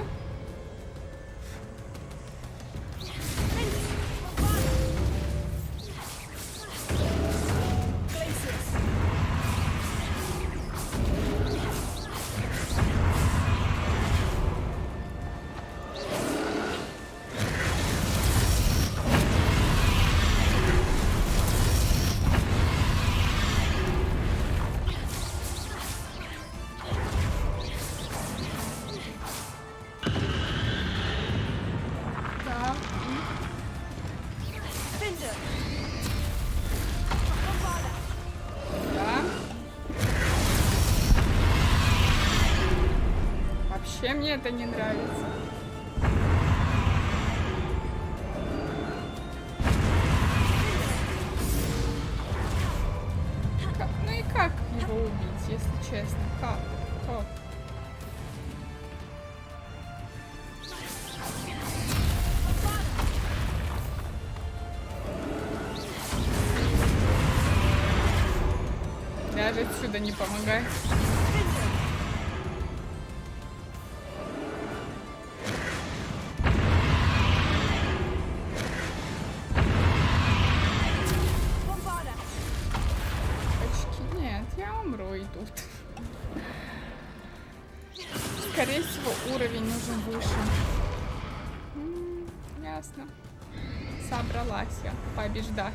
Вообще мне это не нравится. Ну и как его убить, если честно? Как? Даже отсюда не помогает. Тут. Скорее всего, уровень нужен выше. Ясно. Собралась я побеждать.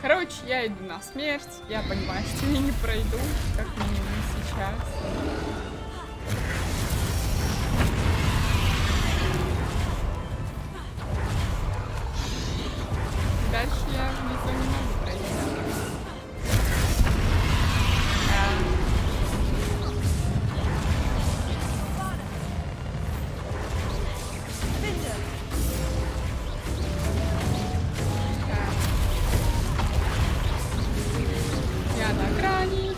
Короче, я иду на смерть. Я понимаю, что я не пройду, как минимум сейчас. Дальше я внизу не могу пройти. Я на грани.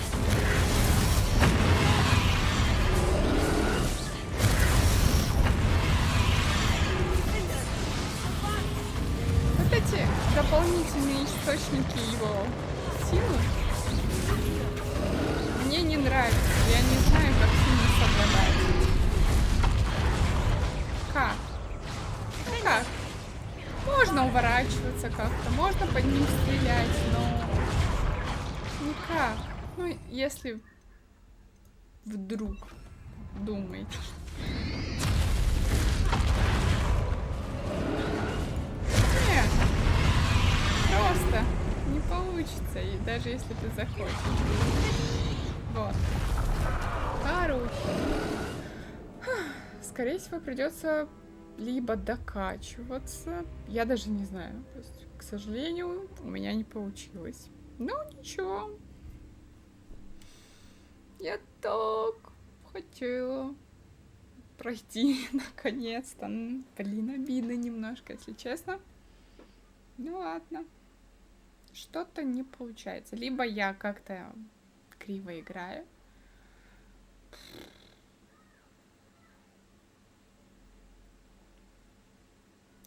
Вот эти дополнительные источники его силы мне не нравятся. Я не знаю, как с ними совладать. Как? Ну как? Можно уворачиваться как-то, можно под ним стрелять, но никак. Ну, если вдруг думаете. Нет, просто не получится, и даже если ты захочешь. Вот. Короче. Скорее всего, придется либо докачиваться. Я даже не знаю. То есть, к сожалению, у меня не получилось. Но ничего. Я так хотела пройти наконец-то. Блин, обидно немножко, если честно. Ну ладно. Что-то не получается. Либо я как-то криво играю.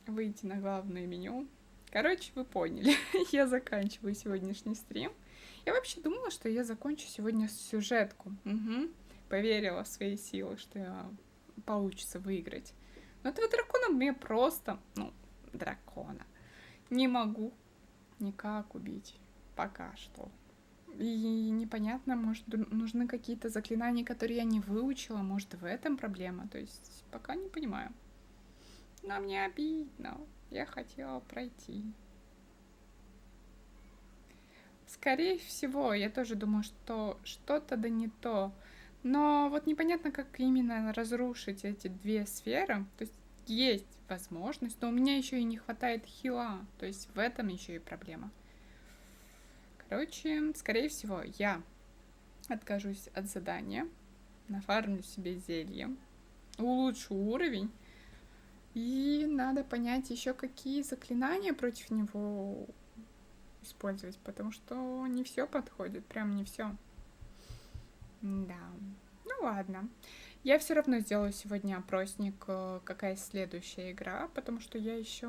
Выйти на главное меню. Короче, вы поняли. Я заканчиваю сегодняшний стрим. Я вообще думала, что я закончу сегодня сюжетку. Угу. Поверила в свои силы, что получится выиграть. Но этого дракона мне просто... Ну, дракона. Не могу никак убить. Пока что. И непонятно, может, нужны какие-то заклинания, которые я не выучила. Может, в этом проблема. То есть, пока не понимаю. Но мне обидно. Я хотела пройти. Скорее всего, я тоже думаю, что что-то да не то. Но вот непонятно, как именно разрушить эти две сферы. То есть возможность, но у меня еще и не хватает хила. То есть в этом еще и проблема. Короче, скорее всего, я откажусь от задания. Нафармлю себе зелье. Улучшу уровень. И надо понять еще, какие заклинания против него использовать, потому что не все подходит, прям не все. Да, ну ладно. Я все равно сделаю сегодня опросник, какая следующая игра, потому что я еще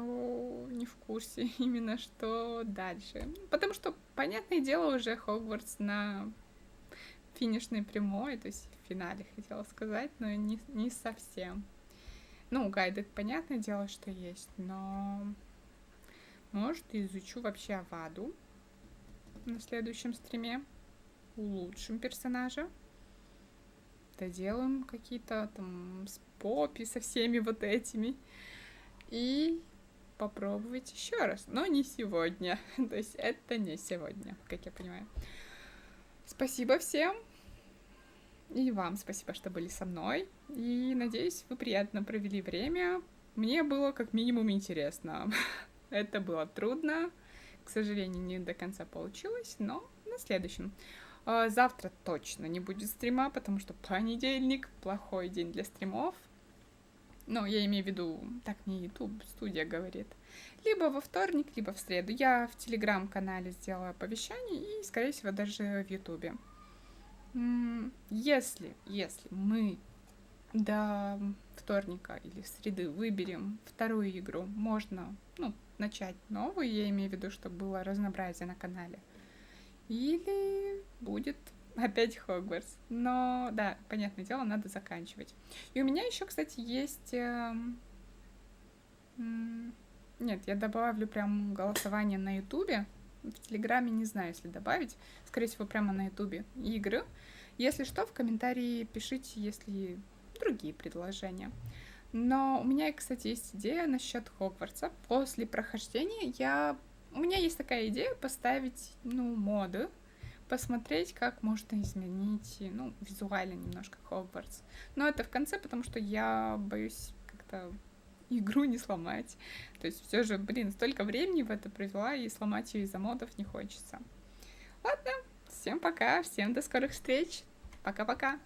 не в курсе именно, что дальше. Потому что, понятное дело, уже Хогвартс на финишной прямой, то есть в финале, хотела сказать, но не совсем. Ну, гайды, понятное дело, что есть, но может изучу вообще Аваду на следующем стриме, улучшим персонажа, доделаем какие-то там спопи со всеми вот этими и попробовать еще раз, но не сегодня, то есть это не сегодня, как я понимаю. Спасибо всем. И вам спасибо, что были со мной. И надеюсь, вы приятно провели время. Мне было как минимум интересно. Это было трудно. К сожалению, не до конца получилось, но на следующем. Завтра точно не будет стрима, потому что понедельник — плохой день для стримов. Ну, я имею в виду, так мне YouTube студия говорит. Либо во вторник, либо в среду. Я в Телеграм-канале сделаю оповещание и, скорее всего, даже в Ютубе. Если мы до вторника или среды выберем вторую игру, можно, начать новую, я имею в виду, чтобы было разнообразие на канале. Или будет опять Хогвартс. Но, да, понятное дело, надо заканчивать. И у меня еще, кстати, есть... Нет, я добавлю прям голосование на Ютубе. В Телеграме не знаю, если добавить. Скорее всего, прямо на Ютубе игры. Если что, в комментарии пишите, если другие предложения. Но у меня, кстати, есть идея насчет Хогвартса. После прохождения я У меня есть такая идея поставить, ну, моды, посмотреть, как можно изменить, ну, визуально немножко Hogwarts. Но это в конце, потому что я боюсь как-то игру не сломать. То есть все же, блин, столько времени в это провела, и сломать ее из-за модов не хочется. Ладно, всем пока, всем до скорых встреч. Пока-пока.